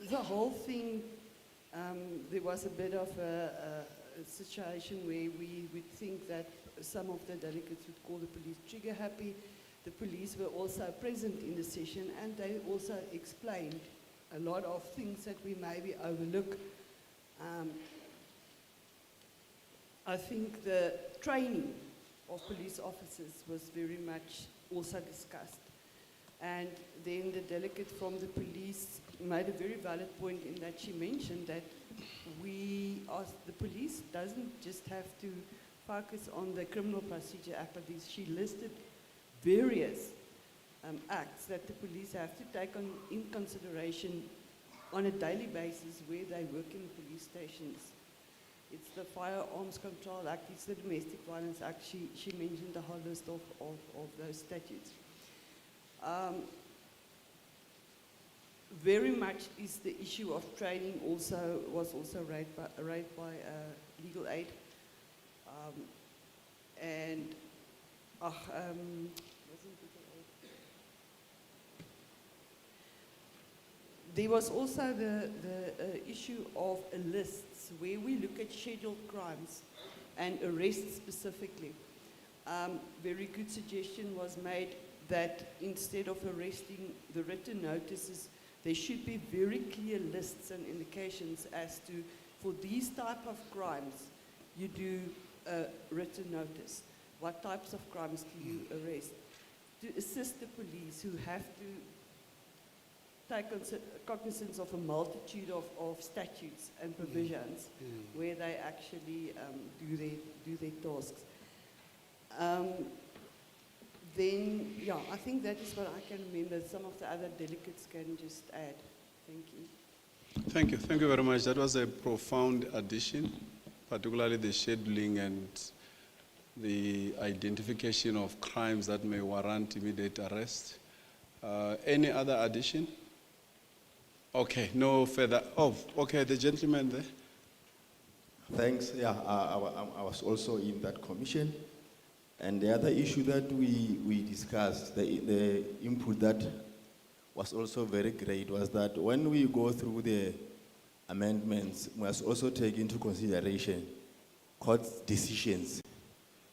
the whole thing, there was a bit of a situation where we would think that some of the delegates would call the police trigger happy. The police were also present in the session, and they also explained a lot of things that we maybe overlook. I think the training of police officers was very much also discussed. And then the delegate from the police made a very valid point in that she mentioned that the police doesn't just have to focus on the Criminal Procedure Act, but she listed various acts that the police have to take in consideration on a daily basis where they work in the police stations. It's the Firearms Control Act, it's the Domestic Violence Act. She mentioned the whole list of those statutes. Very much is the issue of training was also raised by legal aid. There was also the issue of lists where we look at scheduled crimes and arrests specifically. Very good suggestion was made that instead of arresting the written notices, there should be very clear lists and indications as to, for these type of crimes, you do a written notice. What types of crimes do you arrest? To assist the police who have to take cognizance of a multitude of statutes and provisions where they actually do their tasks. Then, yeah, I think that is what I can remember. Some of the other delegates can just add. Thank you. Thank you. Thank you very much. That was a profound addition, particularly the scheduling and the identification of crimes that may warrant immediate arrest. Any other addition? Okay, no further. Oh, okay, the gentleman there. Thanks. Yeah, I was also in that commission. And the other issue that we discussed, the input that was also very great, was that when we go through the amendments, we must also take into consideration court decisions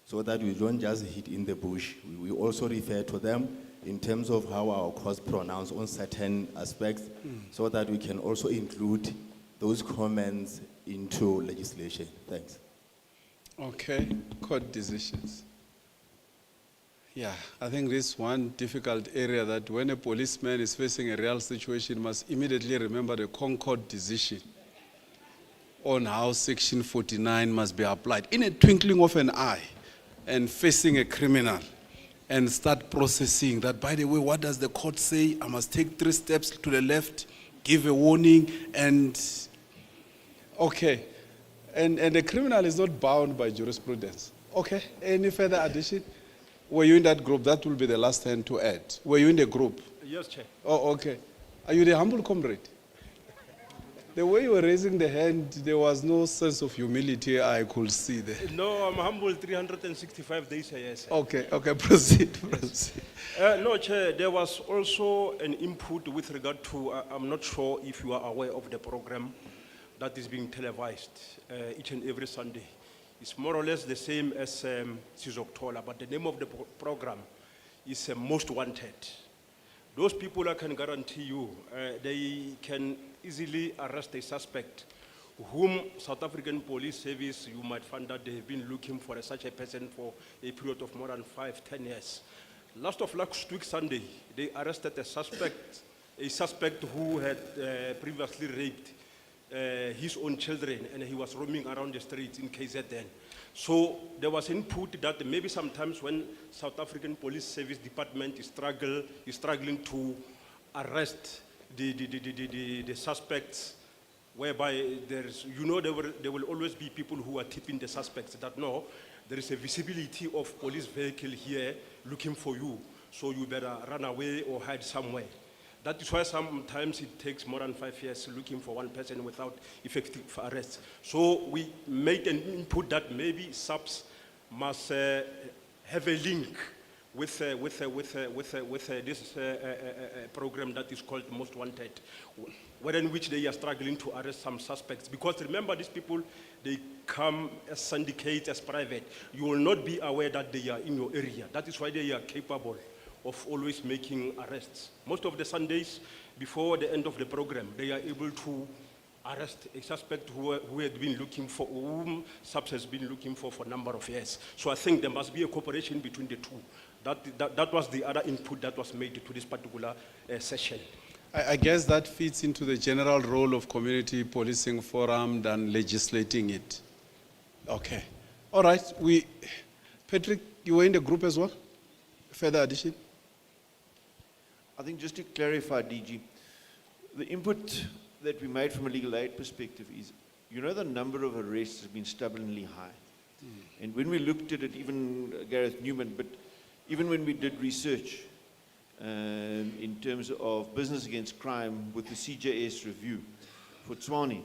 so that we don't just hit in the bush. We also refer to them in terms of how our courts pronounce on certain aspects so that we can also include those comments into legislation. Thanks. Okay, court decisions. Yeah, I think this is one difficult area that when a policeman is facing a real situation, must immediately remember the Concord decision on how Section 49 must be applied in a twinkling of an eye, and facing a criminal and start processing that, by the way, what does the court say? I must take 3 steps to the left, give a warning, and okay. And the criminal is not bound by jurisprudence. Okay, any further addition? Were you in that group? That will be the last hand to add. Were you in the group? Yes, Chair. Oh, okay. Are you the humble comrade? The way you were raising the hand, there was no sense of humility I could see there. No, I'm humble 365 days a year, sir. Okay, okay, proceed. No, Chair, there was also an input with regard to, I'm not sure if you are aware of the program that is being televised each and every Sunday. It's more or less the same as Sizoktola, but the name of the program is Most Wanted. Those people, I can guarantee you, they can easily arrest a suspect whom South African Police Service, you might find that they have been looking for such a person for a period of more than 5-10 years. Last week Sunday, they arrested a suspect who had previously raped his own children, and he was roaming around the streets in KZN. So there was input that maybe sometimes when South African Police Service Department is struggling to arrest the suspects, whereby there's, there will always be people who are tipping the suspects that no, there is a visibility of police vehicle here looking for you, so you better run away or hide somewhere. That is why sometimes it takes more than 5 years looking for one person without effective arrest. So we made an input that maybe SAPS must have a link with this program that is called Most Wanted, wherein which they are struggling to arrest some suspects. Because remember, these people, they come as syndicates, as private. You will not be aware that they are in your area. That is why they are capable of always making arrests. Most of the Sundays, before the end of the program, they are able to arrest a suspect who had been looking for, whom SAPS has been looking for a number of years. So I think there must be a cooperation between the two. That was the other input that was made to this particular session. I guess that fits into the general role of community policing forum than legislating it. Okay. All right. Patrick, you were in the group as well? Further addition? I think just to clarify, DG, the input that we made from a legal aid perspective is, the number of arrests has been stubbornly high. And when we looked at it, even Gareth Newman, but even when we did research in terms of business against crime with the CJS review for Tswane,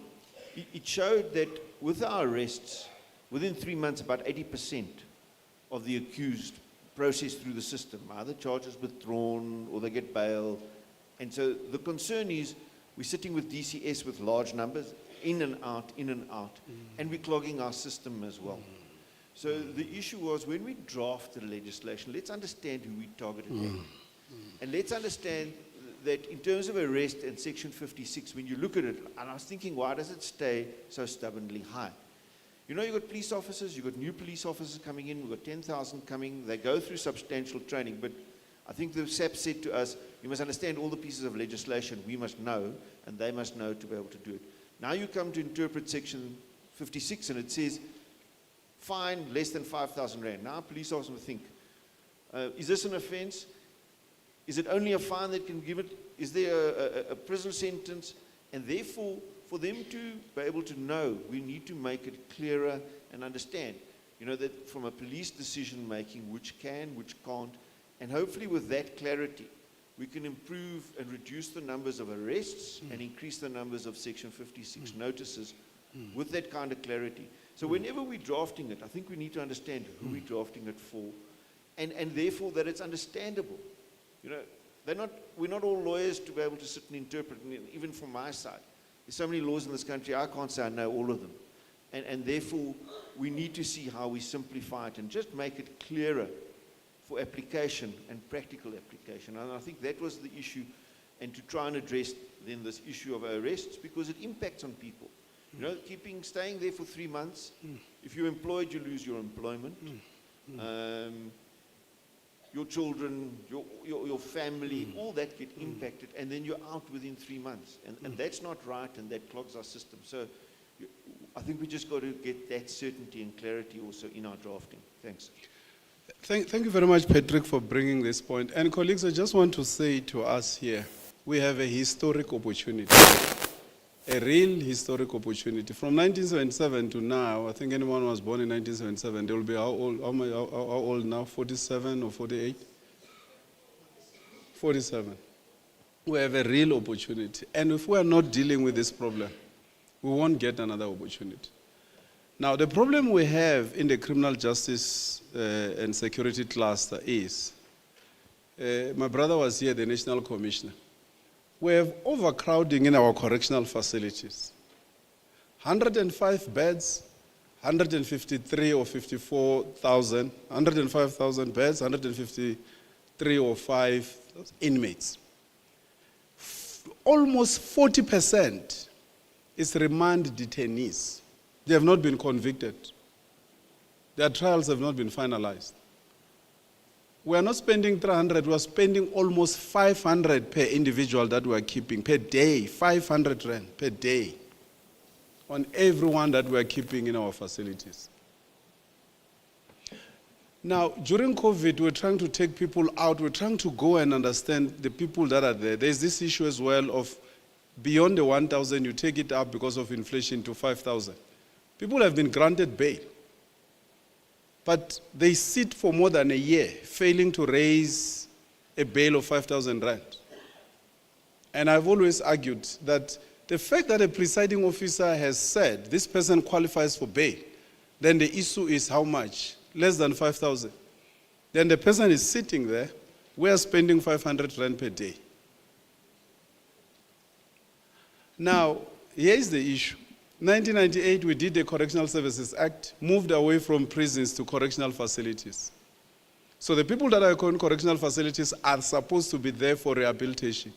it showed that with our arrests, within 3 months, about 80% of the accused processed through the system, either charges withdrawn or they get bail. And so the concern is We're sitting with DCS with large numbers, in and out, and we're clogging our system as well. So the issue was, when we draft the legislation, let's understand who we targeted at. And let's understand that in terms of arrest and Section 56, when you look at it, and I was thinking, why does it stay so stubbornly high? You know, you've got police officers, you've got new police officers coming in, we've got 10,000 coming, they go through substantial training, but I think the SAP said to us, you must understand all the pieces of legislation we must know, and they must know to be able to do it. Now you come to interpret Section 56, and it says, fine less than 5,000 rand. Now police officers will think, is this an offense? Is it only a fine that can give it? Is there a prison sentence? And therefore, for them to be able to know, we need to make it clearer and understand, you know, that from a police decision making, which can, which can't, and hopefully with that clarity, we can improve and reduce the numbers of arrests and increase the numbers of Section 56 notices with that kind of clarity. So whenever we're drafting it, I think we need to understand who we're drafting it for, and therefore that it's understandable. You know, we're not all lawyers to be able to sit and interpret, and even from my side. There's so many laws in this country, I can't say I know all of them. And therefore, we need to see how we simplify it and just make it clearer for application and practical application. And I think that was the issue, and to try and address then this issue of arrests, because it impacts on people. You know, staying there for 3 months, if you're employed, you lose your employment. Your children, your family, all that get impacted, and then you're out within 3 months. And that's not right, and that clogs our system. So I think we just got to get that certainty and clarity also in our drafting. Thanks. Thank you very much, Patrick, for bringing this point. And colleagues, I just want to say to us here, we have a historic opportunity, a real historic opportunity. From 1977 to now, I think anyone who was born in 1977, they will be how old now, 47 or 48? 47. We have a real opportunity. And if we are not dealing with this problem, we won't get another opportunity. Now, the problem we have in the criminal justice and security cluster is, my brother was here, the National Commissioner. We have overcrowding in our correctional facilities. 105 beds, 153 or 54,000, 105,000 beds, 153 or 5 inmates. Almost 40% is remand detainees. They have not been convicted. Their trials have not been finalized. We are not spending 300, we are spending almost 500 per individual that we are keeping per day, 500 rand per day on everyone that we are keeping in our facilities. Now, during COVID, we're trying to take people out, we're trying to go and understand the people that are there. There's this issue as well of beyond the 1,000, you take it up because of inflation to 5,000. People have been granted bail, but they sit for more than a year, failing to raise a bail of 5,000 rand. And I've always argued that the fact that a presiding officer has said this person qualifies for bail, then the issue is how much? Less than 5,000. Then the person is sitting there, we are spending 500 rand per day. Now, here is the issue. 1998, we did the Correctional Services Act, moved away from prisons to correctional facilities. So the people that are in correctional facilities are supposed to be there for rehabilitation.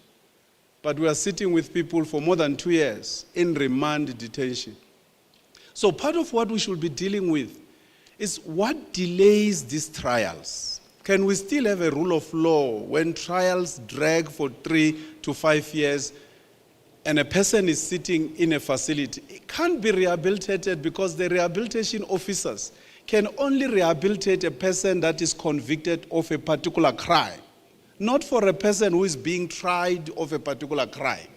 But we are sitting with people for more than 2 years in remand detention. So part of what we should be dealing with is what delays these trials. Can we still have a rule of law when trials drag for 3 to 5 years and a person is sitting in a facility? It can't be rehabilitated because the rehabilitation officers can only rehabilitate a person that is convicted of a particular crime, not for a person who is being tried of a particular crime.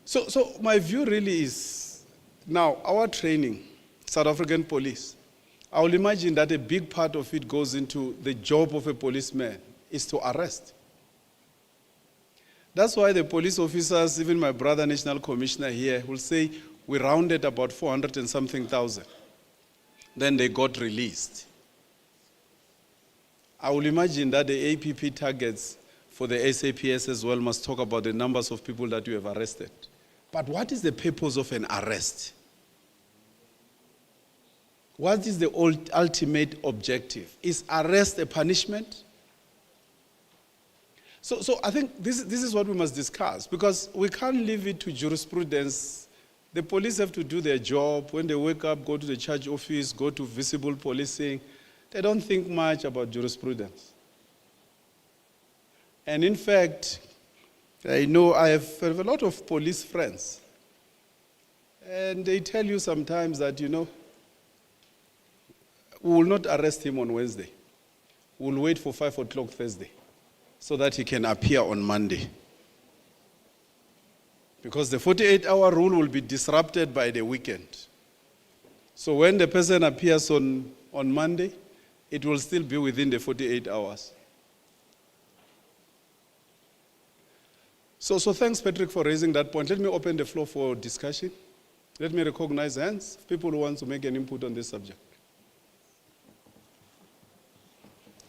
So my view really is, now our training, South African police, I will imagine that a big part of it goes into the job of a policeman is to arrest. That's why the police officers, even my brother, National Commissioner here, will say we rounded about 400 and something thousand. Then they got released. I will imagine that the APP targets for the SAPS as well must talk about the numbers of people that you have arrested. But what is the purpose of an arrest? What is the ultimate objective? Is arrest a punishment? So I think this is what we must discuss, because we can't leave it to jurisprudence. The police have to do their job. When they wake up, go to the charge office, go to visible policing. They don't think much about jurisprudence. And in fact, I know I have a lot of police friends. And they tell you sometimes that, we will not arrest him on Wednesday. We'll wait for 5 o'clock Thursday so that he can appear on Monday. Because the 48-hour rule will be disrupted by the weekend. So when the person appears on Monday, it will still be within the 48 hours. So thanks, Patrick, for raising that point. Let me open the floor for discussion. Let me recognize hands, people who want to make an input on this subject.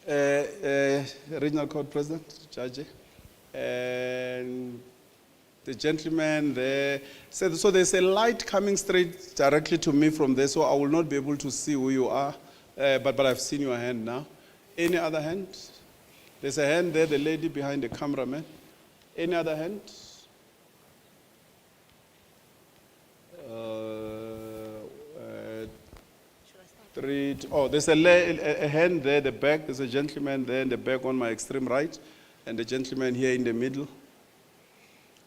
Regional Court President, Judge, and the gentleman there. So there's a light coming straight directly to me from there, so I will not be able to see who you are, but I've seen your hand now. Any other hand? There's a hand there, the lady behind the cameraman. Any other hand? There's a hand there, the back. There's a gentleman there in the back on my extreme right, and the gentleman here in the middle.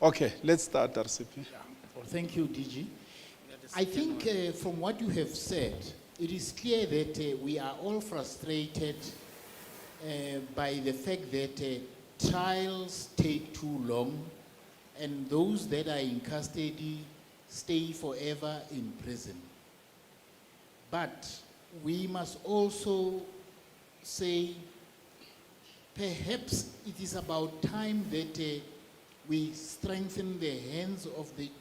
Okay, let's start, RCP. Well, thank you, DG. I think from what you have said, it is clear that we are all frustrated by the fact that trials take too long, and those that are in custody stay forever in prison. But we must also say perhaps it is about time that we strengthen the hands of the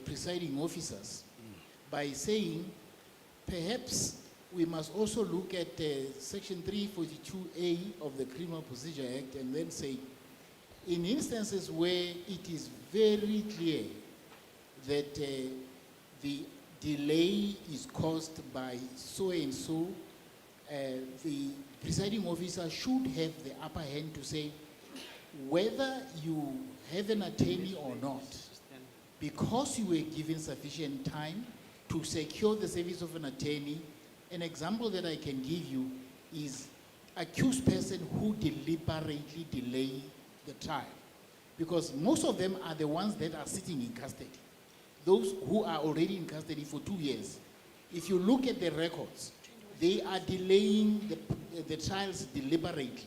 presiding officers by saying perhaps we must also look at Section 342A of the Criminal Procedure Act and then say, in instances where it is very clear that the delay is caused by so and so, the presiding officer should have the upper hand to say whether you have an attorney or not, because you were given sufficient time to secure the service of an attorney. An example that I can give you is accused person who deliberately delay the trial, because most of them are the ones that are sitting in custody, those who are already in custody for 2 years. If you look at the records, they are delaying the trials deliberately.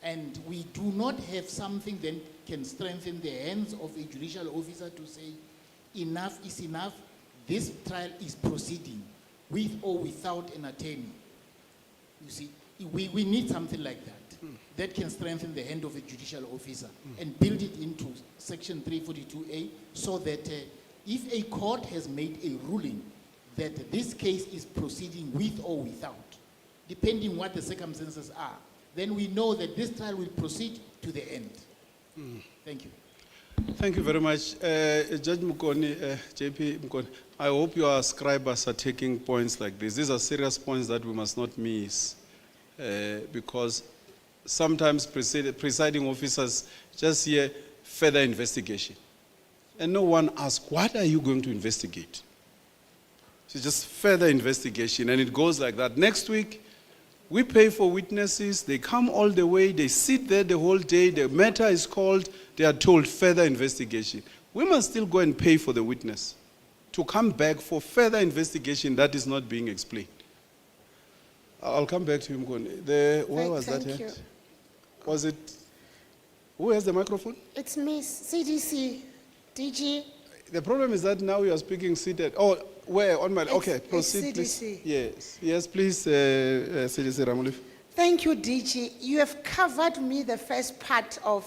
And we do not have something that can strengthen the hands of a judicial officer to say, enough is enough, this trial is proceeding, with or without an attorney. You see, we need something like that, that can strengthen the hand of a judicial officer and build it into Section 342A, so that if a court has made a ruling that this case is proceeding with or without, depending what the circumstances are, then we know that this trial will proceed to the end. Thank you. Thank you very much. Judge Mukoni, JP Mukoni, I hope your scribers are taking points like this. These are serious points that we must not miss, because sometimes presiding officers just hear further investigation. And no one asks, what are you going to investigate? It's just further investigation, and it goes like that. Next week, we pay for witnesses, they come all the way, they sit there the whole day, the matter is called, they are told further investigation. We must still go and pay for the witness to come back for further investigation that is not being explained. I'll come back to you, Mkoni. Where was that Thank yet? you. Was it, who has the microphone? It's me, CDC, DG. The problem is that now you are speaking seated. Oh, where? On my, okay, proceed, it's please. CDC. Yes, please, CDC Ramulif. Thank you, DG. You have covered me the first part of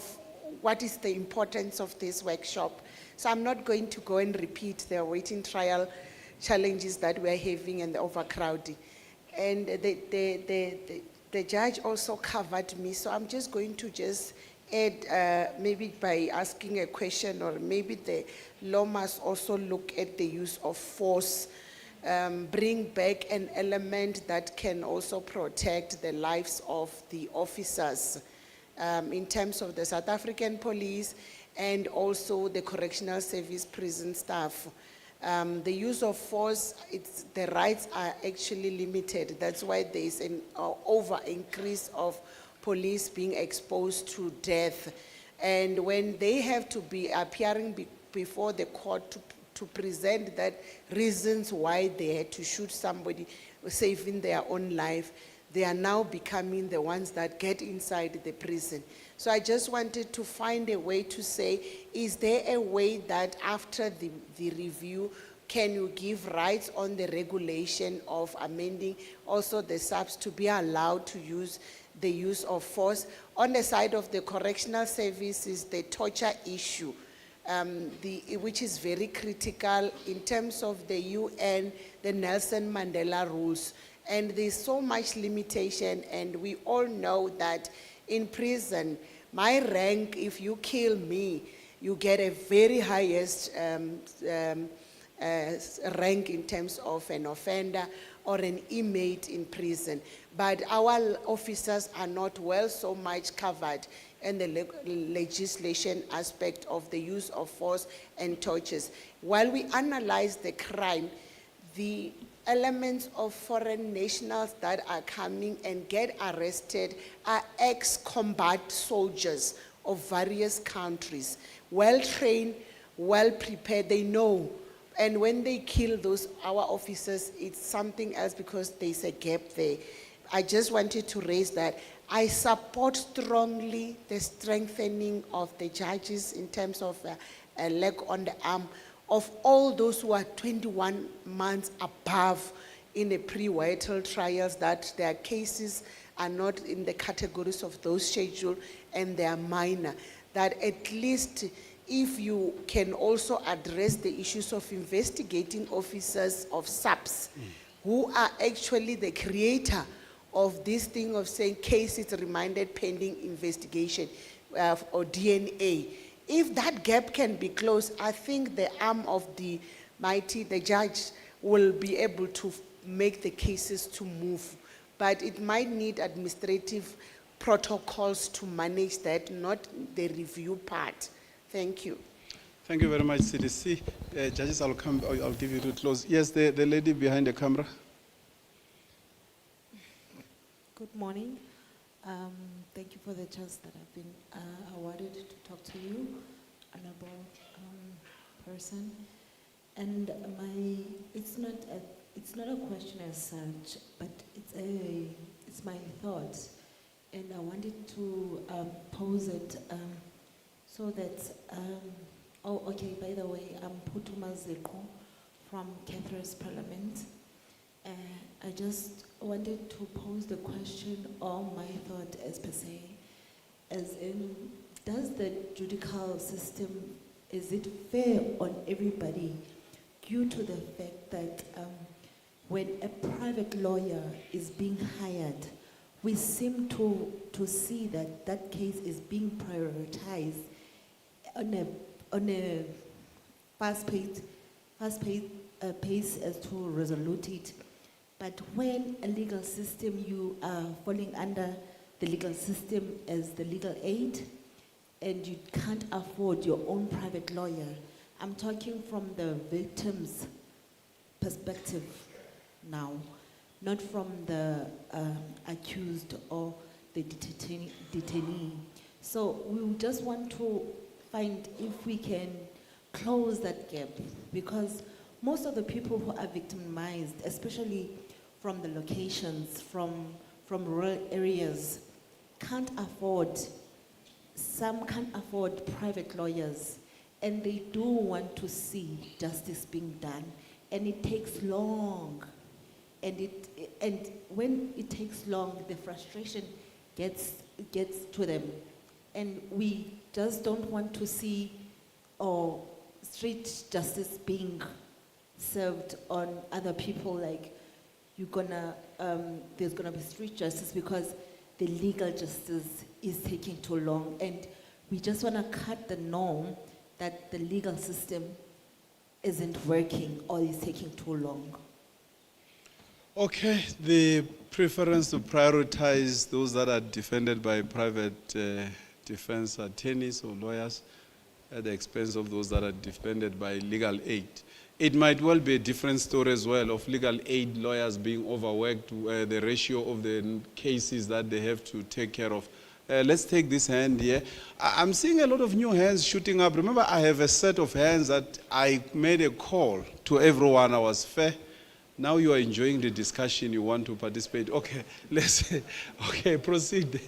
what is the importance of this workshop. So I'm not going to go and repeat the waiting trial challenges that we're having and the overcrowding. And the judge also covered me, so I'm just going to just add, maybe by asking a question, or maybe the law must also look at the use of force, bring back an element that can also protect the lives of the officers in terms of the South African police and also the correctional service prison staff. The use of force, the rights are actually limited. That's why there is an over increase of police being exposed to death. And when they have to be appearing before the court to present that reasons why they had to shoot somebody saving their own life, they are now becoming the ones that get inside the prison. So I just wanted to find a way to say, is there a way that after the review, can you give rights on the regulation of amending also the subs to be allowed to use the use of force? On the side of the correctional services, the torture issue, which is very critical in terms of the UN, the Nelson Mandela rules. And there's so much limitation, and we all know that in prison, my rank, if you kill me, you get a very highest rank in terms of an offender or an inmate in prison. But our officers are not well so much covered in the legislation aspect of the use of force and tortures. While we analyze the crime, the elements of foreign nationals that are coming and get arrested are ex-combat soldiers of various countries, well-trained, well-prepared, they know. And when they kill our officers, it's something else because there's a gap there. I just wanted to raise that. I support strongly the strengthening of the judges in terms of a leg on the arm of all those who are 21 months above in the pre-vital trials, that their cases are not in the categories of those scheduled and they are minor. That at least if you can also address the issues of investigating officers of SAPS, who are actually the creator of this thing of saying cases remanded pending investigation or DNA. If that gap can be closed, I think the arm of the mighty, the judge, will be able to make the cases to move. But it might need administrative protocols to manage that, not the review part. Thank you. Thank you very much, CDC. Judges, I'll give you to close. Yes, the lady behind the camera. Good morning. Thank you for the chance that I've been awarded to talk to you, honorable person. And it's not a question as such, but it's my thought, and I wanted to pose it so that. Oh, okay. By the way, I'm Putuma Zeko from Catherine's Parliament. I just wanted to pose the question, or my thought as per se, as in, does the judicial system, is it fair on everybody due to the fact that when a private lawyer is being hired, we seem to see that that case is being prioritized on a fast-paced pace as to resolve it. But when a legal system, you are falling under the legal system as the legal aid, and you can't afford your own private lawyer. I'm talking from the victim's perspective now, not from the accused or the detainee. So we just want to find if we can close that gap, because most of the people who are victimized, especially from the locations, from rural areas, some can't afford private lawyers, and they do want to see justice being done, and it takes long, and when it takes long, the frustration gets to them, and we just don't want to see street justice being served on other people, like there's gonna be street justice, because the legal justice is taking too long, and we just want to cut the norm that the legal system isn't working or is taking too long. Okay, the preference to prioritize those that are defended by private defense attorneys or lawyers at the expense of those that are defended by legal aid. It might well be a different story as well of legal aid lawyers being overworked, the ratio of the cases that they have to take care of. Let's take this hand here. I'm seeing a lot of new hands shooting up. Remember, I have a set of hands that I made a call to everyone. I was fair. Now you are enjoying the discussion. You want to participate. Okay, okay, proceed.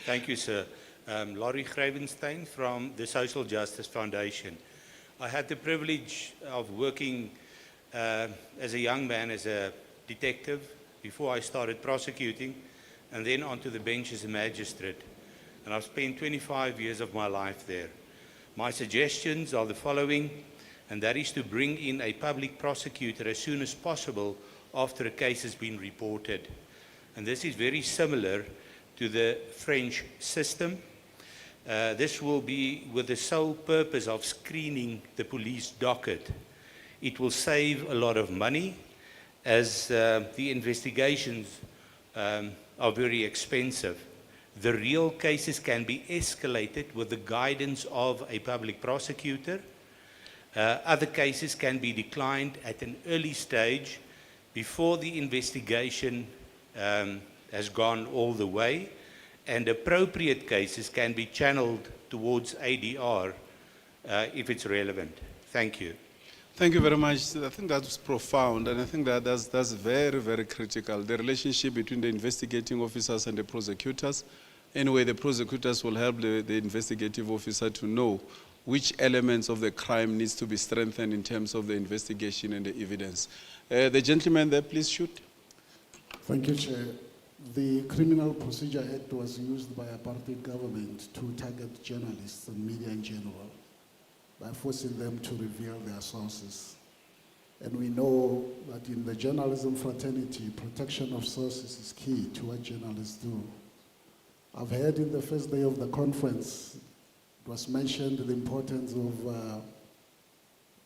Thank you, sir. Laurie Gravenstein from the Social Justice Foundation. I had the privilege of working as a young man as a detective before I started prosecuting, and then onto the bench as a magistrate. And I've spent 25 years of my life there. My suggestions are the following, and that is to bring in a public prosecutor as soon as possible after a case has been reported. And this is very similar to the French system. This will be with the sole purpose of screening the police docket. It will save a lot of money, as the investigations are very expensive. The real cases can be escalated with the guidance of a public prosecutor. Other cases can be declined at an early stage before the investigation has gone all the way, and appropriate cases can be channeled towards ADR if it's relevant. Thank you. Thank you very much. I think that's profound, and I think that that's very, very critical. The relationship between the investigating officers and the prosecutors. Anyway, the prosecutors will help the investigative officer to know which elements of the crime needs to be strengthened in terms of the investigation and the evidence. The gentleman there, please shoot. Thank you, Chair. The Criminal Procedure Act was used by apartheid government to target journalists and media in general by forcing them to reveal their sources. And we know that in the journalism fraternity, protection of sources is key to what journalists do. I've heard in the first day of the conference, it was mentioned the importance of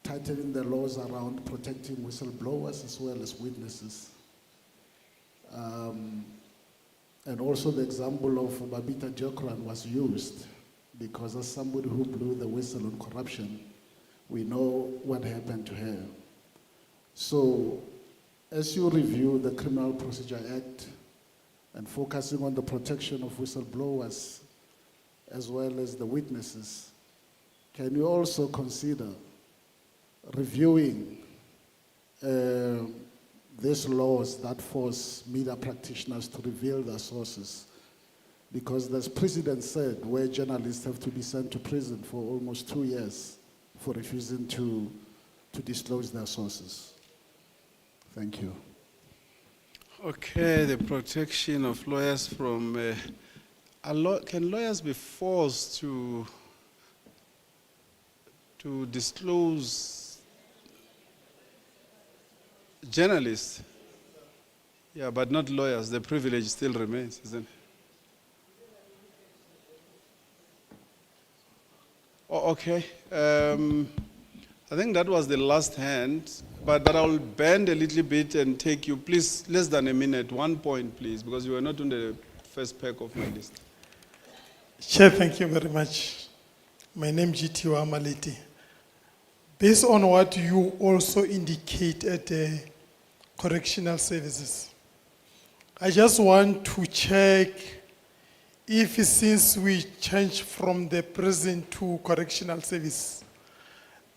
tightening the laws around protecting whistleblowers as well as witnesses. And also the example of Babita Jokran was used because as somebody who blew the whistle on corruption, we know what happened to her. So as you review the Criminal Procedure Act and focusing on the protection of whistleblowers as well as the witnesses, can you also consider reviewing these laws that force media practitioners to reveal their sources? Because there's precedent said where journalists have to be sent to prison for almost 2 years for refusing to disclose their sources. Thank you. Okay, the protection of lawyers from... can lawyers be forced to disclose journalists? Yeah, but not lawyers. The privilege still remains, isn't it? Oh, okay. I think that was the last hand, but I'll bend a little bit and take you, please, less than a minute, 1 point, please, because you are not on the first pack of my list. Chair, thank you very much. My name is G.T. Wamaliti. Based on what you also indicate at the correctional services, I just want to check if since we changed from the prison to correctional service,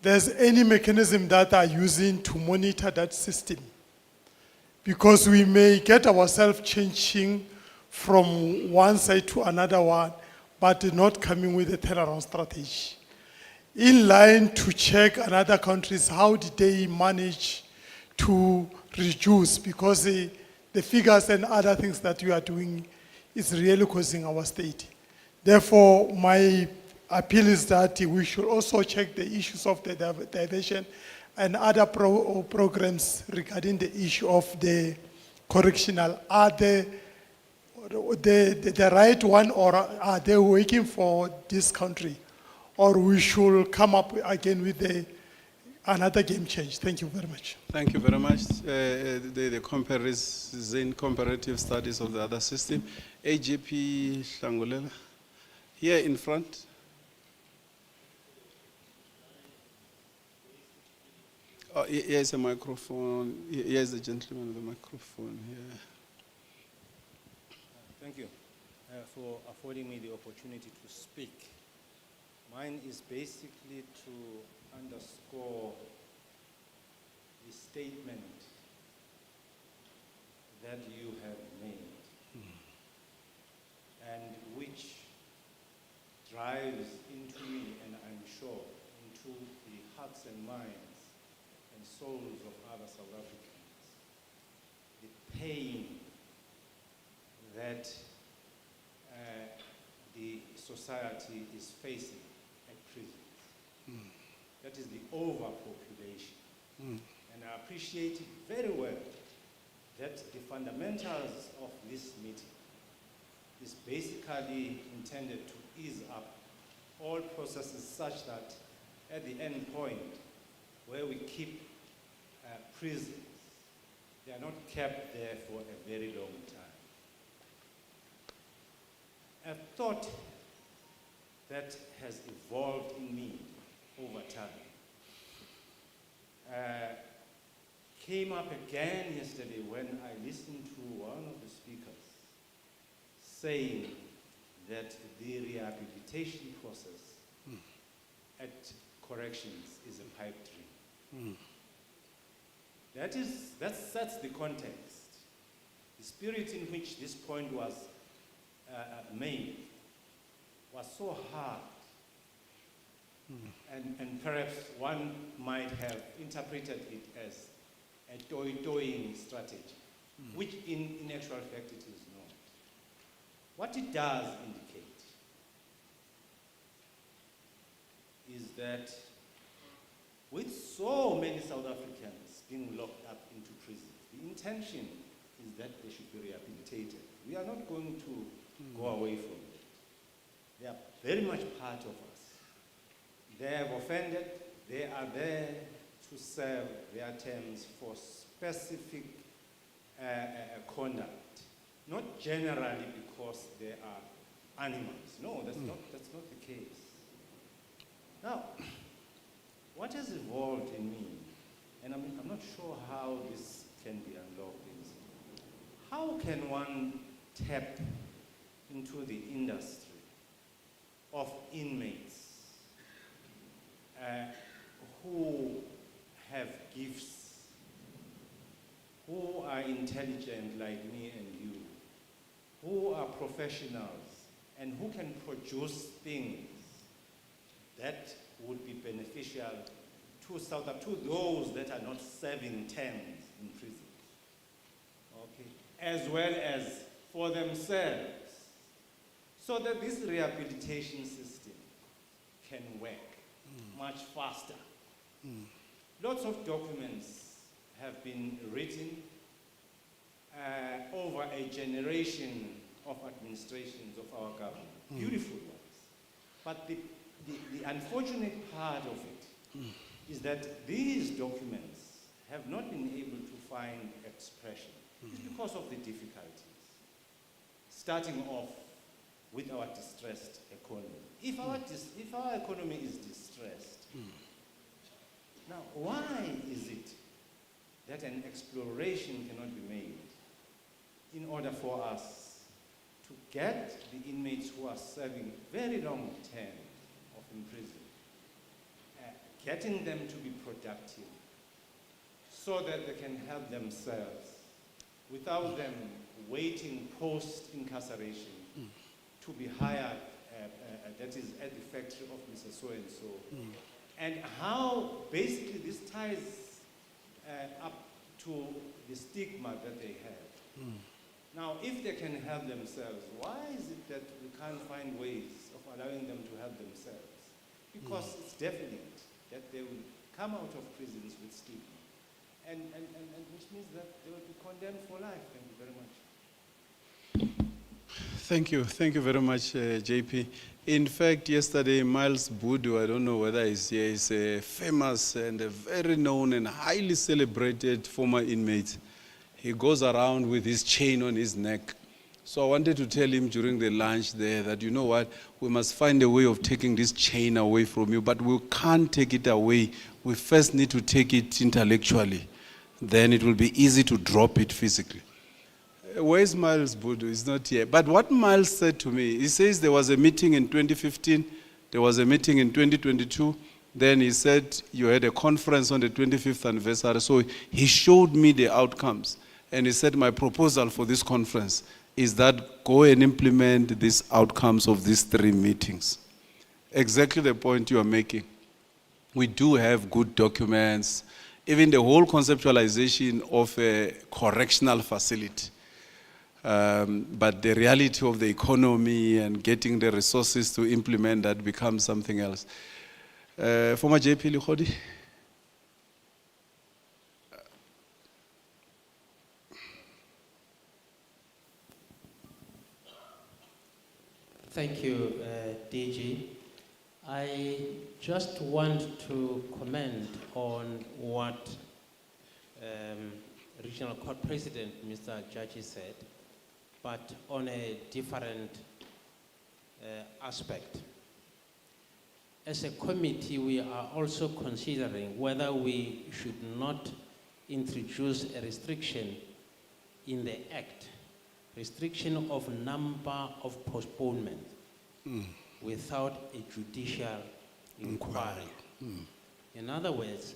there's any mechanism that are using to monitor that system. Because we may get ourselves changing from one side to another one, but not coming with a turnaround strategy. In line to check another countries, how did they manage to reduce? Because the figures and other things that you are doing is really causing our state. Therefore, my appeal is that we should also check the issues of the diversion and other programs regarding the issue of the correctional. Are the the right one, or are they working for this country? Or we should come up again with another game change? Thank you very much. Thank you very much. The comparison, comparative studies of the other system. AGP Shangulela, here in front. Oh, here's a microphone. Here's the gentleman with the microphone here. Thank you for affording me the opportunity to speak. Mine is basically to underscore the statement that you have made, and which drives into me, and I'm sure into the hearts and minds and souls of other South Africans, the pain that the society is facing at prisons. That is the overpopulation. And I appreciate it very well that the fundamentals of this meeting is basically intended to ease up all processes such that at the end point where we keep prisons, they are not kept there for a very long time. A thought that has evolved in me over time came up again yesterday when I listened to one of the speakers saying that the rehabilitation process at corrections is a pipe dream. That's the context. The spirit in which this point was made was so hard, and perhaps one might have interpreted it as a toy-toying strategy, which in actual fact it is not. What it does indicate is that with so many South Africans being locked up into prisons, the intention is that they should be rehabilitated. We are not going to go away from it. They are very much part of us. They have offended. They are there to serve their terms for specific conduct, not generally because they are animals. No, that's not the case. Now, what has evolved in me, and I'm not sure how this can be unlocked, is how can one tap into the industry of inmates who have gifts, who are intelligent like me and you, who are professionals, and who can produce things that would be beneficial to to those that are not serving terms in prison, okay, as well as for themselves, so that this rehabilitation system can work much faster. Lots of documents have been written over a generation of administrations of our government, beautiful ones. But the unfortunate part of it is that these documents have not been able to find expression. It's because of the difficulties. Starting off with our distressed economy. If our economy is distressed, now why is it that an exploration cannot be made in order for us to get the inmates who are serving very long terms of imprisonment, getting them to be productive so that they can help themselves without them waiting post-incarceration to be hired, that is at the factory of Mr. So-and-so. And how basically this ties up to the stigma that they have. Now, if they can help themselves, why is it that we can't find ways of allowing them to help themselves? Because it's definite that they will come out of prisons with stigma, and which means that they will be condemned for life. Thank you very much. Thank you very much, JP. In fact, yesterday, Miles Budu, I don't know whether he's here, is a famous and a very known and highly celebrated former inmate. He goes around with his chain on his neck. So I wanted to tell him during the lunch there that, you know what, we must find a way of taking this chain away from you, but we can't take it away. We first need to take it intellectually. Then it will be easy to drop it physically. Where's Miles Budu? He's not here. But what Miles said to me, he says there was a meeting in 2015, there was a meeting in 2022, then he said you had a conference on the 25th anniversary. So he showed me the outcomes. And he said my proposal for this conference is that go and implement these outcomes of these 3 meetings. Exactly the point you are making. We do have good documents, even the whole conceptualization of a correctional facility. But the reality of the economy and getting the resources to implement that becomes something else. Former JP Likhodi. Thank you, DG. I just want to comment on what Regional Court President Mr. Jaji said, but on a different aspect. As a committee, we are also considering whether we should not introduce a restriction in the Act, restriction of number of postponement without a judicial inquiry. In other words,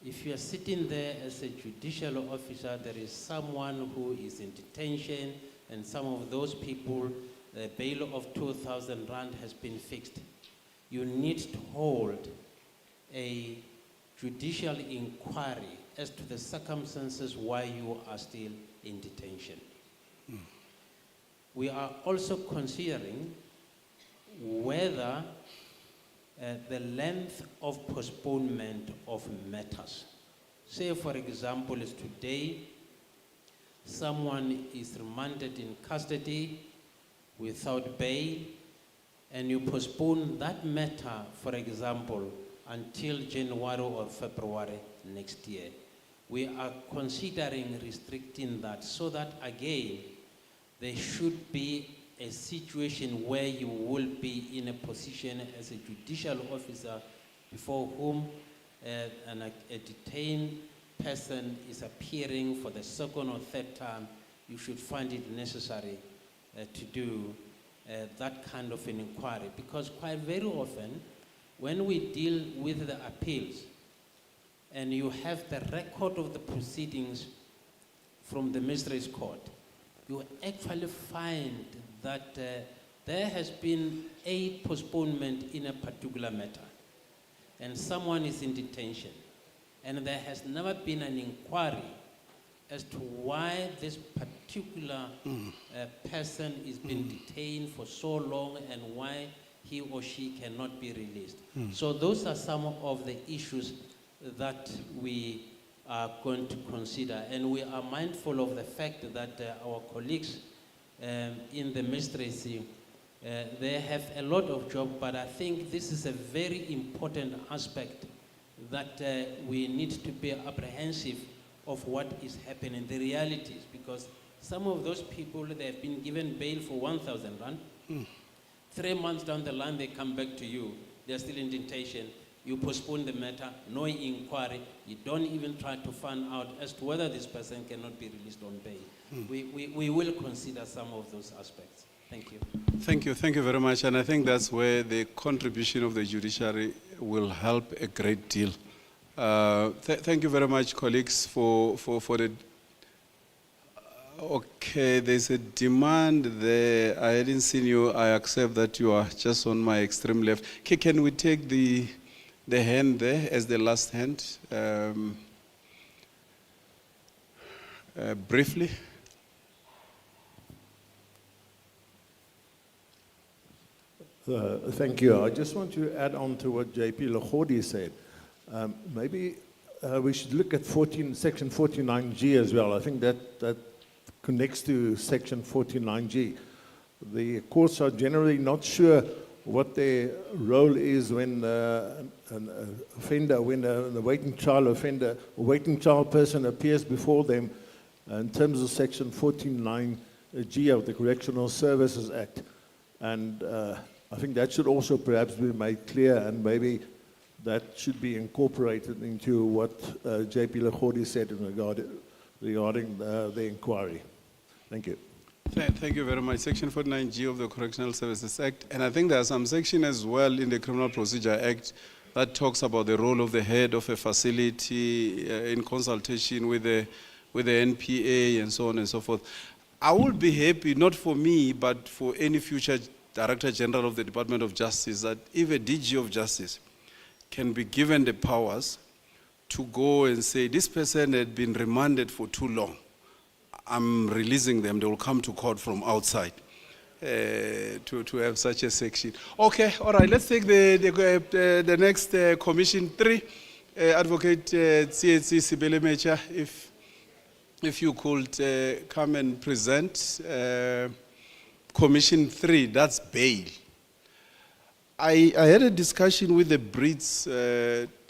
if you are sitting there as a judicial officer, there is someone who is in detention, and some of those people, the bail of 2,000 rand has been fixed. You need to hold a judicial inquiry as to the circumstances why you are still in detention. We are also considering whether the length of postponement of matters. Say, for example, is today someone is remanded in custody without bail, and you postpone that matter, for example, until January or February next year. We are considering restricting that so that, again, there should be a situation where you will be in a position as a judicial officer before whom a detained person is appearing for the 2nd or 3rd time. You should find it necessary to do that kind of an inquiry, because quite very often when we deal with the appeals and you have the record of the proceedings from the magistrate's court, you actually find that there has been a postponement in a particular matter, and someone is in detention, and there has never been an inquiry as to why this particular person is being detained for so long and why he or she cannot be released. So those are some of the issues that we are going to consider, and we are mindful of the fact that our colleagues in the magistracy, they have a lot of job, but I think this is a very important aspect that we need to be apprehensive of what is happening, the realities, because some of those people, they have been given bail for 1,000 rand. 3 months down the line, they come back to you, they're still in detention. You postpone the matter, no inquiry, you don't even try to find out as to whether this person cannot be released on bail. We will consider some of those aspects. Thank you. Thank you very much. And I think that's where the contribution of the judiciary will help a great deal. Thank you very much, colleagues, for the... Okay, there's a demand there. I hadn't seen you. I accept that you are just on my extreme left. Okay, can we take the hand there as the last hand? Briefly. Thank you. I just want to add on to what JP Likhodi said. Maybe we should look at section 49G as well. I think that connects to section 49G. the courts are generally not sure what their role is when an offender, when a waiting child offender, a waiting child person appears before them in terms of Section 14(9)G of the Correctional Services Act. And I think that should also perhaps be made clear, and maybe that should be incorporated into what JP Lagodi said regarding the inquiry. Thank you. Thank you very much. Section 49G of the Correctional Services Act. And I think there are some section as well in the Criminal Procedure Act that talks about the role of the head of a facility in consultation with the NPA and so on and so forth. I would be happy, not for me, but for any future Director General of the Department of Justice, that if a DG of Justice can be given the powers to go and say, this person had been remanded for too long, I'm releasing them, they will come to court from outside to have such a section. Okay, all right, let's take the next Commission 3. Advocate CHC Sibele Mecha, if you could come and present Commission 3, that's bail. I had a discussion with the Brits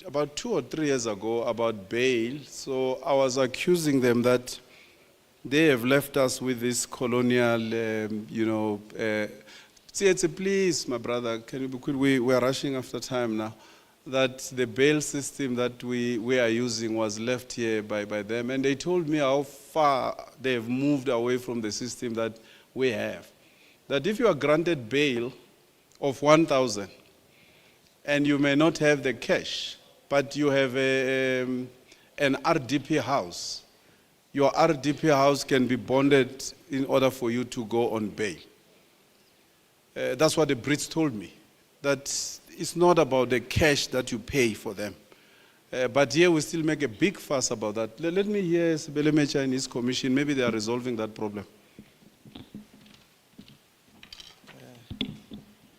about 2 or 3 years ago about bail, so I was accusing them that they have left us with this colonial, please, my brother, can you be quick? We are rushing after time now. That the bail system that we are using was left here by them. And they told me how far they have moved away from the system that we have. That if you are granted bail of 1,000 and you may not have the cash, but you have an RDP house, your RDP house can be bonded in order for you to go on bail. That's what the Brits told me, that it's not about the cash that you pay for them. But here we still make a big fuss about that. Let me hear Sibele Mecha and his commission. Maybe they are resolving that problem.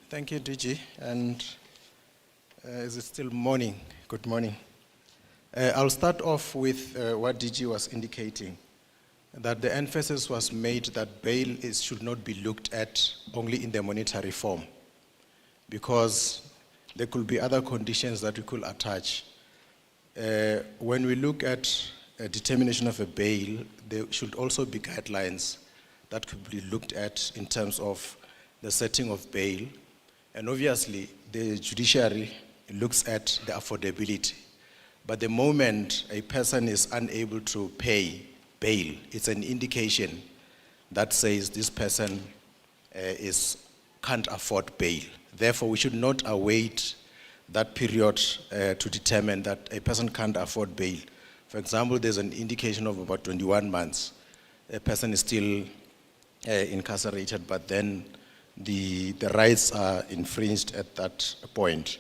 Thank you, DG. And is it still morning? Good morning. I'll start off with what DG was indicating, that the emphasis was made that bail should not be looked at only in the monetary form, because there could be other conditions that we could attach. When we look at a determination of a bail, there should also be guidelines that could be looked at in terms of the setting of bail. And obviously, the judiciary looks at the affordability. But the moment a person is unable to pay bail, it's an indication that says this person can't afford bail. Therefore, we should not await that period to determine that a person can't afford bail. For example, there's an indication of about 21 months. A person is still incarcerated, but then the rights are infringed at that point.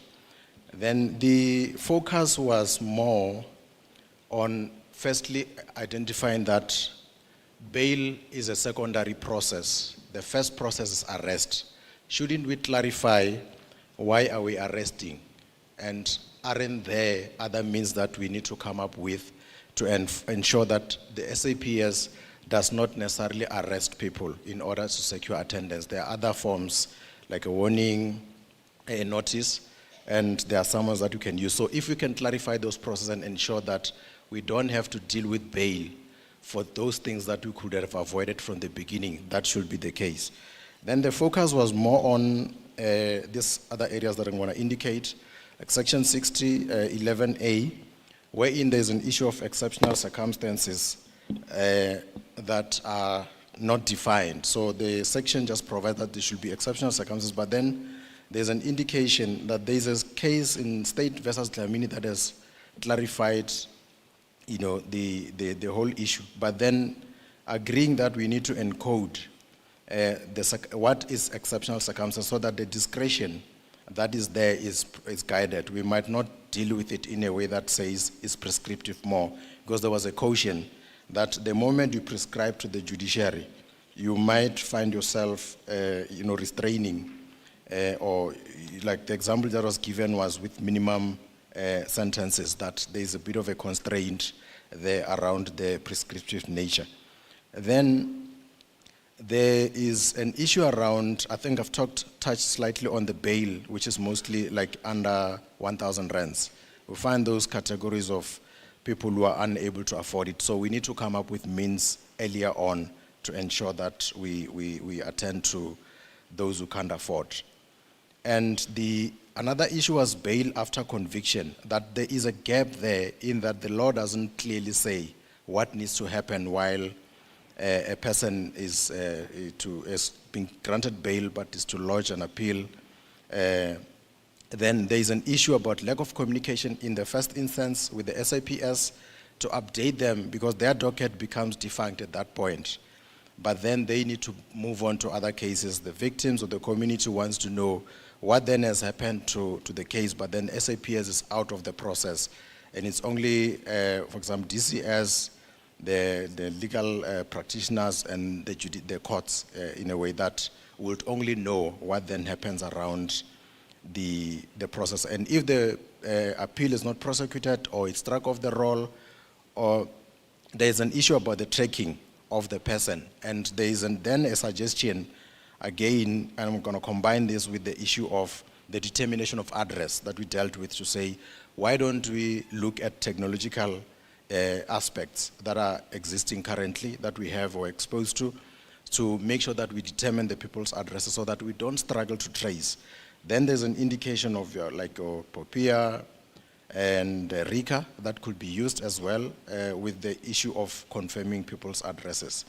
Then the focus was more on firstly identifying that bail is a secondary process. The first process is arrest. Shouldn't we clarify why are we arresting? And aren't there other means that we need to come up with to ensure that the SAPS does not necessarily arrest people in order to secure attendance? There are other forms like a warning, a notice, and there are some that you can use. So if we can clarify those processes and ensure that we don't have to deal with bail for those things that we could have avoided from the beginning, that should be the case. Then the focus was more on these other areas that I'm going to indicate, like Section 60(11)A, wherein there's an issue of exceptional circumstances that are not defined. So the section just provides that there should be exceptional circumstances, but then there's an indication that there's a case in State versus Dlamini that has clarified, the whole issue. But then agreeing that we need to encode what is exceptional circumstance so that the discretion that is there is guided. We might not deal with it in a way that says it's prescriptive more, because there was a caution that the moment you prescribe to the judiciary, you might find yourself, restraining, or like the example that was given was with minimum sentences, that there's a bit of a constraint there around the prescriptive nature. Then there is an issue around, I think I've touched slightly on the bail, which is mostly like under 1,000 rands. We find those categories of people who are unable to afford it. So we need to come up with means earlier on to ensure that we attend to those who can't afford. And another issue was bail after conviction, that there is a gap there in that the law doesn't clearly say what needs to happen while a person is being granted bail but is to lodge an appeal. Then there is an issue about lack of communication in the first instance with the JCPS to update them, because their docket becomes defunct at that point. But then they need to move on to other cases. The victims or the community wants to know what then has happened to the case, but then JCPS is out of the process. And it's only, for example, DCS, the legal practitioners and the courts in a way that would only know what then happens around the process. And if the appeal is not prosecuted or it's struck off the roll, or there's an issue about the tracking of the person, and there is then a suggestion, again, and I'm going to combine this with the issue of the determination of address that we dealt with, to say, why don't we look at technological aspects that are existing currently, that we have or exposed to make sure that we determine the people's addresses so that we don't struggle to trace. Then there's an indication of POPIA and RICA that could be used as well with the issue of confirming people's addresses.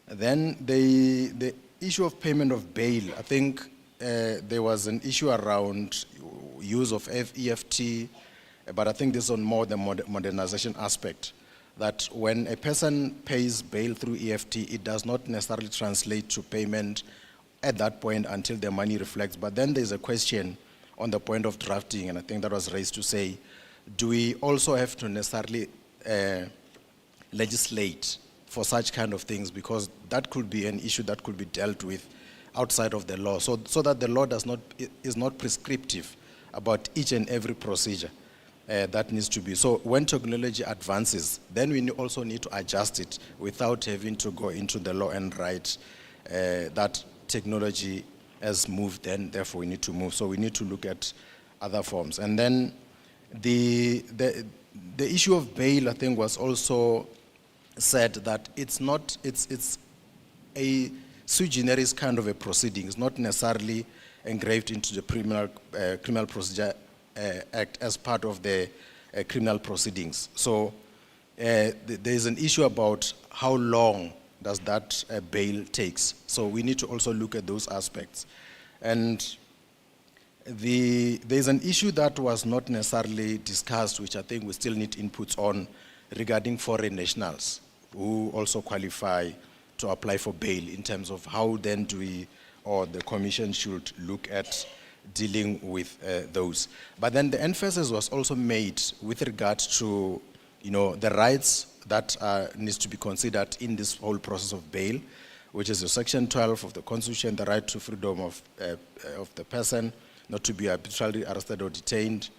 Then the issue of payment of bail, I think there was an issue around use of EFT, but I think this is on more the modernization aspect, that when a person pays bail through EFT, it does not necessarily translate to payment at that point until the money reflects. But then there's a question on the point of drafting, and I think that was raised to say, do we also have to necessarily legislate for such kind of things, because that could be an issue that could be dealt with outside of the law, so that the law is not prescriptive about each and every procedure that needs to be. So when technology advances, then we also need to adjust it without having to go into the law and write that technology has moved, then therefore we need to move. So we need to look at other forms. And then the issue of bail, I think, was also said that it's a sui generis kind of a proceeding. It's not necessarily engraved into the Criminal Procedure Act as part of the criminal proceedings. So there is an issue about how long does that bail takes. So we need to also look at those aspects. And there's an issue that was not necessarily discussed, which I think we still need inputs on, regarding foreign nationals who also qualify to apply for bail, in terms of how then do we, or the Commission should look at dealing with those. But then the emphasis was also made with regard to, the rights that needs to be considered in this whole process of bail, which is the Section 12 of the Constitution, the right to freedom of the person, not to be arbitrarily arrested or detained,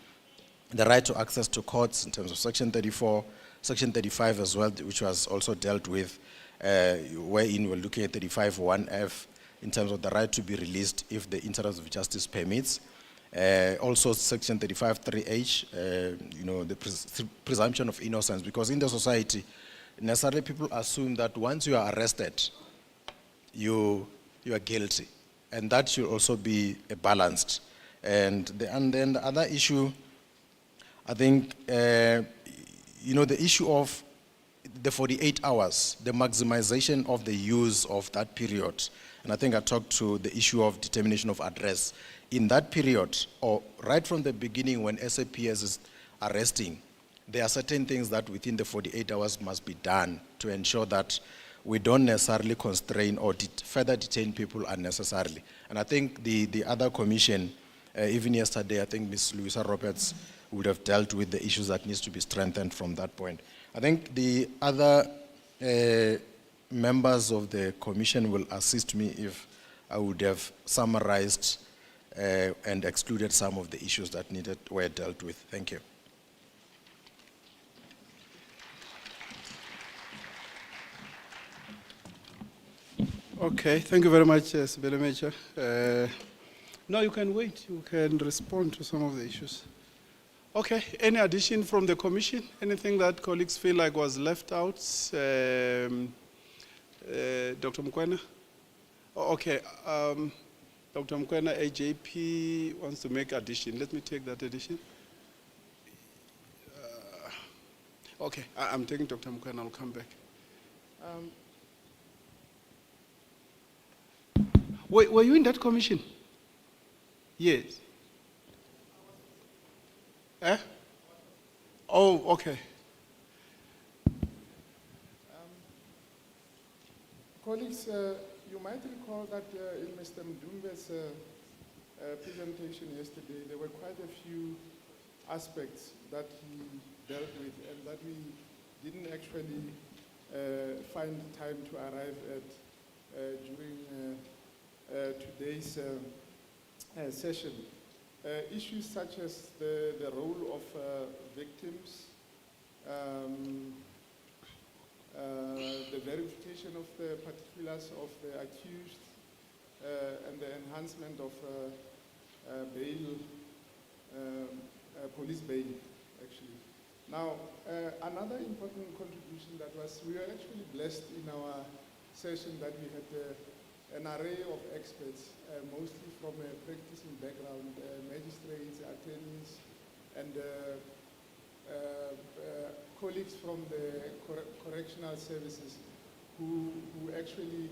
the right to access to courts in terms of Section 34, Section 35 as well, which was also dealt with, wherein we're looking at 35(1)(f) in terms of the right to be released if the interest of justice permits. Also Section 35(3)(h), the presumption of innocence, because in the society, necessarily people assume that once you are arrested, you are guilty, and that should also be balanced. And then the other issue, I think, the issue of the 48 hours, the maximization of the use of that period. And I think I talked to the issue of determination of address. In that period, or right from the beginning when JCPS is arresting, there are certain things that within the 48 hours must be done to ensure that we don't necessarily constrain or further detain people unnecessarily. And I think the other commission, even yesterday, I think Ms. Louisa Roberts would have dealt with the issues that needs to be strengthened from that point. I think the other members of the commission will assist me if I would have summarized and excluded some of the issues that were dealt with. Thank you. Okay, thank you very much, Sibelemecha. No, you can wait. You can respond to some of the issues. Okay, any addition from the commission? Anything that colleagues feel like was left out? Dr. Mkwena? Okay, Dr. Mkwena, AJP wants to make addition. Let me take that addition. Okay, I'm taking Dr. Mkwena, I'll come back. Were you in that commission? Yes. Eh? Oh, okay. Colleagues, you might recall that in Mr. Mdumbe's presentation yesterday, there were quite a few aspects that he dealt with and that we didn't actually find time to arrive at during today's session. Issues such as the role of victims, the verification of the particulars of the accused, and the enhancement of bail, police bail, actually. Now, another important contribution that was, we were actually blessed in our session that we had an array of experts, mostly from a practicing background, magistrates, attorneys, and colleagues from the correctional services who actually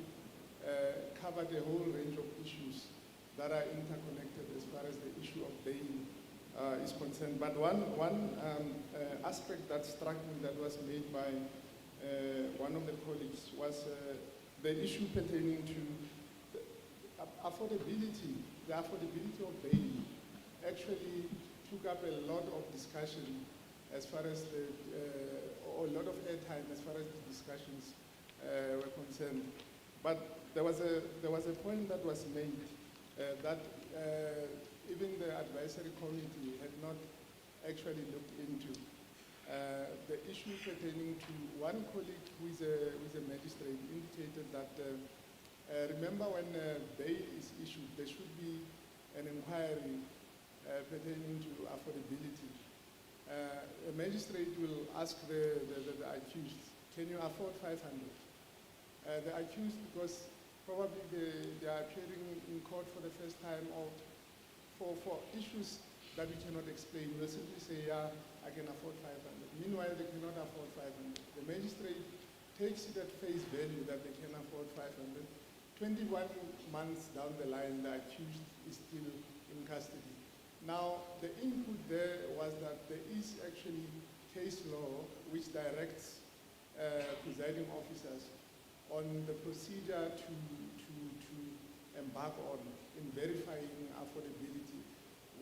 covered a whole range of issues that are interconnected as far as the issue of bail is concerned. But one aspect that struck me that was made by one of the colleagues was the issue pertaining to the affordability of bail actually took up a lot of discussion as far as or a lot of airtime as far as the discussions were concerned. But there was a point that was made that even the advisory committee had not actually looked into. The issue pertaining to one colleague who is a magistrate indicated that remember when bail is issued, there should be an inquiry pertaining to affordability. A magistrate will ask the accused, can you afford 500? The accused, because probably they are appearing in court for the first time or for issues that we cannot explain, will simply say, yeah, I can afford 500. Meanwhile, they cannot afford 500. The magistrate takes it at face value that they can afford 500. 21 months down the line, the accused is still in custody. Now, the input there was that there is actually case law which directs presiding officers on the procedure to embark on in verifying affordability.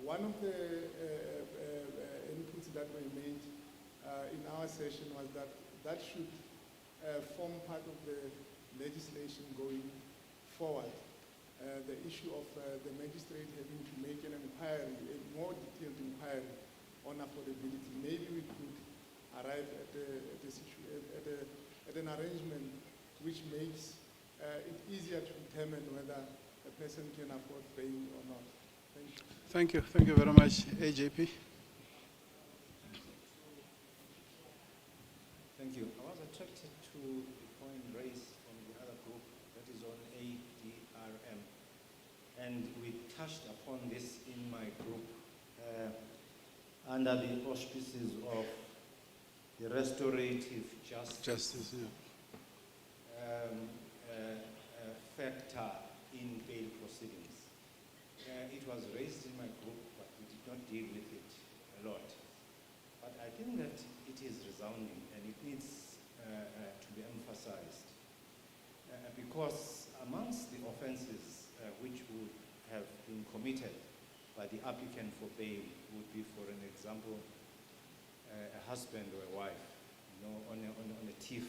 One of the inputs that were made in our session was that that should form part of the legislation going forward. The issue of the magistrate having to make an inquiry, a more detailed inquiry on affordability. Maybe we could arrive at an arrangement which makes it easier to determine whether a person can afford bail or not. Thank you. Thank you. Thank you very much, AJP. Thank you. I was attracted to the point raised from the other group that is on ADRM. And we touched upon this in my group under the auspices of the restorative justice factor in bail proceedings. It was raised in my group, but we did not deal with it a lot. But I think that it is resounding and it needs to be emphasized because amongst the offenses which would have been committed by the applicant for bail would be, for an example, a husband or a wife, on a tiff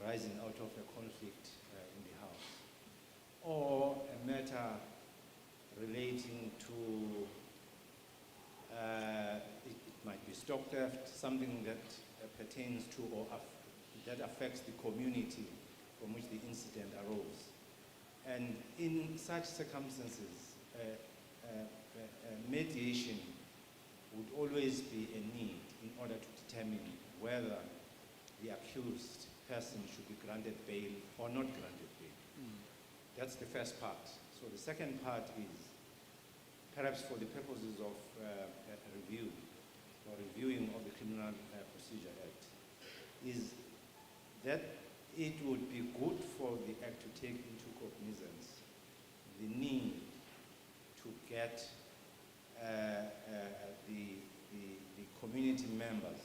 arising out of a conflict in the house, or a matter relating to it might be stock theft, something that pertains to or that affects the community from which the incident arose. And in such circumstances, mediation would always be a need in order to determine whether the accused person should be granted bail or not granted bail. That's the first part. So the second part is, perhaps for the purposes of review or reviewing of the Criminal Procedure Act, is that it would be good for the Act to take into cognizance the need to get the community members,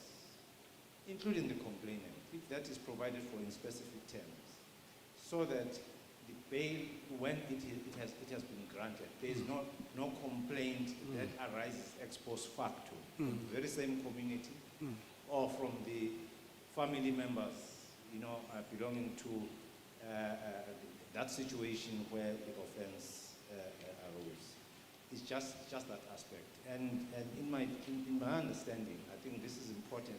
including the complainant, if that is provided for in specific terms, so that the bail, when it has been granted, there is no complaint that arises ex post facto from the very same community or from the family members, belonging to that situation where the offense arose. It's just that aspect. And in my understanding, I think this is important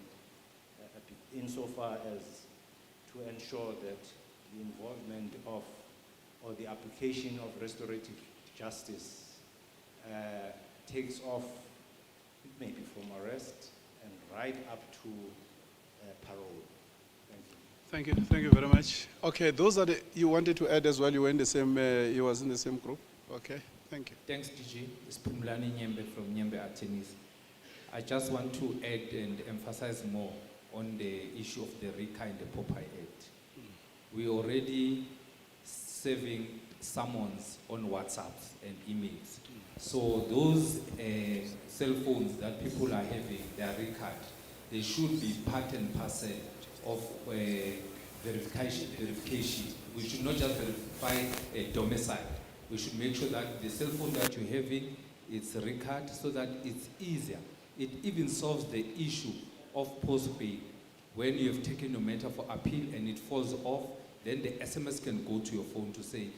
insofar as to ensure that the involvement of, or the application of restorative justice takes off, it may be from arrest and right up to parole. Thank you. Thank you very much. Okay, those are the, you wanted to add as well, you were in the same, you was in the same group. Okay, thank you. Thanks, DG. It's Pumlani Nyembe from Nyembe Attorneys. I just want to add and emphasize more on the issue of the RICA and the Popeye Act. We already serving summons on WhatsApp and emails. So those cell phones that people are having, they are RICA'd. They should be part and parcel of verification. We should not just verify a domicile. We should make sure that the cell phone that you're having, it's RICA'd so that it's easier. It even solves the issue of post-bail. When you have taken your matter for appeal and it falls off, then the SMS can go to your phone to say,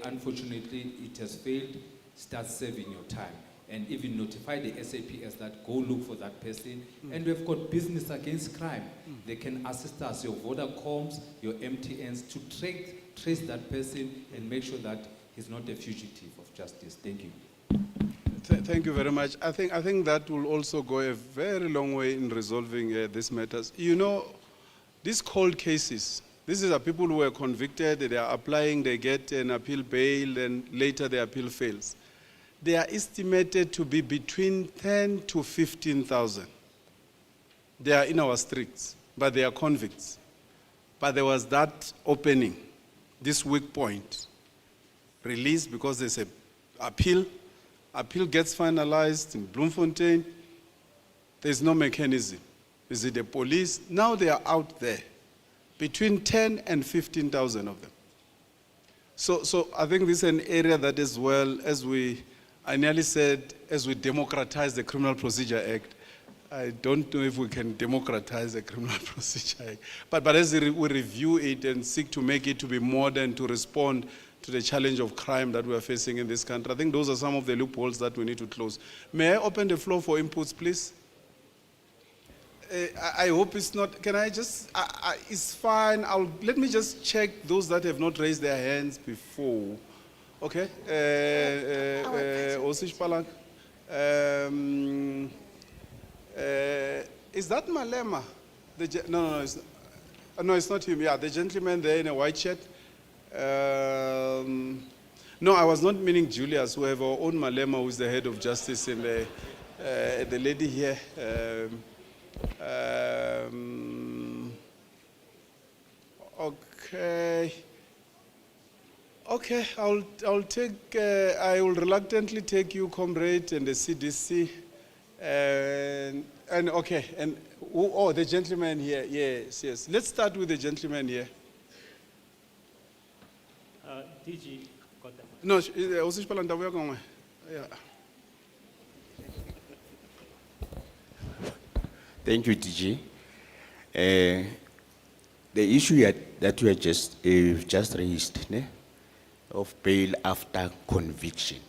unfortunately, it has failed, start serving your time. And even notify the SAPS that go look for that person. And we've got Business Against Crime. They can assist us, your Vodacoms, your MTNs, to trace that person and make sure that he's not a fugitive of justice. Thank you. Thank you very much. I think that will also go a very long way in resolving these matters. You know, these cold cases, these are people who were convicted, they are applying, they get an appeal bail, and later the appeal fails. They are estimated to be between 10 to 15,000. They are in our streets, but they are convicts. But there was that opening, this weak point, released because there's an appeal. Appeal gets finalized in Bloemfontein. There's no mechanism. Is it the police? Now they are out there, between 10 and 15,000 of them. So I think this is an area that, as well as I nearly said, as we democratize the Criminal Procedure Act, I don't know if we can democratize the Criminal Procedure Act, but as we review it and seek to make it to be modern, to respond to the challenge of crime that we are facing in this country, I think those are some of the loopholes that we need to close. May I open the floor for inputs, please? I hope it's not, can I just, it's fine, let me just check those that have not raised their hands before. Okay, Osish Palang. Is that Malema? No, it's not him. Yeah, the gentleman there in a white shirt. No, I was not meaning Julius. We have our own Malema, who is the head of justice, and the lady here. Okay, I'll take, I will reluctantly take you, comrade, and the CDC. And okay, and oh, the gentleman here, yes. Let's start with the gentleman here. DG, got that. No, Osish Palanda, we are going. Yeah. Thank you, DG. The issue that you just raised, of bail after conviction.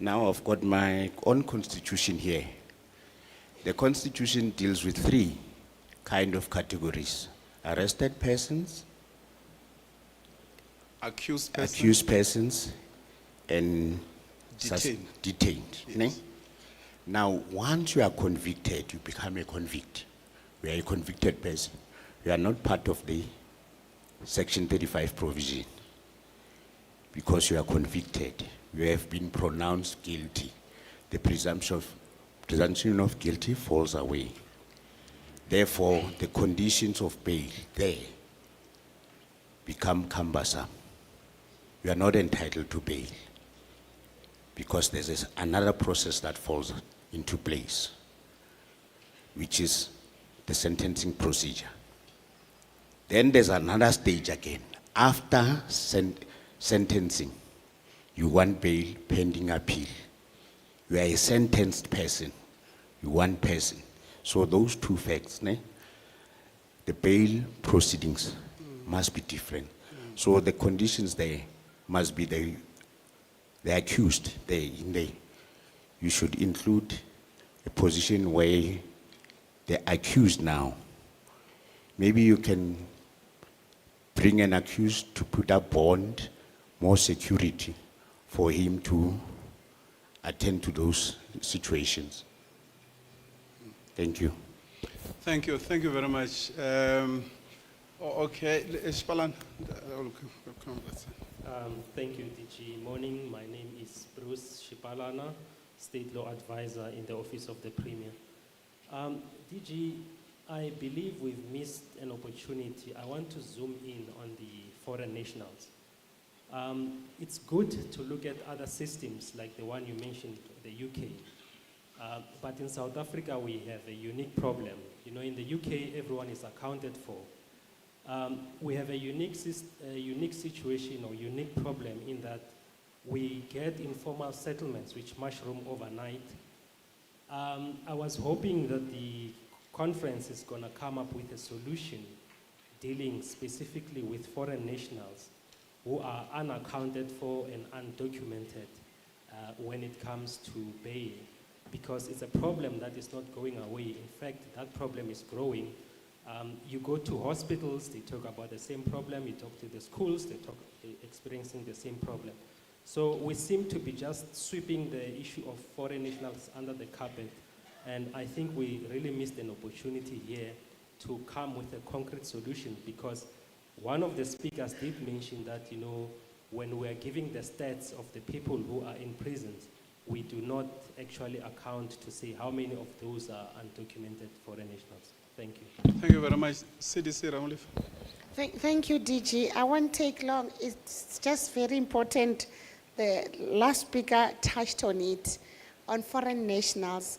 Now I've got my own constitution here. The constitution deals with 3 kind of categories: arrested persons, Accused persons and Detained. detained. ne? Now, once you are convicted, you become a convict. You are a convicted person. You are not part of the Section 35 provision because you are convicted. You have been pronounced guilty. The presumption of guilty falls away. Therefore, the conditions of bail there become cumbersome. You are not entitled to bail because there's another process that falls into place, which is the sentencing procedure. Then there's another stage again. After sentencing, you want bail pending appeal. You are a sentenced person, you want person. So those two facts, the bail proceedings must be different. So the conditions there must be the accused there in there. You should include a position where the accused now, maybe you can bring an accused to put up bond, more security for him to attend to those situations. Thank you. Thank you very much. Okay, Spalan. Thank you, DG. Morning, my name is Bruce Shipalana, State Law Advisor in the Office of the Premier. DG, I believe we've missed an opportunity. I want to zoom in on the foreign nationals. It's good to look at other systems like the one you mentioned, the UK. But in South Africa, we have a unique problem. You know, in the UK, everyone is accounted for. We have a unique situation or unique problem in that we get informal settlements which mushroom overnight. I was hoping that the conference is going to come up with a solution dealing specifically with foreign nationals who are unaccounted for and undocumented when it comes to bail, because it's a problem that is not going away. In fact, that problem is growing. You go to hospitals, they talk about the same problem. You talk to the schools, they're experiencing the same problem. So we seem to be just sweeping the issue of foreign nationals under the carpet. And I think we really missed an opportunity here to come with a concrete solution, because one of the speakers did mention that, you know, when we're giving the stats of the people who are in prisons, we do not actually account to say how many of those are undocumented foreign nationals. Thank you. Thank you very much. CDC Ramulif. Thank you, DG. I won't take long. It's just very important. The last speaker touched on it, on foreign nationals.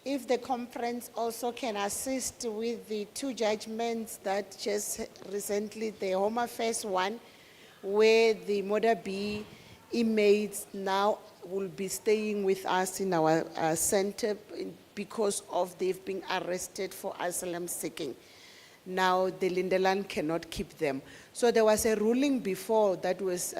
If the conference also can assist with the two judgments that just recently, the Home Affairs one, where the Moda B inmates now will be staying with us in our center because of they've been arrested for asylum seeking. Now the Lindeland cannot keep them. So there was a ruling before that was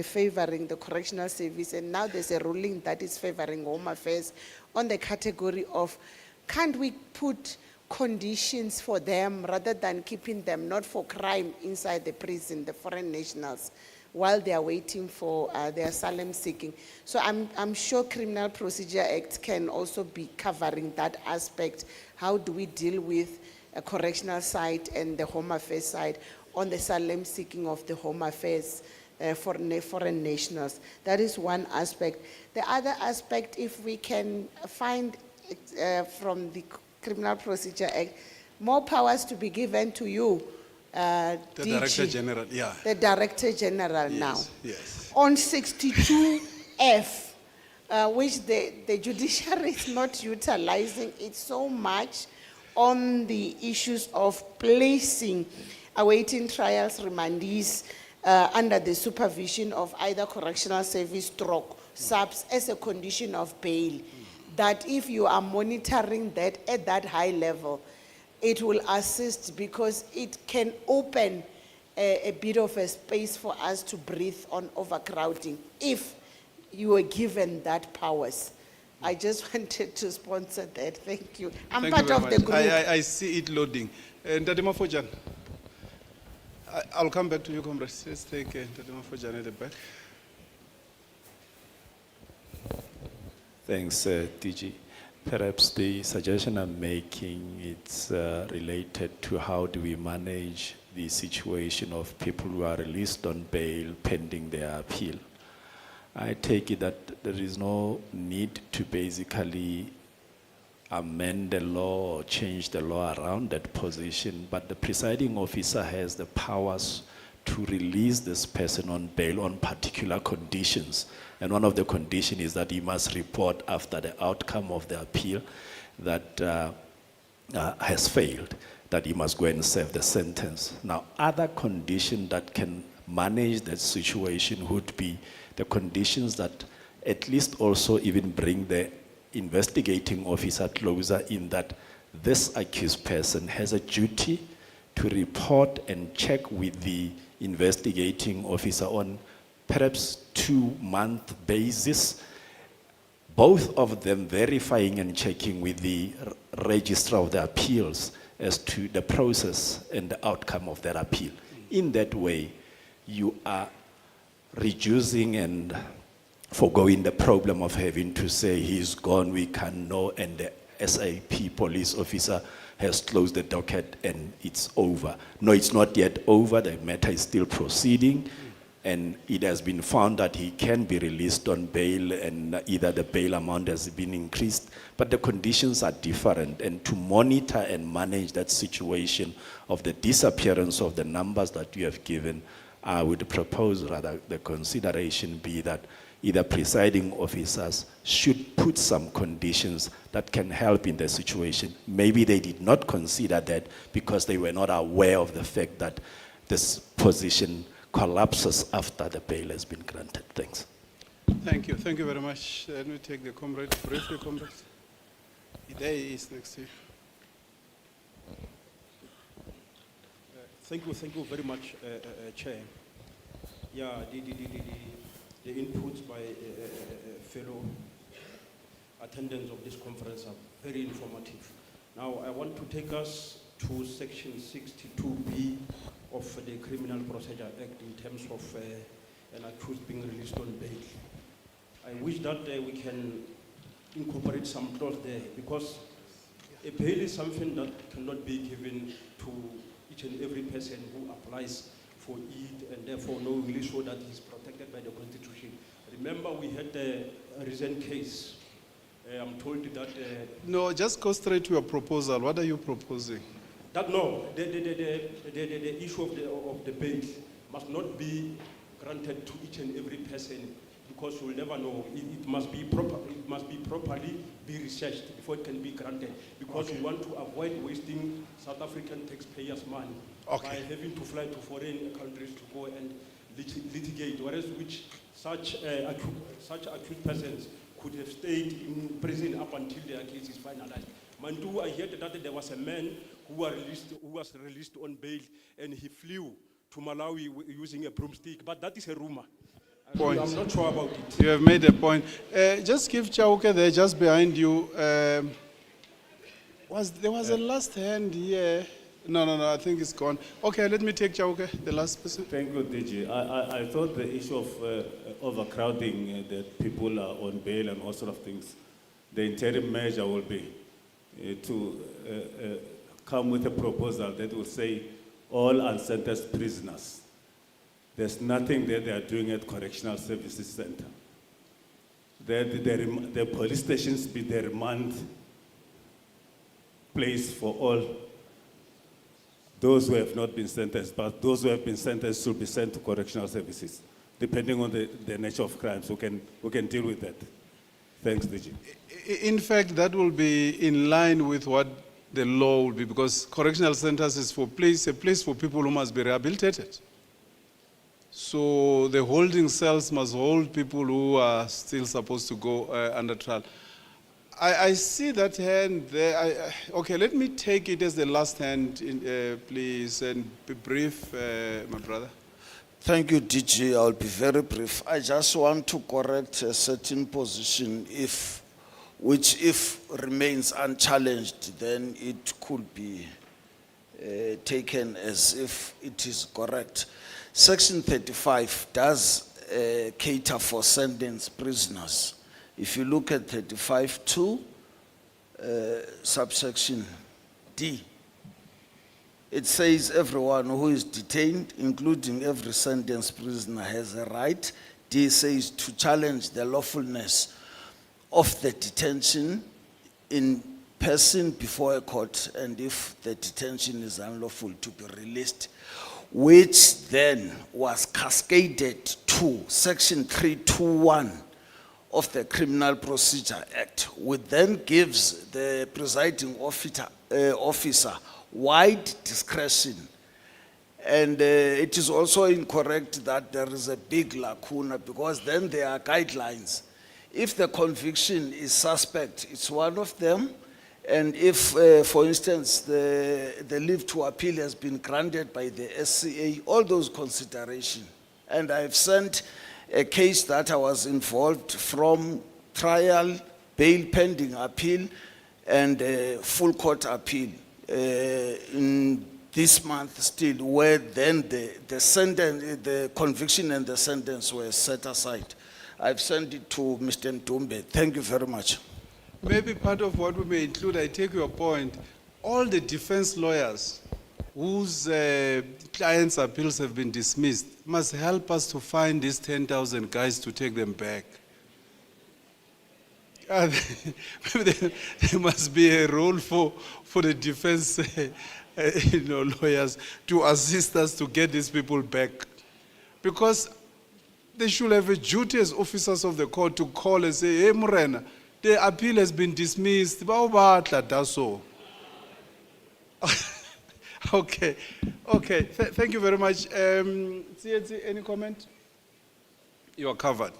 favoring the correctional service, and now there's a ruling that is favoring Home Affairs on the category of, can't we put conditions for them rather than keeping them not for crime inside the prison, the foreign nationals, while they are waiting for their asylum seeking. So I'm sure Criminal Procedure Act can also be covering that aspect. How do we deal with a correctional side and the Home Affairs side on the asylum seeking of the Home Affairs for foreign nationals? That is one aspect. The other aspect, if we can find from the Criminal Procedure Act, more powers to be given to you, The DG, Director General, yeah. the Director General now. Yes. On 62F, which the judiciary is not utilizing it so much on the issues of placing awaiting trials remandees under the supervision of either correctional service stroke subs as a condition of bail, that if you are monitoring that at that high level, it will assist, because it can open a bit of a space for us to breathe on overcrowding if you were given that powers. I just wanted to sponsor that. Thank you. I'm Thank part you of very the much. group. I see it loading. Ndadima Fojan. I'll come back to you, comrades. Let's take Tadema for Janet at the back. Thanks, DG. Perhaps the suggestion I'm making is related to how do we manage the situation of people who are released on bail pending their appeal. I take it that there is no need to basically amend the law or change the law around that position, but the presiding officer has the powers to release this person on bail on particular conditions. And one of the conditions is that he must report after the outcome of the appeal that has failed, that he must go and serve the sentence. Now, other conditions that can manage that situation would be the conditions that at least also even bring the investigating officer closer, in that this accused person has a duty to report and check with the investigating officer on perhaps 2-month basis, both of them verifying and checking with the registrar of the appeals as to the process and the outcome of that appeal. In that way, you are reducing and foregoing the problem of having to say he's gone, we can know, and the SAP police officer has closed the docket and it's over. No, it's not yet over. The matter is still proceeding, and it has been found that he can be released on bail, and either the bail amount has been increased, but the conditions are different. And to monitor and manage that situation of the disappearance of the numbers that you have given, I would propose rather the consideration be that either presiding officers should put some conditions that can help in the situation. Maybe they did not consider that because they were not aware of the fact that this position collapses after the bail has been granted. Thanks. Thank you. Thank you very much. Let me take the comrade, briefly, comrade. There he is next to you. Thank you very much, Chair. Yeah, the inputs by fellow attendants of this conference are very informative. Now, I want to take us to Section 62B of the Criminal Procedure Act in terms of an accused being released on bail. I wish that we can incorporate some clause there, because a bail is something that cannot be given to each and every person who applies for it, and therefore knowingly so that he is protected by the Constitution. Remember, we had a recent case. I'm told that... No, just go straight to your proposal. What are you proposing? That no, the issue of the bail must not be granted to each and every person, because you will never know. It must be properly be researched before it can be granted, because we want to avoid wasting South African taxpayers' money by having to fly to foreign countries to go and litigate, whereas such accused persons could have stayed in prison up until their case is finalized. Mandu, I heard that there was a man who was released on bail, and he flew to Malawi using a broomstick, but that is a rumor. Point. I'm not sure about it. You have made a point. Just give Chauke there, just behind you. There was a last hand here. No, I think it's gone. Okay, let me take Chauke, the last person. Thank you, DG. I thought the issue of overcrowding, that people are on bail and all sort of things, the interim measure will be to come with a proposal that will say all unsentenced prisoners, there's nothing that they are doing at Correctional Services Center. The police stations be the remand place for all those who have not been sentenced, but those who have been sentenced should be sent to correctional services, depending on the nature of crimes. We can deal with that. Thanks, DG. In fact, that will be in line with what the law will be, because correctional centers is a place for people who must be rehabilitated. So the holding cells must hold people who are still supposed to go under trial. I see that hand there. Okay, let me take it as the last hand, please, and be brief, my brother. Thank you, DG. I'll be very brief. I just want to correct a certain position, which if remains unchallenged, then it could be taken as if it is correct. Section 35 does cater for sentenced prisoners. If you look at 35(2), subsection D, it says everyone who is detained, including every sentenced prisoner, has a right. D says to challenge the lawfulness of the detention in person before a court, and if the detention is unlawful, to be released, which then was cascaded to Section 321 of the Criminal Procedure Act, which then gives the presiding officer wide discretion. And it is also incorrect that there is a big lacuna, because then there are guidelines. If the conviction is suspect, it's one of them. And if, for instance, the leave to appeal has been granted by the SCA, all those considerations. And I've sent a case that I was involved from trial, bail pending appeal, and full court appeal in this month still, where then the sentence, the conviction and the sentence were set aside. I've sent it to Mr. Ndumbe. Thank you very much. Maybe part of what we may include, I take your point, all the defense lawyers whose clients' appeals have been dismissed must help us to find these 10,000 guys to take them back. Maybe there must be a role for the defense lawyers to assist us to get these people back. Because they should have a duty as officers of the court to call and say, hey, Morena, the appeal has been dismissed. Okay, thank you very much. Any comment? You are covered.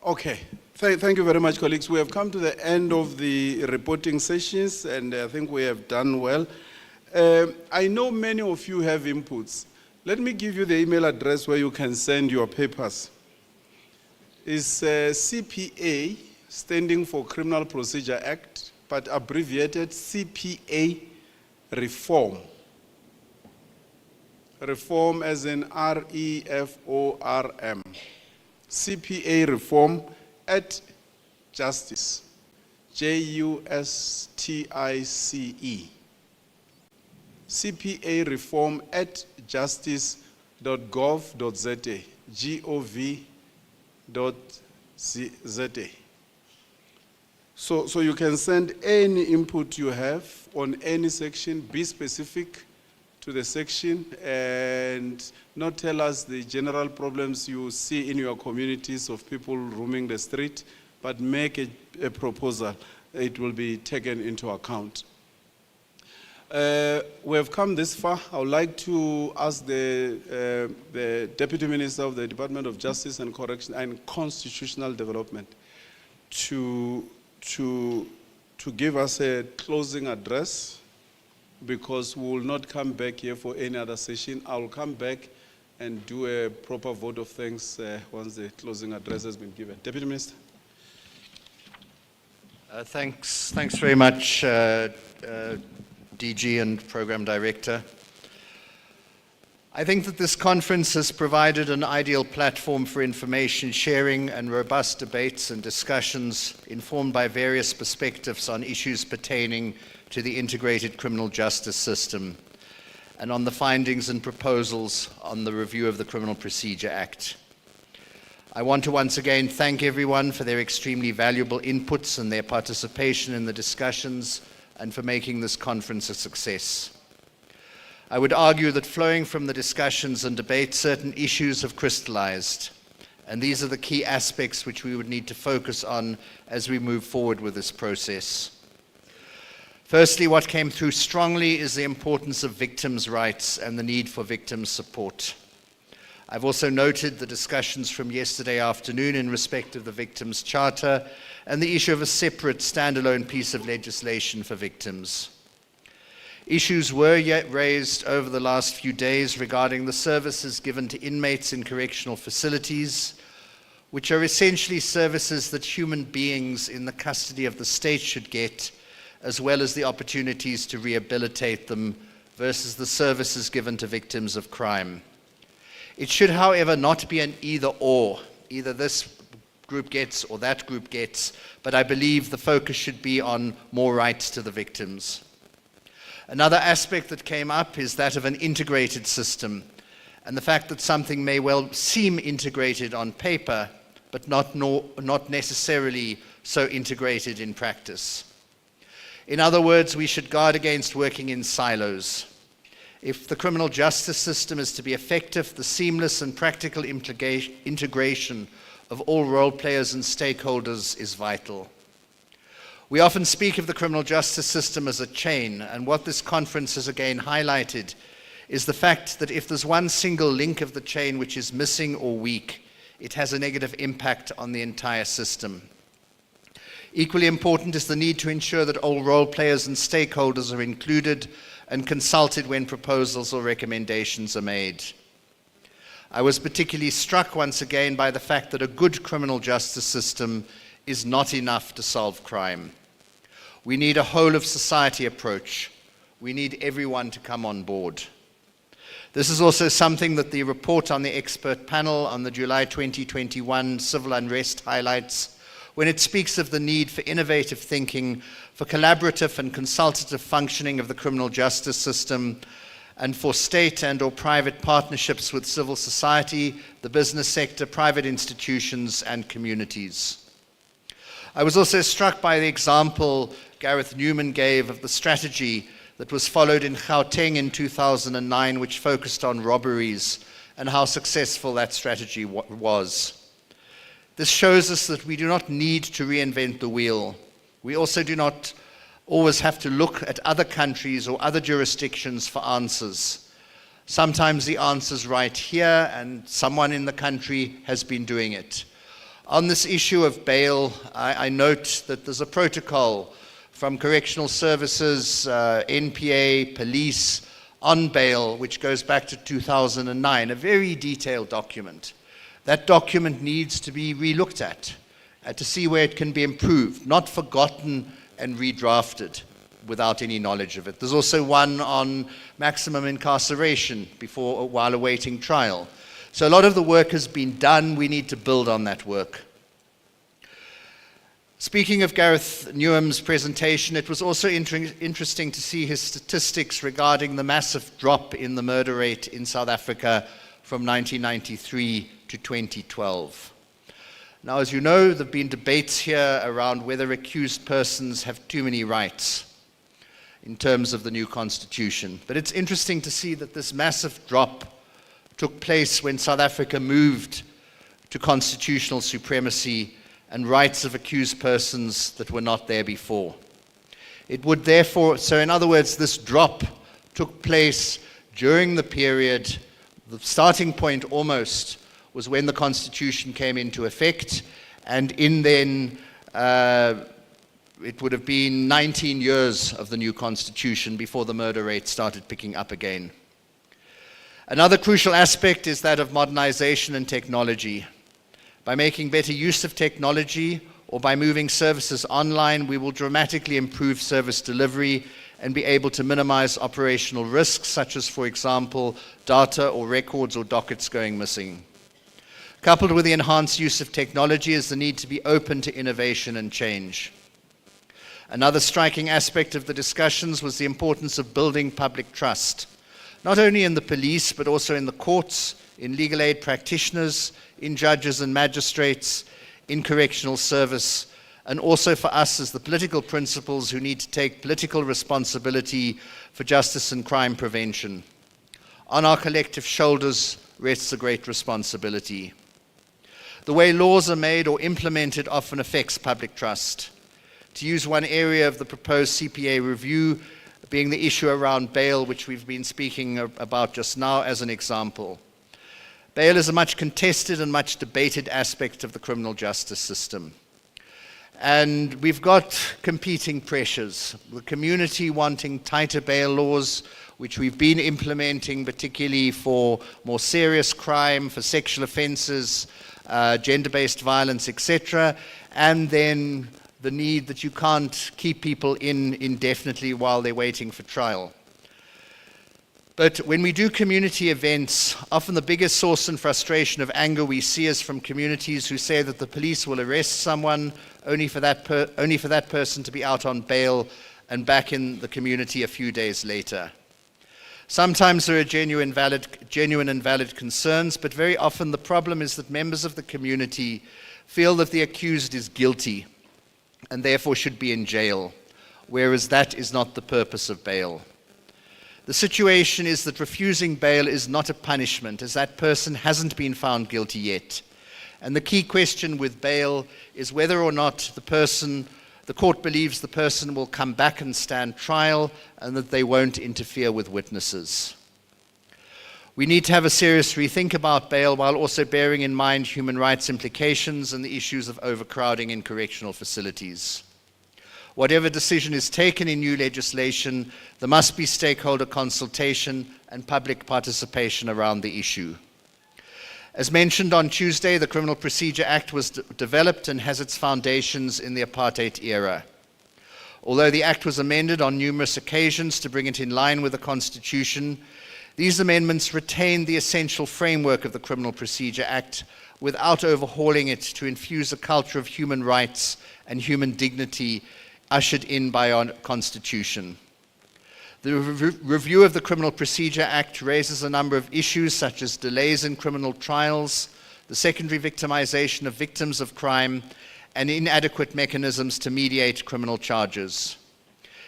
Okay, thank you very much, colleagues. We have come to the end of the reporting sessions, and I think we have done well. I know many of you have inputs. Let me give you the email address where you can send your papers. It's CPA, standing for Criminal Procedure Act, but abbreviated CPA Reform. Reform as in REFORM. CPA Reform at Justice. JUSTICE. CPA Reform at justice.gov.za. gov.za. So you can send any input you have on any section, be specific to the section, and not tell us the general problems you see in your communities of people roaming the street, but make a proposal. It will be taken into account. We have come this far. I would like to ask the Deputy Minister of the Department of Justice and Correction and Constitutional Development to give us a closing address, because we will not come back here for any other session. I will come back and do a proper vote of thanks once the closing address has been given. Deputy Minister. Thanks very much, DG and Program Director. I think that this conference has provided an ideal platform for information sharing and robust debates and discussions informed by various perspectives on issues pertaining to the integrated criminal justice system and on the findings and proposals on the review of the Criminal Procedure Act. I want to once again thank everyone for their extremely valuable inputs and their participation in the discussions and for making this conference a success. I would argue that flowing from the discussions and debates, certain issues have crystallized, and these are the key aspects which we would need to focus on as we move forward with this process. Firstly, what came through strongly is the importance of victims' rights and the need for victims' support. I've also noted the discussions from yesterday afternoon in respect of the Victims' Charter and the issue of a separate standalone piece of legislation for victims. Issues were yet raised over the last few days regarding the services given to inmates in correctional facilities, which are essentially services that human beings in the custody of the state should get, as well as the opportunities to rehabilitate them versus the services given to victims of crime. It should, however, not be an either-or, either this group gets or that group gets, but I believe the focus should be on more rights to the victims. Another aspect that came up is that of an integrated system, and the fact that something may well seem integrated on paper, but not necessarily so integrated in practice. In other words, we should guard against working in silos. If the criminal justice system is to be effective, the seamless and practical integration of all role players and stakeholders is vital. We often speak of the criminal justice system as a chain, and what this conference has again highlighted is the fact that if there's one single link of the chain which is missing or weak, it has a negative impact on the entire system. Equally important is the need to ensure that all role players and stakeholders are included and consulted when proposals or recommendations are made. I was particularly struck once again by the fact that a good criminal justice system is not enough to solve crime. We need a whole of society approach. We need everyone to come on board. This is also something that the report on the expert panel on the July 2021 Civil Unrest highlights when it speaks of the need for innovative thinking, for collaborative and consultative functioning of the criminal justice system, and for state and or private partnerships with civil society, the business sector, private institutions, and communities. I was also struck by the example Gareth Newman gave of the strategy that was followed in Gauteng in 2009, which focused on robberies, and how successful that strategy was. This shows us that we do not need to reinvent the wheel. We also do not always have to look at other countries or other jurisdictions for answers. Sometimes the answer's right here, and someone in the country has been doing it. On this issue of bail, I note that there's a protocol from correctional services, NPA, police, on bail, which goes back to 2009, a very detailed document. That document needs to be relooked at to see where it can be improved, not forgotten and redrafted without any knowledge of it. There's also one on maximum incarceration while awaiting trial. So a lot of the work has been done. We need to build on that work. Speaking of Gareth Newham's presentation, it was also interesting to see his statistics regarding the massive drop in the murder rate in South Africa from 1993 to 2012. Now, as you know, there have been debates here around whether accused persons have too many rights in terms of the new constitution. But it's interesting to see that this massive drop took place when South Africa moved to constitutional supremacy and rights of accused persons that were not there before. It would therefore, so in other words, this drop took place during the period, the starting point almost was when the Constitution came into effect, and in then it would have been 19 years of the new Constitution before the murder rate started picking up again. Another crucial aspect is that of modernization and technology. By making better use of technology or by moving services online, we will dramatically improve service delivery and be able to minimize operational risks, such as, for example, data or records or dockets going missing. Coupled with the enhanced use of technology is the need to be open to innovation and change. Another striking aspect of the discussions was the importance of building public trust, not only in the police, but also in the courts, in legal aid practitioners, in judges and magistrates, in correctional service, and also for us as the political principals who need to take political responsibility for justice and crime prevention. On our collective shoulders rests a great responsibility. The way laws are made or implemented often affects public trust. To use one area of the proposed CPA review being the issue around bail, which we've been speaking about just now as an example. Bail is a much contested and much debated aspect of the criminal justice system. And we've got competing pressures. The community wanting tighter bail laws, which we've been implementing particularly for more serious crime, for sexual offenses, gender-based violence, etc. And then the need that you can't keep people in indefinitely while they're waiting for trial. But when we do community events, often the biggest source and frustration of anger we see is from communities who say that the police will arrest someone only for that person to be out on bail and back in the community a few days later. Sometimes there are genuine and valid concerns, but very often the problem is that members of the community feel that the accused is guilty and therefore should be in jail, whereas that is not the purpose of bail. The situation is that refusing bail is not a punishment, as that person hasn't been found guilty yet. And the key question with bail is whether or not the court believes the person will come back and stand trial and that they won't interfere with witnesses. We need to have a serious rethink about bail while also bearing in mind human rights implications and the issues of overcrowding in correctional facilities. Whatever decision is taken in new legislation, there must be stakeholder consultation and public participation around the issue. As mentioned on Tuesday, the Criminal Procedure Act was developed and has its foundations in the apartheid era. Although the Act was amended on numerous occasions to bring it in line with the Constitution, these amendments retained the essential framework of the Criminal Procedure Act without overhauling it to infuse a culture of human rights and human dignity ushered in by our Constitution. The review of the Criminal Procedure Act raises a number of issues such as delays in criminal trials, the secondary victimization of victims of crime, and inadequate mechanisms to mediate criminal charges.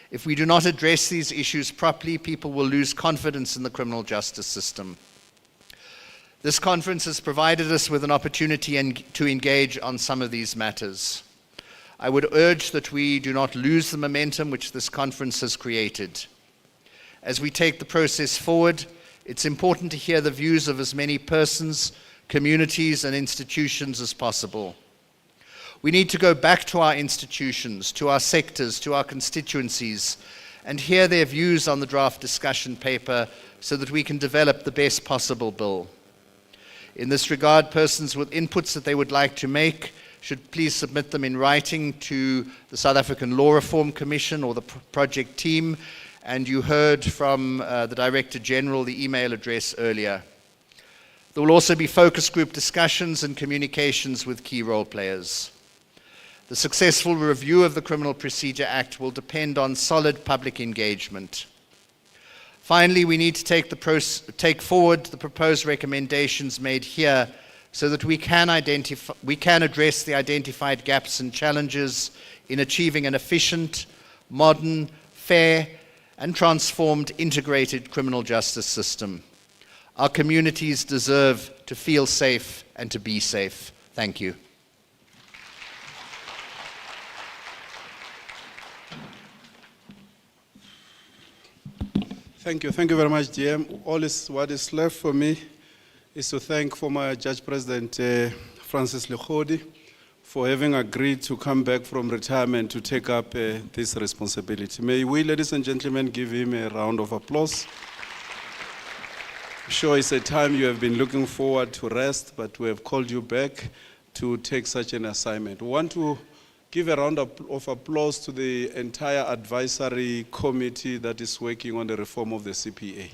If we do not address these issues properly, people will lose confidence in the criminal justice system. This conference has provided us with an opportunity to engage on some of these matters. I would urge that we do not lose the momentum which this conference has created. As we take the process forward, it's important to hear the views of as many persons, communities, and institutions as possible. We need to go back to our institutions, to our sectors, to our constituencies, and hear their views on the draft discussion paper so that we can develop the best possible bill. In this regard, persons with inputs that they would like to make should please submit them in writing to the South African Law Reform Commission or the project team, and you heard from the Director General the email address earlier. There will also be focus group discussions and communications with key role players. The successful review of the Criminal Procedure Act will depend on solid public engagement. Finally, we need to take forward the proposed recommendations made here so that we can address the identified gaps and challenges in achieving an efficient, modern, fair, and transformed integrated criminal justice system. Our communities deserve to feel safe and to be safe. Thank you. Thank you very much, DM. What is left for me is to thank former Judge President Francis Lekhodi for having agreed to come back from retirement to take up this responsibility. May we, ladies and gentlemen, give him a round of applause. I'm sure it's a time you have been looking forward to rest, but we have called you back to take such an assignment. We want to give a round of applause to the entire advisory committee that is working on the reform of the CPA.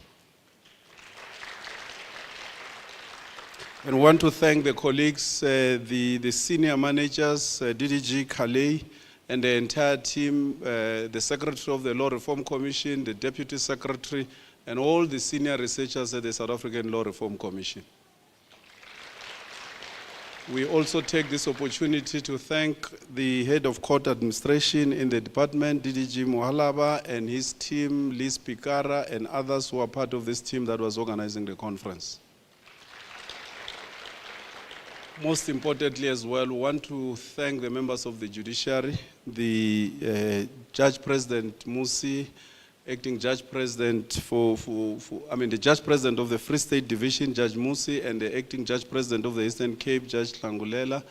And want to thank the colleagues, the senior managers, DDG Kalei, and the entire team, the Secretary of the Law Reform Commission, the Deputy Secretary, and all the senior researchers at the South African Law Reform Commission. We also take this opportunity to thank the Head of Court Administration in the department, DDG Mohalaba, and his team, Liz Pikara, and others who are part of this team that was organizing the conference. Most importantly as well, we want to thank the members of the judiciary, the Judge President Musi, Acting Judge President the Judge President of the Free State Division, Judge Musi, and the Acting Judge President of the Eastern Cape, Judge Hlangulela,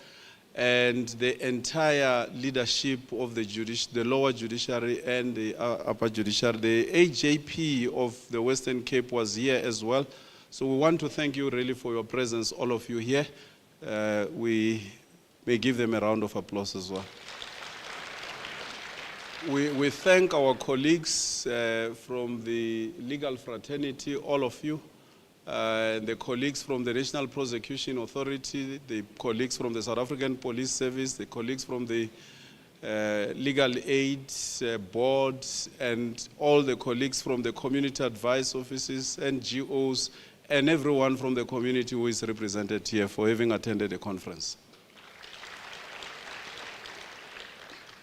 and the entire leadership of the lower judiciary and the upper judiciary. The AJP of the Western Cape was here as well. So we want to thank you really for your presence, all of you here. We may give them a round of applause as well. We thank our colleagues from the legal fraternity, all of you, the colleagues from the National Prosecution Authority, the colleagues from the South African Police Service, the colleagues from the Legal Aid Board, and all the colleagues from the community advice offices, NGOs, and everyone from the community who is represented here for having attended the conference.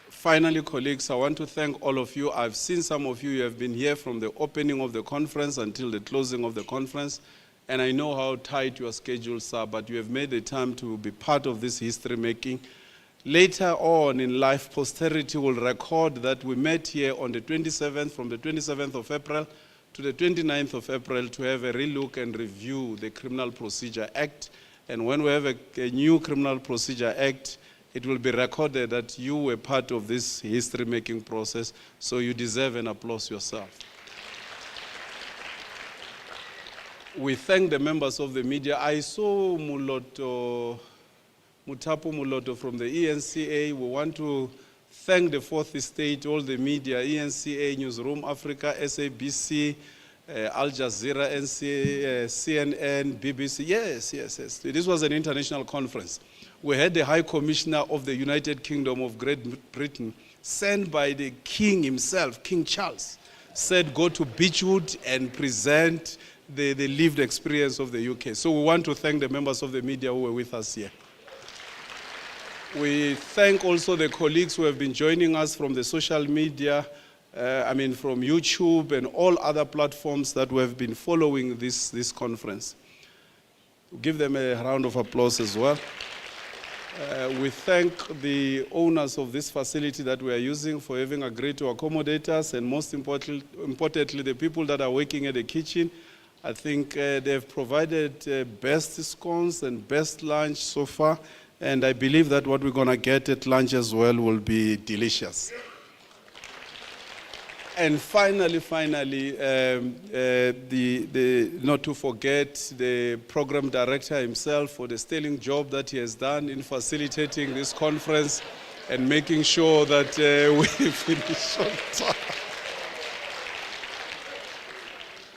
Finally, colleagues, I want to thank all of you. I've seen some of you have been here from the opening of the conference until the closing of the conference, and I know how tight your schedules are, but you have made the time to be part of this history making. Later on in life, posterity will record that we met here on the 27th, from the 27th of April to the 29th of April, to have a relook and review the Criminal Procedure Act. And when we have a new Criminal Procedure Act, it will be recorded that you were part of this history-making process, so you deserve an applause yourself. We thank the members of the media. I saw Mutapu Muloto from the ENCA. We want to thank the Fourth Estate, all the media, ENCA, Newsroom Africa, SABC, Al Jazeera, NCA, CNN, BBC. Yes. This was an international conference. We had the High Commissioner of the United Kingdom of Great Britain, sent by the King himself, King Charles, said go to Beechwood and present the lived experience of the UK. So we want to thank the members of the media who were with us here. We thank also the colleagues who have been joining us from the social media, from YouTube and all other platforms that we have been following this conference. We'll give them a round of applause as well. We thank the owners of this facility that we are using for having agreed to accommodate us, and most importantly, the people that are working at the kitchen. I think they've provided best scones and best lunch so far, and I believe that what we're going to get at lunch as well will be delicious. And finally, not to forget the program director himself for the sterling job that he has done in facilitating this conference and making sure that we finish on time.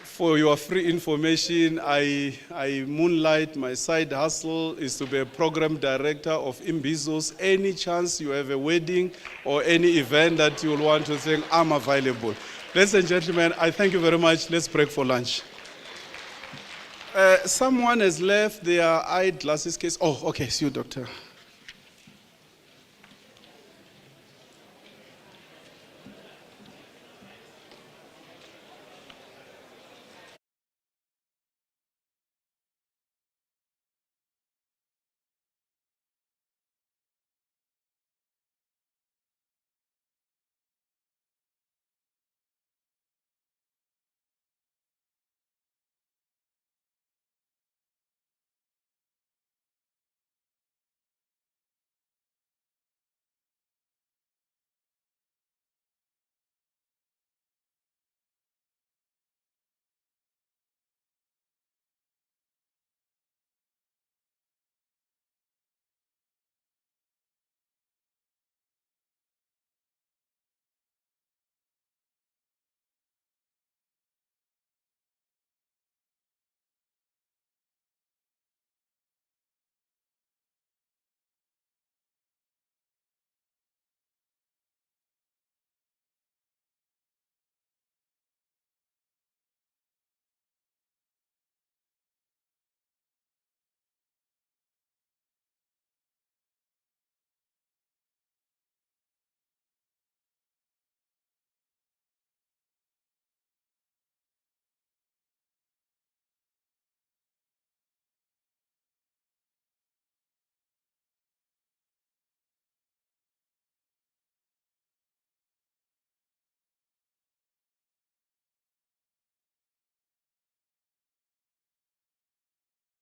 For your free information, I moonlight, my side hustle is to be a program director of Imbizos. Any chance you have a wedding or any event that you will want to think, I'm available. Ladies and gentlemen, I thank you very much. Let's break for lunch. Someone has left their eyeglasses case. Oh, okay, see you, doctor.